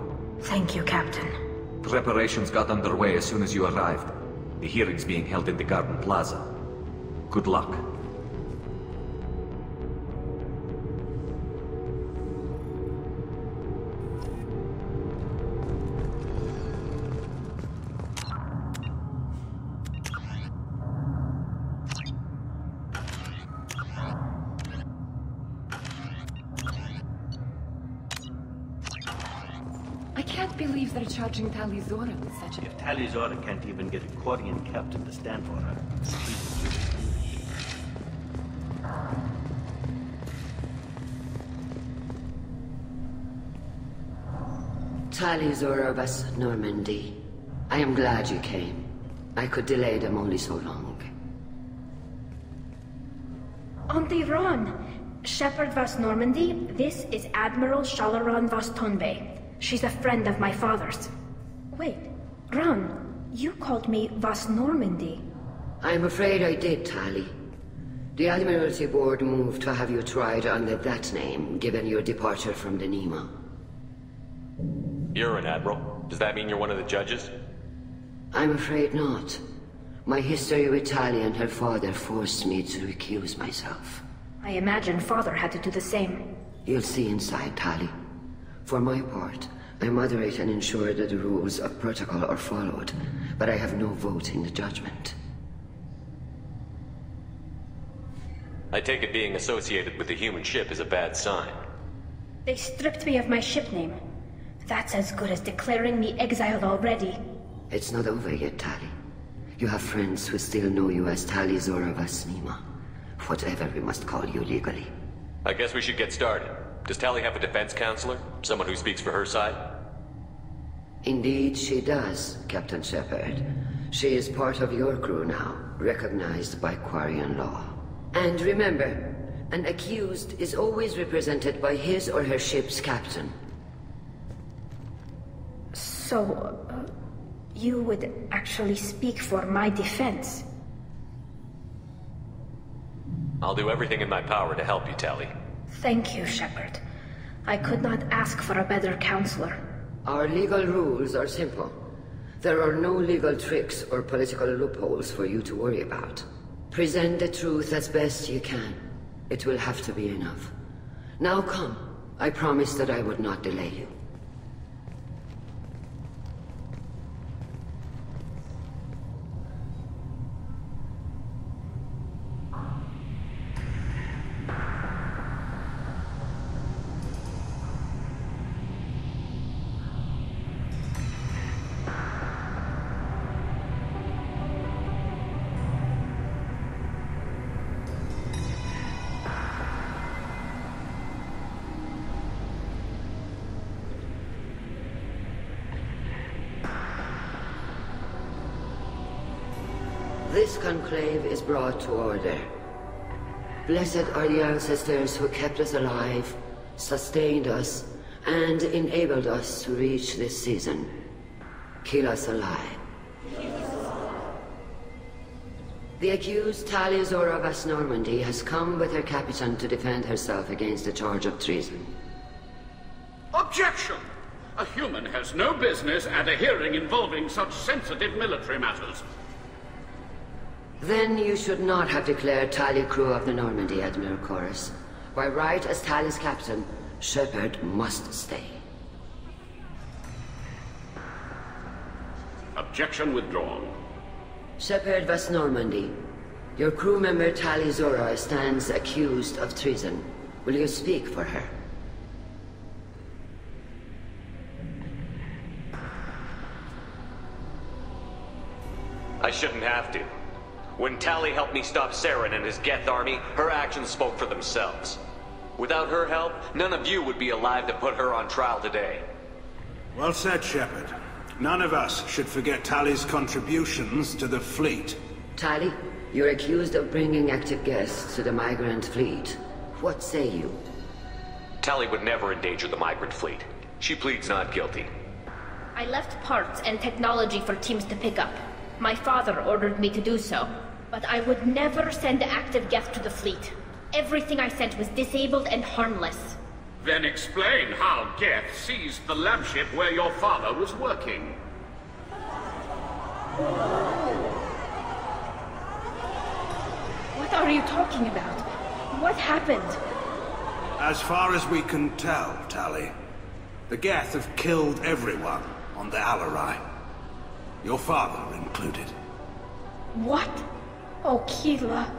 Thank you, Captain. Preparations got underway as soon as you arrived. The hearing's being held in the Garden Plaza. Good luck. I can't believe they're charging Tali Zora with such a... If Tali Zora can't even get a Quarian captain to stand for her, Tali Zora Vas Normandy. I am glad you came. I could delay them only so long. Auntie Ron! Shepard Vas Normandy, this is Admiral Shalaran Vas Tonbe. She's a friend of my father's. Wait, Ron, you called me Vas Normandy. I'm afraid I did, Tali. The Admiralty Board moved to have you tried under that name, given your departure from the Nima. You're an admiral. Does that mean you're one of the judges? I'm afraid not. My history with Tali and her father forced me to recuse myself. I imagine father had to do the same. You'll see inside, Tali. For my part, I moderate and ensure that the rules of protocol are followed, but I have no vote in the judgment. I take it being associated with a human ship is a bad sign. They stripped me of my ship name. That's as good as declaring me exiled already. It's not over yet, Tali. You have friends who still know you as Tali Zora Vas Nima. Whatever we must call you legally. I guess we should get started. Does Tali have a defense counselor? Someone who speaks for her side? Indeed, she does, Captain Shepard. She is part of your crew now, recognized by Quarian law. And remember, an accused is always represented by his or her ship's captain. So, you would actually speak for my defense? I'll do everything in my power to help you, Tali. Thank you, Shepard. I could not ask for a better counselor. Our legal rules are simple. There are no legal tricks or political loopholes for you to worry about. Present the truth as best you can. It will have to be enough. Now come. I promise that I would not delay you. This conclave is brought to order. Blessed are the ancestors who kept us alive, sustained us, and enabled us to reach this season. Kill us alive. The accused Tali Zora Vas Normandy has come with her captain to defend herself against the charge of treason. Objection! A human has no business at a hearing involving such sensitive military matters. Then you should not have declared Tali crew of the Normandy, Admiral Chorus. By right as Tali's captain, Shepard must stay. Objection withdrawn. Shepard Vas Normandy, your crew member Tali Zora stands accused of treason. Will you speak for her? I shouldn't have to. When Tali helped me stop Saren and his Geth army, her actions spoke for themselves. Without her help, none of you would be alive to put her on trial today. Well said, Shepard. None of us should forget Tali's contributions to the fleet. Tali, you're accused of bringing active guests to the migrant fleet. What say you? Tali would never endanger the migrant fleet. She pleads not guilty. I left parts and technology for teams to pick up. My father ordered me to do so. But I would never send active guests to the fleet. Everything I sent was disabled and harmless. Then explain how Geth seized the lab ship where your father was working. What are you talking about? What happened? As far as we can tell, Tali, the Geth have killed everyone on the Alarai. Your father included. What? Oh, Keela.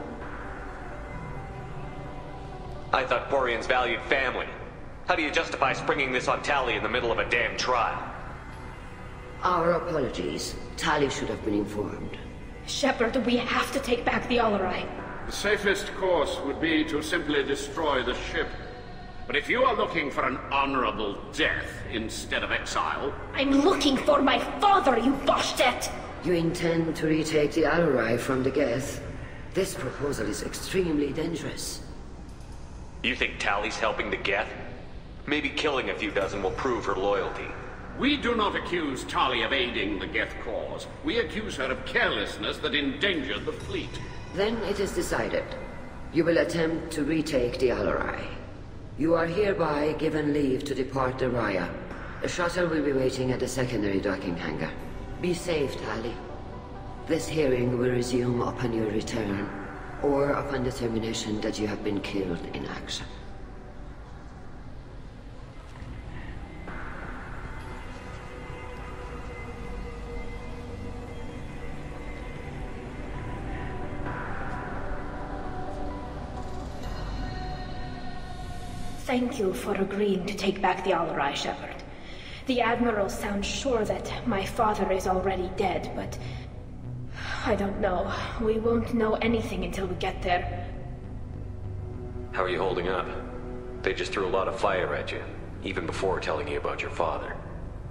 I thought Quarians valued family. How do you justify springing this on Tali in the middle of a damn trial? Our apologies. Tali should have been informed. Shepard, we have to take back the Alarai. The safest course would be to simply destroy the ship. But if you are looking for an honorable death instead of exile... I'm looking for my father, you Bastet! You intend to retake the Alarai from the Geth? This proposal is extremely dangerous. You think Tali's helping the Geth? Maybe killing a few dozen will prove her loyalty. We do not accuse Tali of aiding the Geth cause. We accuse her of carelessness that endangered the fleet. Then it is decided. You will attempt to retake the Alarai. You are hereby given leave to depart the Raya. A shuttle will be waiting at the secondary docking hangar. Be safe, Tali. This hearing will resume upon your return, or upon determination that you have been killed in action. Thank you for agreeing to take back the Alarai, Shepard. The Admiral sounds sure that my father is already dead, but... I don't know. We won't know anything until we get there. How are you holding up? They just threw a lot of fire at you, even before telling you about your father.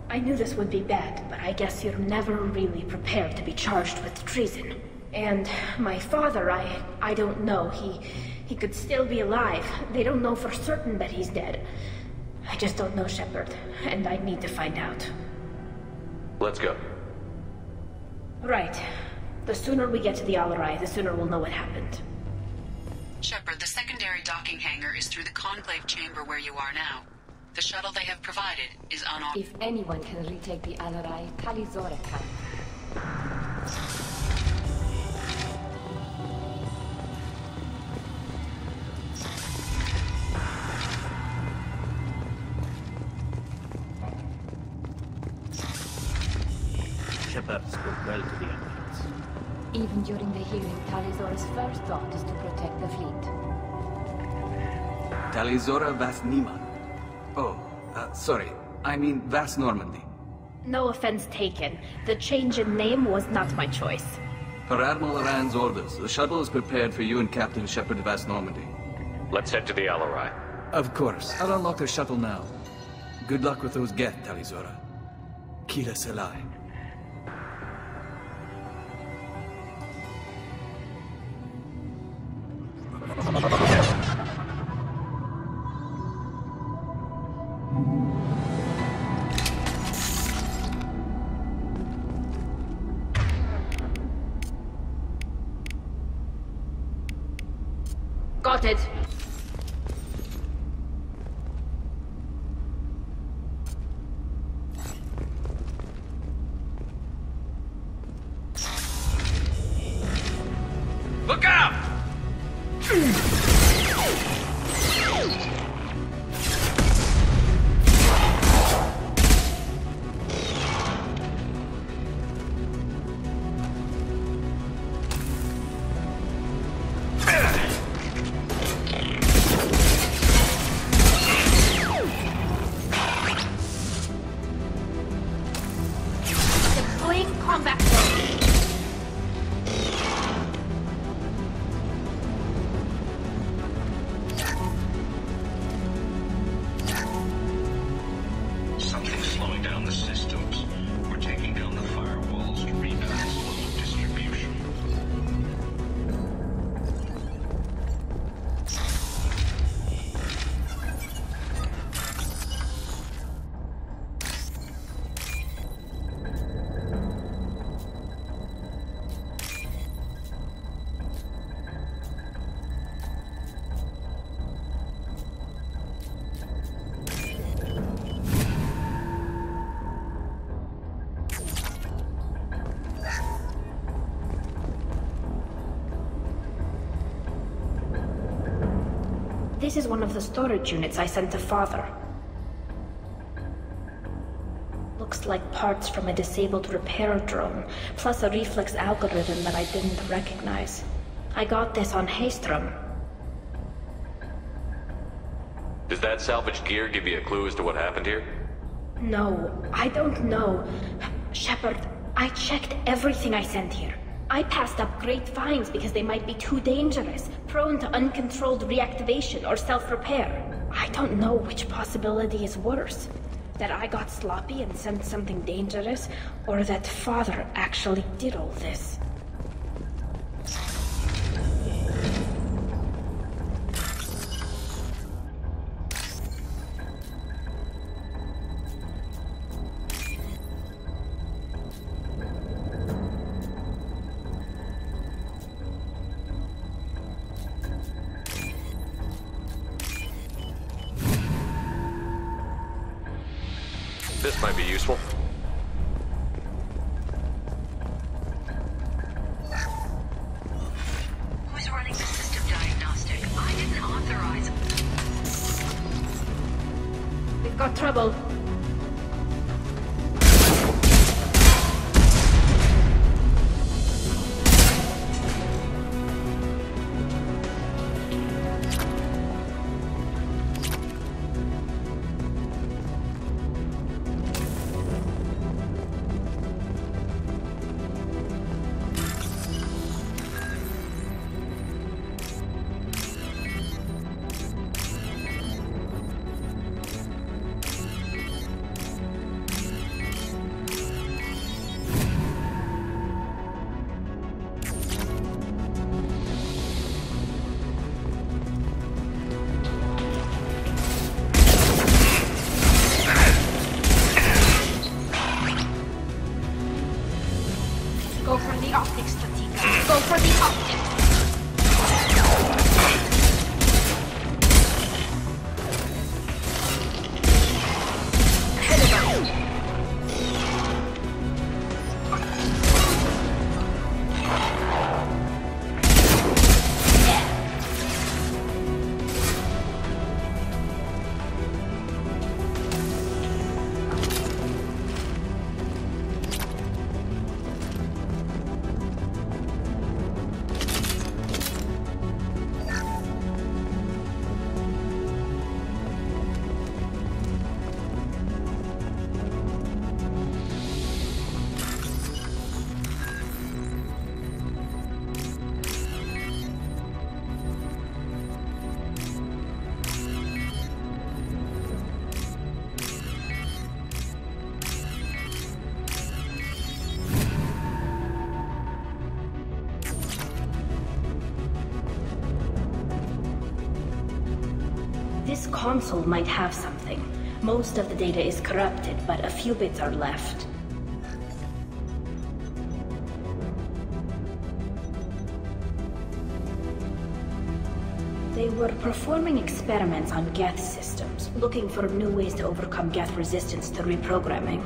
I knew this would be bad, but I guess you're never really prepared to be charged with treason. And my father, I don't know. He could still be alive. They don't know for certain that he's dead. I just don't know, Shepard, and I need to find out. Let's go. Right. The sooner we get to the Alarai, the sooner we'll know what happened. Shepard, the secondary docking hangar is through the Conclave chamber where you are now. The shuttle they have provided is unauthorized. If anyone can retake the Alarai, Tali'Zorah can. Shepard spoke well to the Empires. Even during the hearing, Tali'Zorah's first thought is to protect the fleet. Tali'Zorah Vas Niman. Oh, sorry. I mean Vas Normandy. No offense taken. The change in name was not my choice. Per Admiral Aran's orders, the shuttle is prepared for you and Captain Shepard Vas Normandy. Let's head to the Alarai. Of course. I'll unlock the shuttle now. Good luck with those Geth, Tali'Zorah. Kila Selai. Got it. Look out! Deploying combat zone. Something's slowing down the This is one of the storage units I sent to Father. Looks like parts from a disabled repair drone, plus a reflex algorithm that I didn't recognize. I got this on Haystrom. Does that salvaged gear give you a clue as to what happened here? No, I don't know. Shepard, I checked everything I sent here. I passed up great finds because they might be too dangerous, prone to uncontrolled reactivation or self-repair. I don't know which possibility is worse. That I got sloppy and sent something dangerous, or that Father actually did all this. This might be useful. Who's running the system diagnostic? I didn't authorize. We've got trouble. Go for the optics, Tatika. Go for the optics. Ahead of us. This console might have something. Most of the data is corrupted, but a few bits are left. They were performing experiments on Geth systems, looking for new ways to overcome Geth resistance to reprogramming.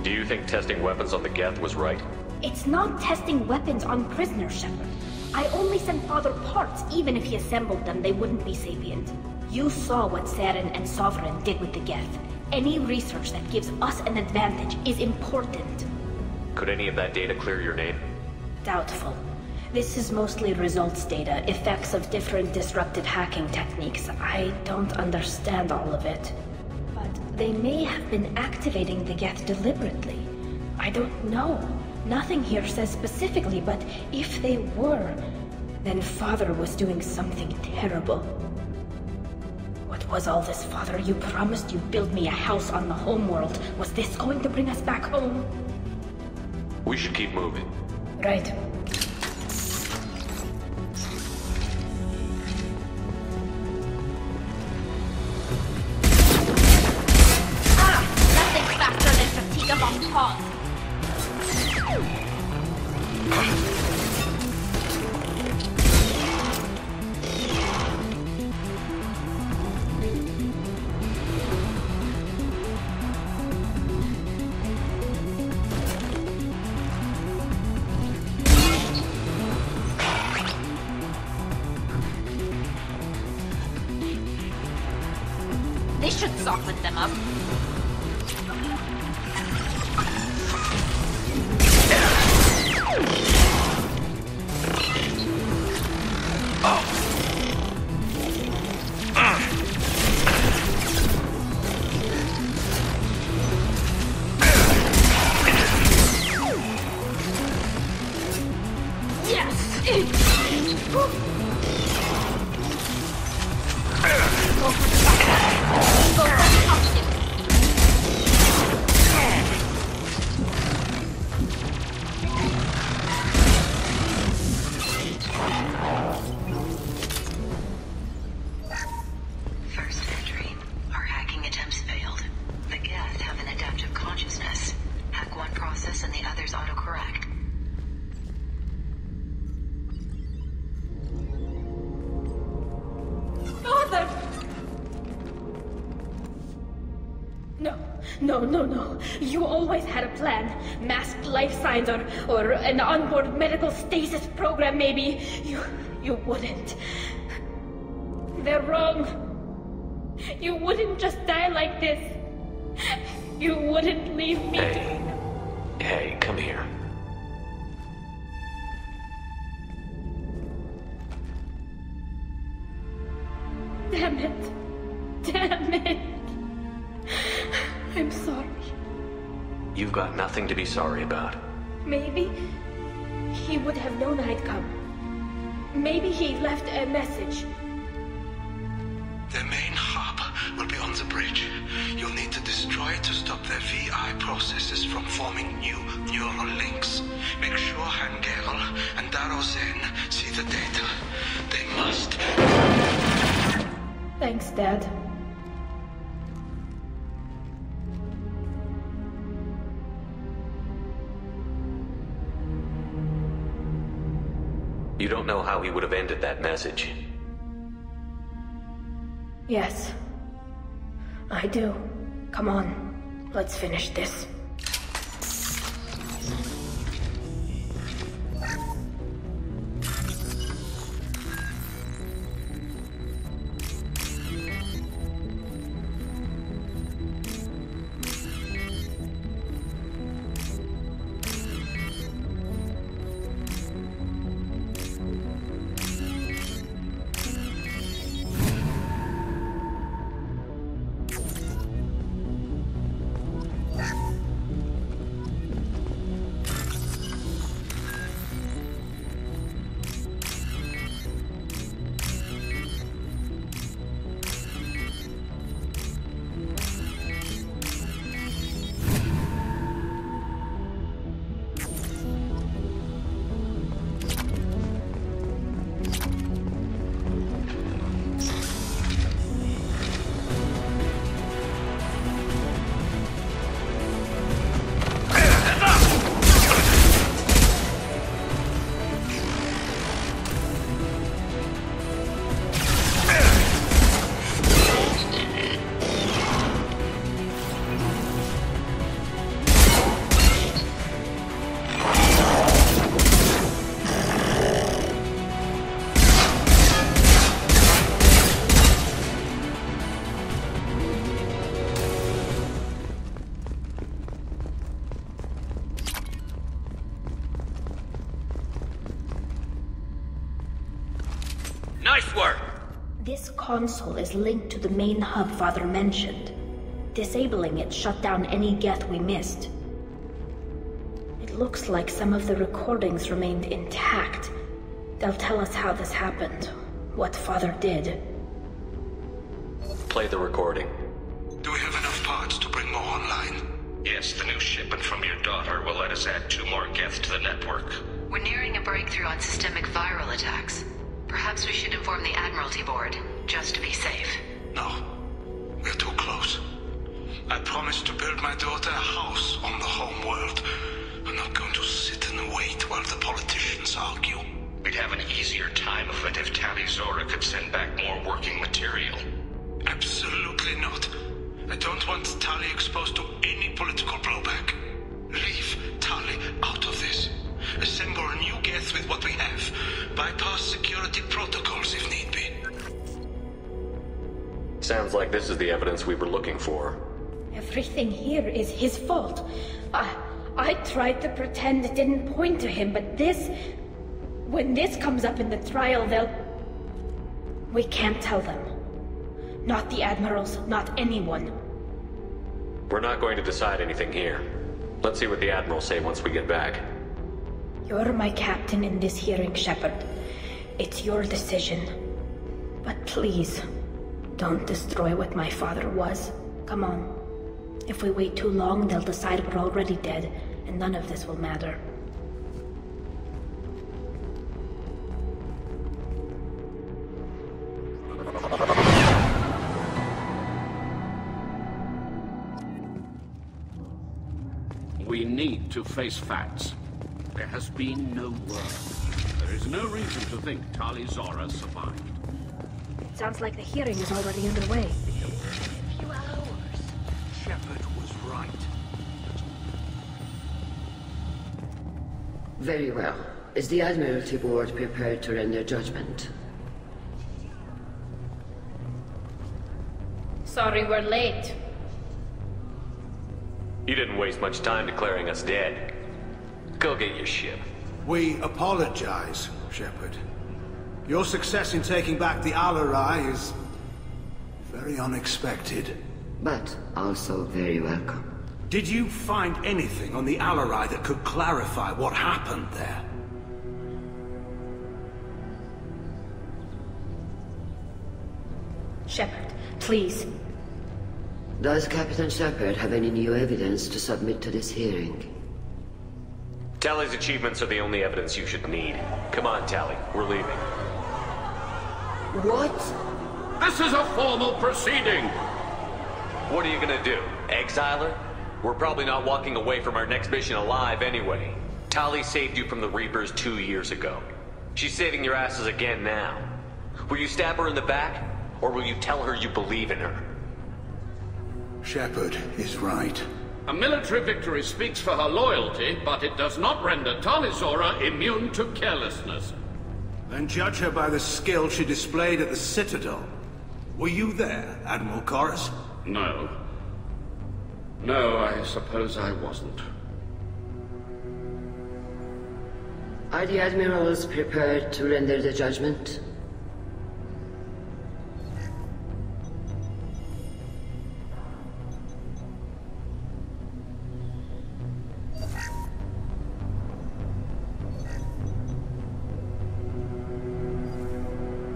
Do you think testing weapons on the Geth was right? It's not testing weapons on prisoners, Shepard. I only sent Father parts. Even if he assembled them, they wouldn't be sapient. You saw what Saren and Sovereign did with the Geth. Any research that gives us an advantage is important. Could any of that data clear your name? Doubtful. This is mostly results data, effects of different disruptive hacking techniques. I don't understand all of it. But they may have been activating the Geth deliberately. I don't know. Nothing here says specifically, but if they were, then Father was doing something terrible. What was all this, Father? You promised you'd build me a house on the homeworld. Was this going to bring us back home? We should keep moving. Right. Nothing faster than fatigue among paws. This should soften them up. No. You always had a plan. Masked life signs or an onboard medical stasis program, maybe. You wouldn't. They're wrong. You wouldn't just die like this. You wouldn't leave me. Hey, come here. Damn it. I'm sorry. You've got nothing to be sorry about. Maybe he would have known I'd come. Maybe he left a message. Their main hub will be on the bridge. You'll need to destroy it to stop their VI processes from forming new neural links. Make sure Hangerl and Darozen see the data. They must. Thanks, Dad. You don't know how he would have ended that message. Yes. I do. Come on. Let's finish this. Nice work! This console is linked to the main hub Father mentioned. Disabling it shut down any Geth we missed. It looks like some of the recordings remained intact. They'll tell us how this happened, what Father did. Play the recording. Do we have enough parts to bring more online? Yes, the new shipment from your daughter will let us add 2 more Geth to the network. We're nearing a breakthrough on systemic viral attacks. Perhaps we should inform the Admiralty Board, just to be safe. No. We're too close. I promised to build my daughter a house on the home world. I'm not going to sit and wait while the politicians argue. We'd have an easier time of it if Tali'Zorah could send back more working material. Absolutely not. I don't want Tali exposed to any political blowback. Leave Tali out of this. Assemble a new Geth with what we have. Bypass security protocols if need be. Sounds like this is the evidence we were looking for. Everything here is his fault. I tried to pretend it didn't point to him, but this... When this comes up in the trial, they'll... We can't tell them. Not the Admirals, not anyone. We're not going to decide anything here. Let's see what the Admirals say once we get back. You're my captain in this hearing, Shepard. It's your decision. But please, don't destroy what my father was. Come on. If we wait too long, they'll decide we're already dead, and none of this will matter. We need to face facts. There has been no word. There is no reason to think Tali Zora survived. Sounds like the hearing is already underway. Shepard was right. Very well. Is the Admiralty Board prepared to render judgment? Sorry we're late. You didn't waste much time declaring us dead. Go get your ship. We apologize, Shepard. Your success in taking back the Al-Arai is... very unexpected. But also very welcome. Did you find anything on the Al-Arai that could clarify what happened there? Shepard, please. Does Captain Shepard have any new evidence to submit to this hearing? Tali's achievements are the only evidence you should need. Come on, Tali. We're leaving. What? This is a formal proceeding! What are you gonna do? Exile her? We're probably not walking away from our next mission alive anyway. Tali saved you from the Reapers 2 years ago. She's saving your asses again now. Will you stab her in the back? Or will you tell her you believe in her? Shepard is right. A military victory speaks for her loyalty, but it does not render Tali Zora immune to carelessness. Then judge her by the skill she displayed at the Citadel. Were you there, Admiral Koris? No. No, I suppose I wasn't. Are the Admirals prepared to render the judgment?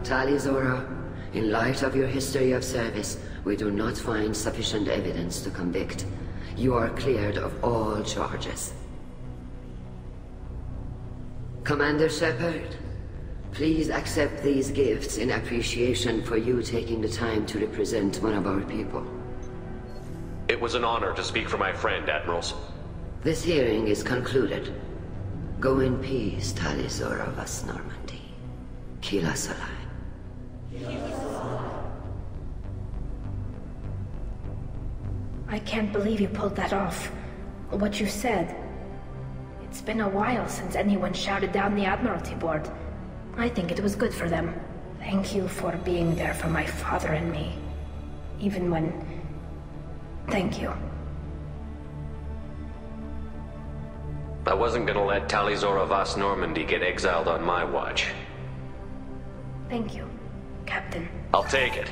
Tali Zora, in light of your history of service, we do not find sufficient evidence to convict. You are cleared of all charges. Commander Shepard, please accept these gifts in appreciation for you taking the time to represent one of our people. It was an honor to speak for my friend, Admirals. This hearing is concluded. Go in peace, Tali Zora Vas Normandy. Kila Salai. I can't believe you pulled that off. What you said. It's been a while since anyone shouted down the Admiralty Board. I think it was good for them. Thank you for being there for my father and me. Even when... Thank you. I wasn't gonna let Tali Zora Vas Normandy get exiled on my watch. Thank you, Captain. I'll take it.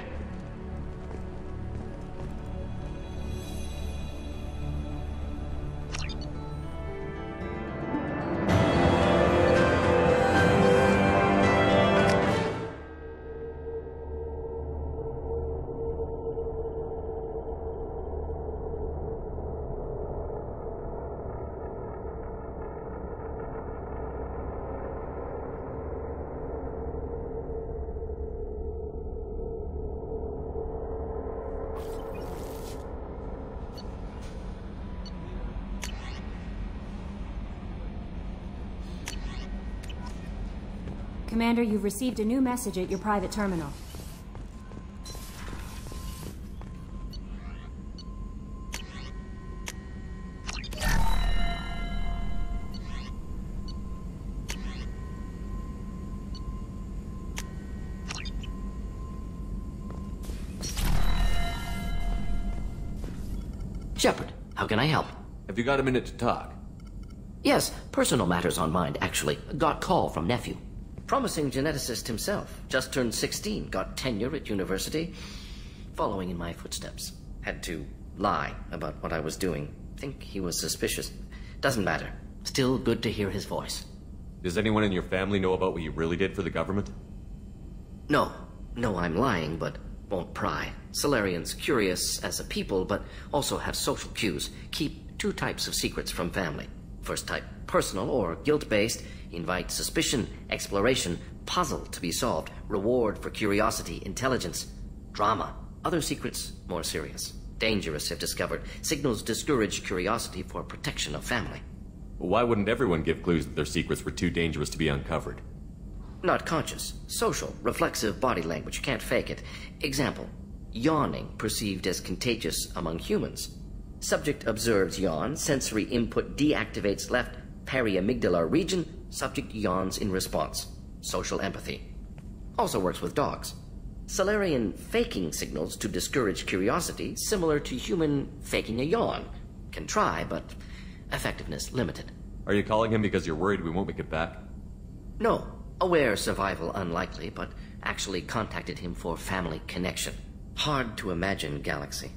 Commander, you've received a new message at your private terminal. Shepard, how can I help? Have you got a minute to talk? Yes, personal matters on mind, actually. Got call from nephew. Promising geneticist himself. Just turned 16, got tenure at university. Following in my footsteps. Had to lie about what I was doing. Think he was suspicious. Doesn't matter. Still good to hear his voice. Does anyone in your family know about what you really did for the government? No. No, I'm lying, but won't pry. Solarians curious as a people, but also have social cues. Keep two types of secrets from family. First type, personal or guilt-based. Invite suspicion, exploration, puzzle to be solved, reward for curiosity, intelligence, drama. Other secrets, more serious. Dangerous if discovered. Signals discourage curiosity for protection of family. Well, why wouldn't everyone give clues that their secrets were too dangerous to be uncovered? Not conscious. Social, reflexive body language. Can't fake it. Example. Yawning perceived as contagious among humans. Subject observes yawn. Sensory input deactivates left periamygdalar region. Subject yawns in response. Social empathy. Also works with dogs. Solarian faking signals to discourage curiosity, similar to human faking a yawn. Can try, but effectiveness limited. Are you calling him because you're worried we won't make it back? No. Aware survival unlikely, but actually contacted him for family connection. Hard to imagine galaxy.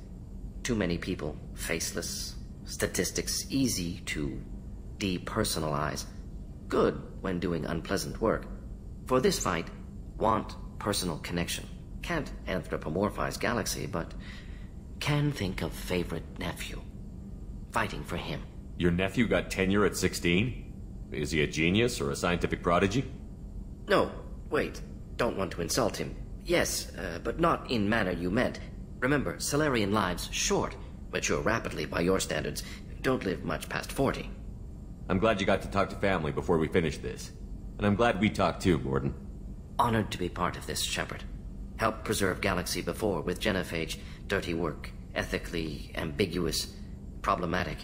Too many people, faceless, statistics easy to depersonalize. Good when doing unpleasant work. For this fight, want personal connection. Can't anthropomorphize galaxy, but can think of favorite nephew. Fighting for him. Your nephew got tenure at 16? Is he a genius or a scientific prodigy? No, wait. Don't want to insult him. Yes, but not in manner you meant. Remember, Solarian lives short. Mature rapidly by your standards. Don't live much past 40. I'm glad you got to talk to family before we finish this. And I'm glad we talked too, Mordin. Honored to be part of this, Shepard. Helped preserve Galaxy before with genophage. Dirty work. Ethically ambiguous. Problematic.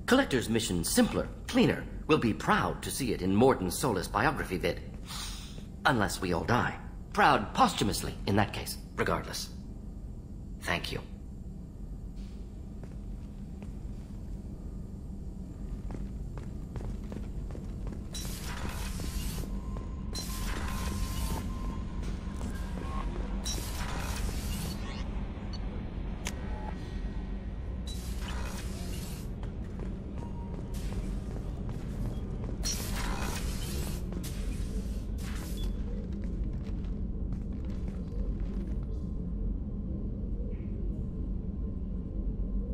Collector's mission simpler, cleaner. We'll be proud to see it in Mordin Solus biography vid. Unless we all die. Proud posthumously, in that case. Regardless. Thank you.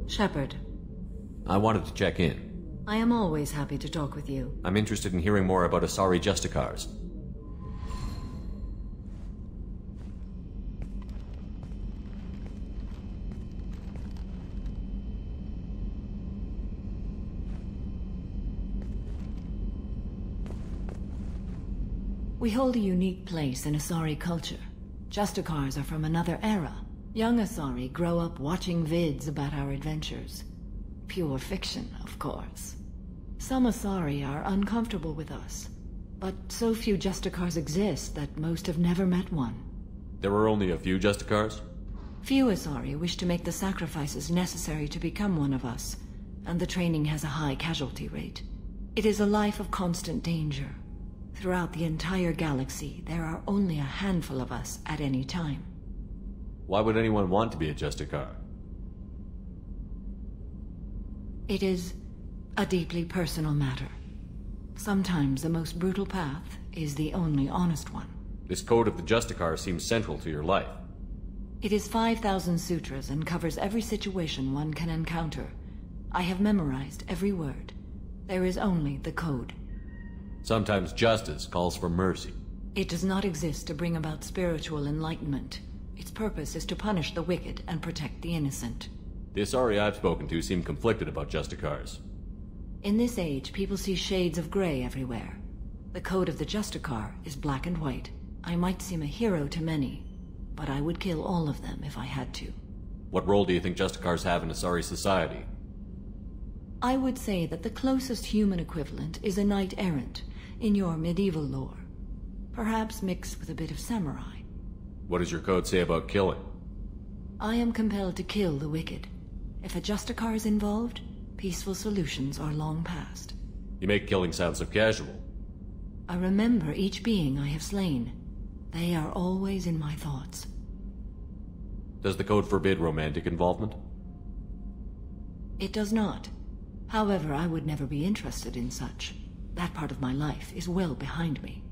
Shepard. I wanted to check in. I am always happy to talk with you. I'm interested in hearing more about Asari Justicars. We hold a unique place in Asari culture. Justicars are from another era. Young Asari grow up watching vids about our adventures. Pure fiction, of course. Some Asari are uncomfortable with us, but so few Justicars exist that most have never met one. There are only a few Justicars? Few Asari wish to make the sacrifices necessary to become one of us, and the training has a high casualty rate. It is a life of constant danger. Throughout the entire galaxy, there are only a handful of us at any time. Why would anyone want to be a Justicar? It is a deeply personal matter. Sometimes the most brutal path is the only honest one. This code of the Justicar seems central to your life. It is 5,000 sutras and covers every situation one can encounter. I have memorized every word. There is only the code. Sometimes justice calls for mercy. It does not exist to bring about spiritual enlightenment. Its purpose is to punish the wicked and protect the innocent. The Asari I've spoken to seem conflicted about Justicars. In this age, people see shades of gray everywhere. The code of the Justicar is black and white. I might seem a hero to many, but I would kill all of them if I had to. What role do you think Justicars have in Asari society? I would say that the closest human equivalent is a knight-errant in your medieval lore. Perhaps mixed with a bit of samurai. What does your code say about killing? I am compelled to kill the wicked. If a Justicar is involved, peaceful solutions are long past. You make killing sound so casual. I remember each being I have slain. They are always in my thoughts. Does the code forbid romantic involvement? It does not. However, I would never be interested in such. That part of my life is well behind me.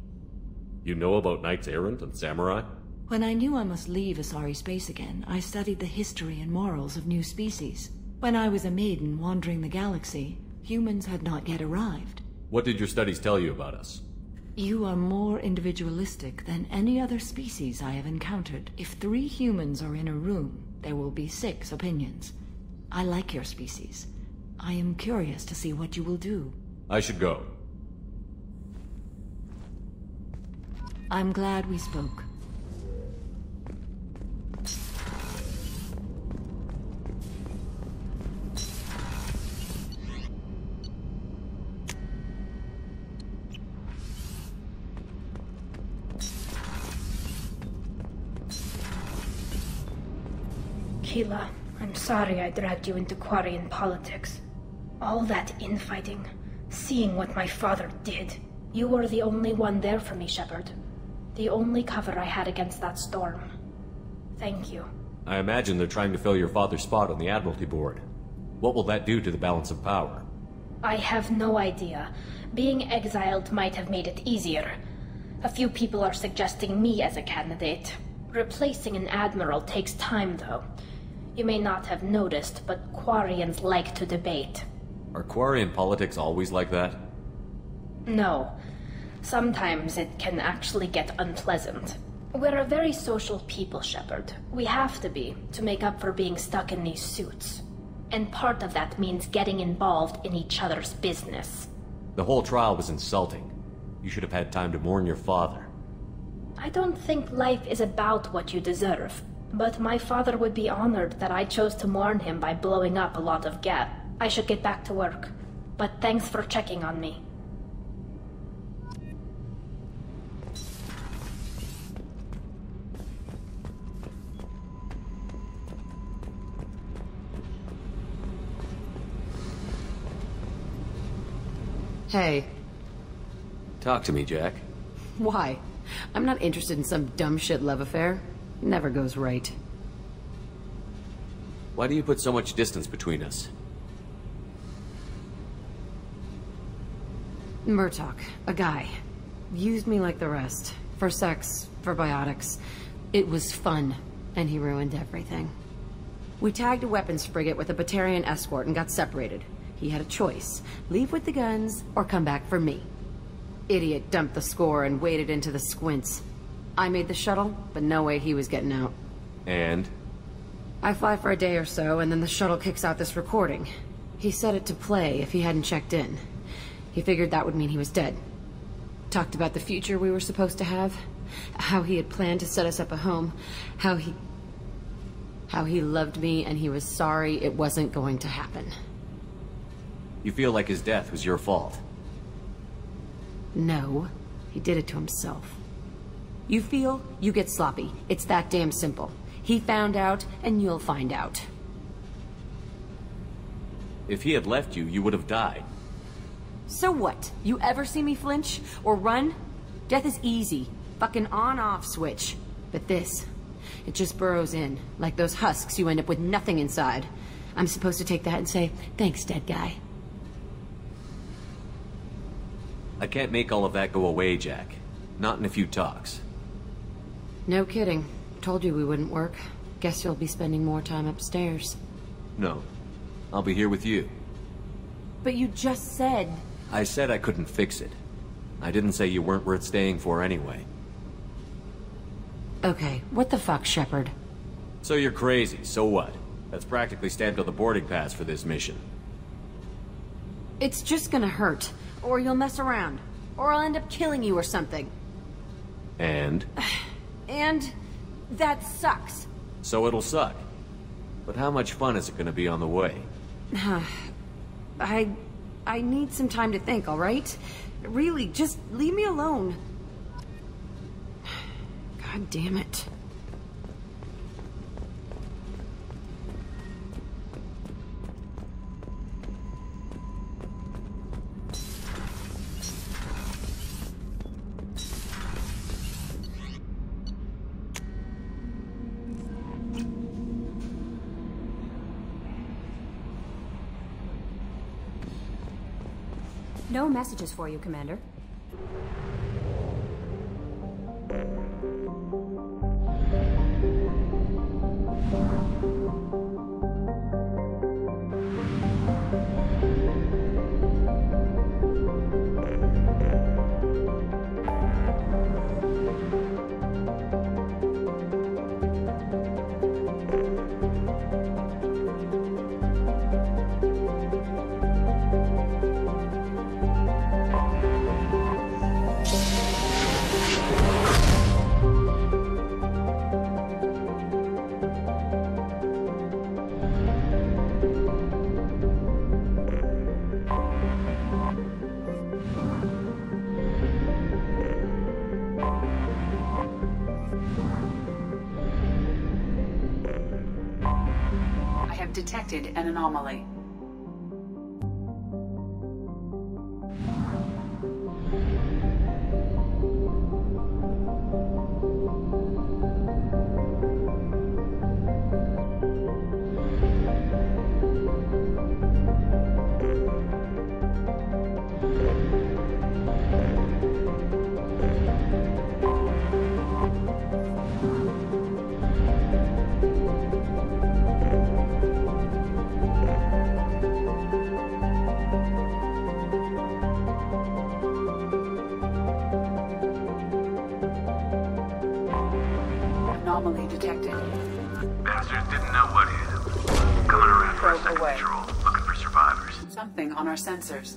You know about knights errant and samurai? When I knew I must leave Asari space again, I studied the history and morals of new species. When I was a maiden wandering the galaxy, humans had not yet arrived. What did your studies tell you about us? You are more individualistic than any other species I have encountered. If 3 humans are in a room, there will be 6 opinions. I like your species. I am curious to see what you will do. I should go. I'm glad we spoke. Keela, I'm sorry I dragged you into Quarian politics. All that infighting, seeing what my father did. You were the only one there for me, Shepard. The only cover I had against that storm. Thank you. I imagine they're trying to fill your father's spot on the Admiralty Board. What will that do to the balance of power? I have no idea. Being exiled might have made it easier. A few people are suggesting me as a candidate. Replacing an admiral takes time, though. You may not have noticed, but Quarians like to debate. Are Quarian politics always like that? No. Sometimes it can actually get unpleasant. We're a very social people, Shepard. We have to be, to make up for being stuck in these suits. And part of that means getting involved in each other's business. The whole trial was insulting. You should have had time to mourn your father. I don't think life is about what you deserve. But my father would be honored that I chose to mourn him by blowing up a lot of gas. I should get back to work. But thanks for checking on me. Hey. Talk to me, Jack. Why? I'm not interested in some dumb shit love affair. Never goes right. Why do you put so much distance between us? Murtaugh, a guy. Used me like the rest. For sex, for biotics. It was fun, and he ruined everything. We tagged a weapons frigate with a Batarian escort and got separated. He had a choice. Leave with the guns, or come back for me. Idiot dumped the score and waded into the squints. I made the shuttle, but no way he was getting out. And? I fly for a day or so, and then the shuttle kicks out this recording. He set it to play if he hadn't checked in. He figured that would mean he was dead. Talked about the future we were supposed to have. How he had planned to set us up a home. How he loved me and he was sorry it wasn't going to happen. You feel like his death was your fault? No. He did it to himself. You feel, you get sloppy. It's that damn simple. He found out, and you'll find out. If he had left you, you would have died. So what? You ever see me flinch? Or run? Death is easy. Fucking on-off switch. But this, it just burrows in. Like those husks, you end up with nothing inside. I'm supposed to take that and say, thanks, dead guy. I can't make all of that go away, Jack. Not in a few talks. No kidding. Told you we wouldn't work. Guess you'll be spending more time upstairs. No. I'll be here with you. But you just said... I said I couldn't fix it. I didn't say you weren't worth staying for anyway. Okay, what the fuck, Shepard? So you're crazy, so what? That's practically stamped on the boarding pass for this mission. It's just gonna hurt. Or you'll mess around. Or I'll end up killing you or something. And? And... that sucks. So it'll suck. But how much fun is it gonna be on the way? I need some time to think, alright? Really, just leave me alone. God damn it. No messages for you, Commander. Detected an anomaly. Anomaly detected. Bastards didn't know what hit him. Coming around for a second patrol, looking for survivors. Something on our sensors.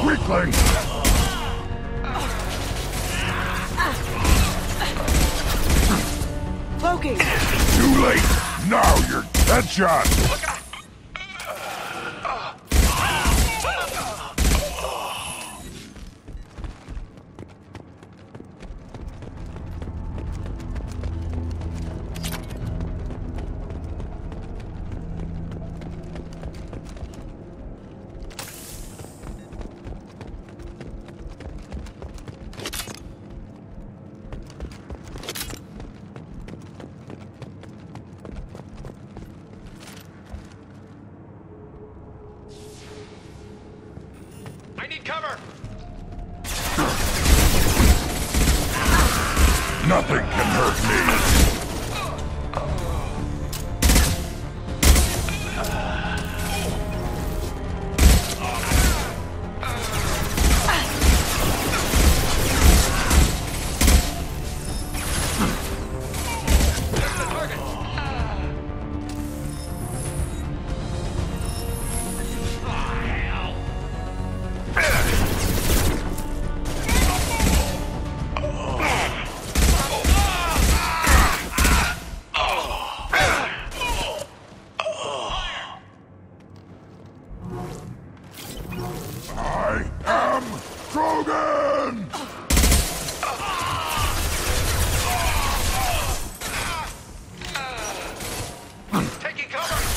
Weakling! Cloaking! Too late! Now you're headshot! I need cover! Nothing can hurt me! I am Krogan! Taking cover!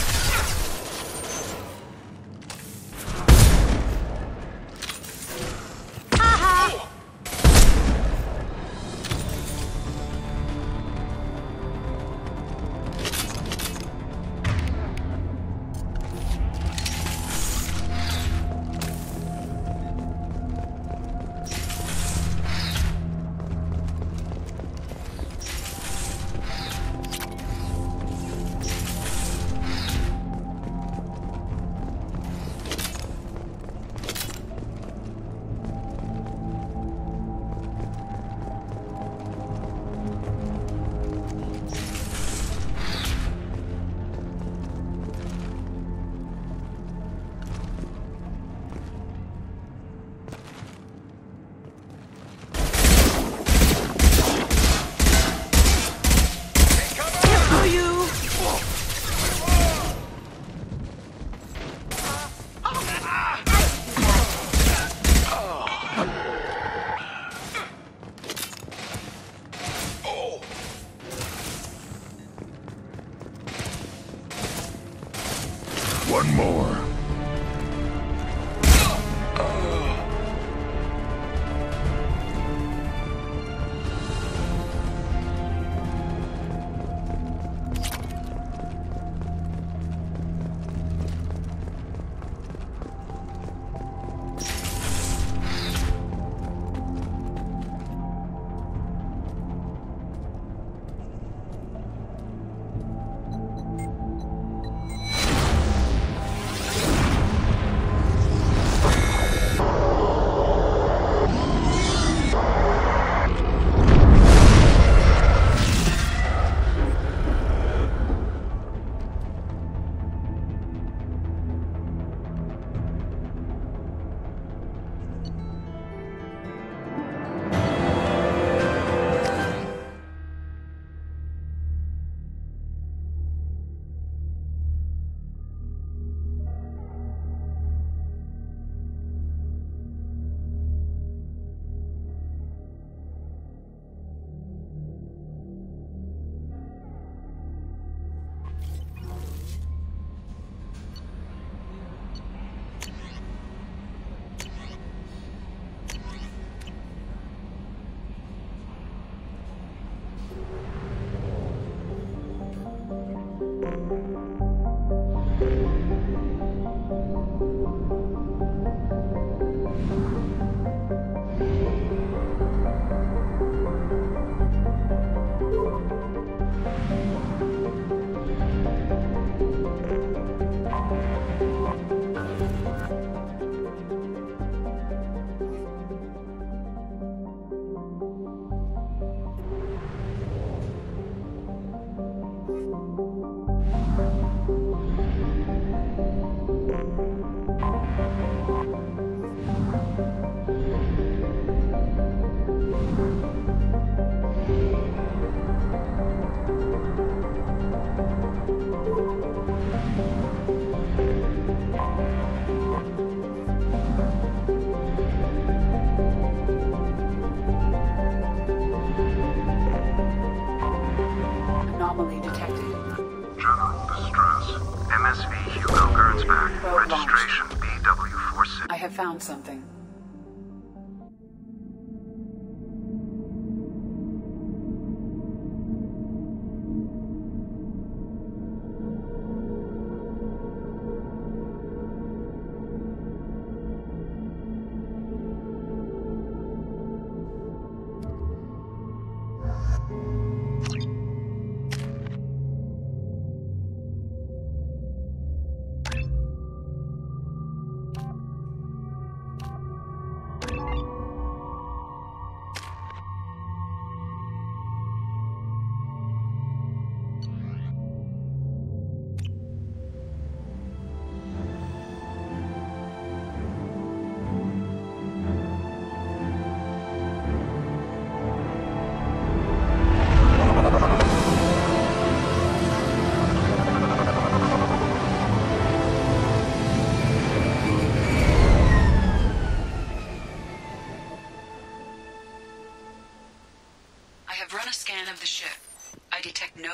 One more. Anomaly detected. General distress. MSV Hugo Gernsback. Probe Registration BW46. I have found something.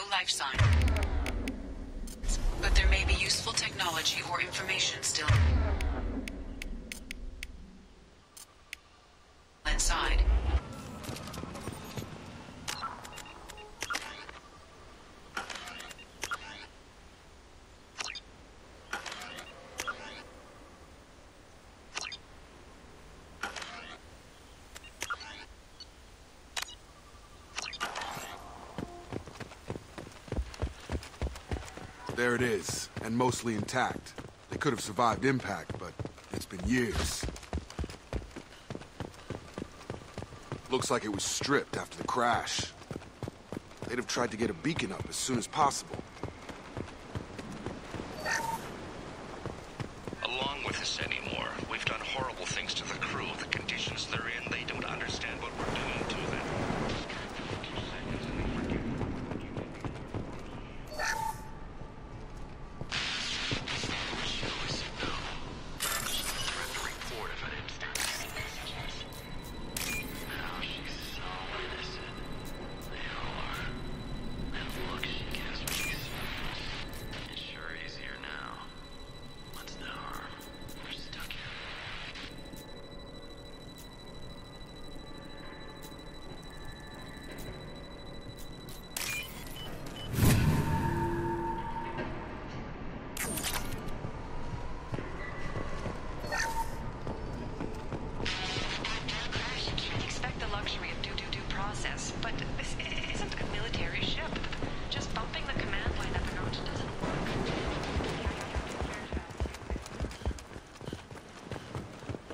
pro-life sign. But there may be useful technology or information still inside. There it is, and mostly intact. They could have survived impact, but it's been years. Looks like it was stripped after the crash. They'd have tried to get a beacon up as soon as possible. Along with this anymore. We've done horrible things to the crew. The conditions they're in, they don't understand what we're doing to them.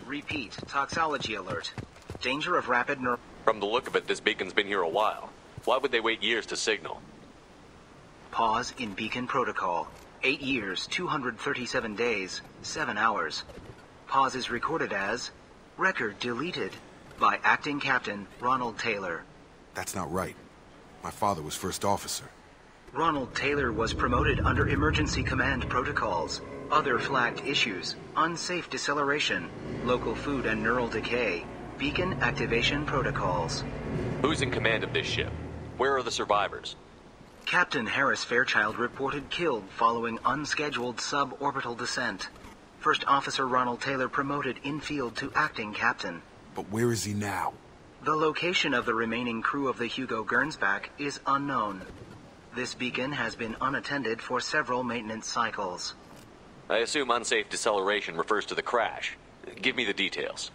Repeat, toxology alert. Danger of rapid From the look of it, this beacon's been here a while. Why would they wait years to signal? Pause in beacon protocol. 8 years, 237 days, 7 hours. Pause is recorded as record deleted by Acting Captain Ronald Taylor. That's not right. My father was first officer. Ronald Taylor was promoted under emergency command protocols. Other flagged issues: unsafe deceleration, local food and neural decay, beacon activation protocols. Who's in command of this ship? Where are the survivors? Captain Harris Fairchild reported killed following unscheduled suborbital descent. First Officer Ronald Taylor promoted in-field to acting captain. But where is he now? The location of the remaining crew of the Hugo Gernsback is unknown. This beacon has been unattended for several maintenance cycles. I assume unsafe deceleration refers to the crash. Give me the details.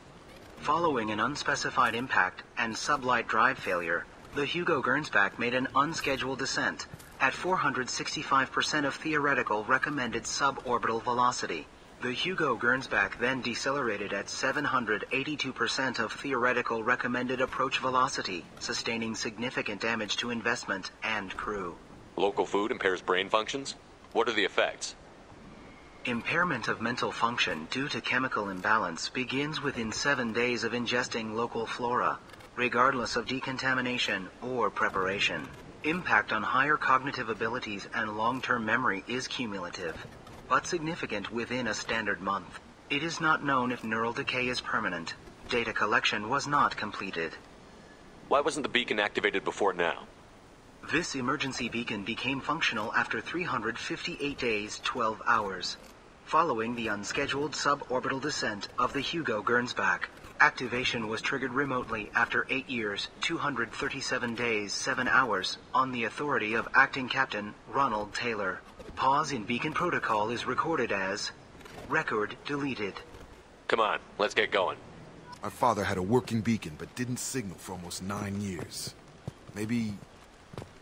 Following an unspecified impact and sublight drive failure, the Hugo Gernsback made an unscheduled descent at 465% of theoretical recommended suborbital velocity. The Hugo Gernsback then decelerated at 782% of theoretical recommended approach velocity, sustaining significant damage to investment and crew. Local food impairs brain functions? What are the effects? Impairment of mental function due to chemical imbalance begins within 7 days of ingesting local flora, regardless of decontamination or preparation. Impact on higher cognitive abilities and long-term memory is cumulative, but significant within a standard month. It is not known if neural decay is permanent. Data collection was not completed. Why wasn't the beacon activated before now? This emergency beacon became functional after 358 days, 12 hours. Following the unscheduled suborbital descent of the Hugo Gernsback, activation was triggered remotely after 8 years, 237 days, 7 hours, on the authority of Acting Captain Ronald Taylor. Pause in beacon protocol is recorded as record deleted. Come on, let's get going. My father had a working beacon, but didn't signal for almost 9 years. Maybe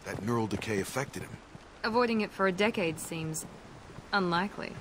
that neural decay affected him. Avoiding it for a decade seems unlikely.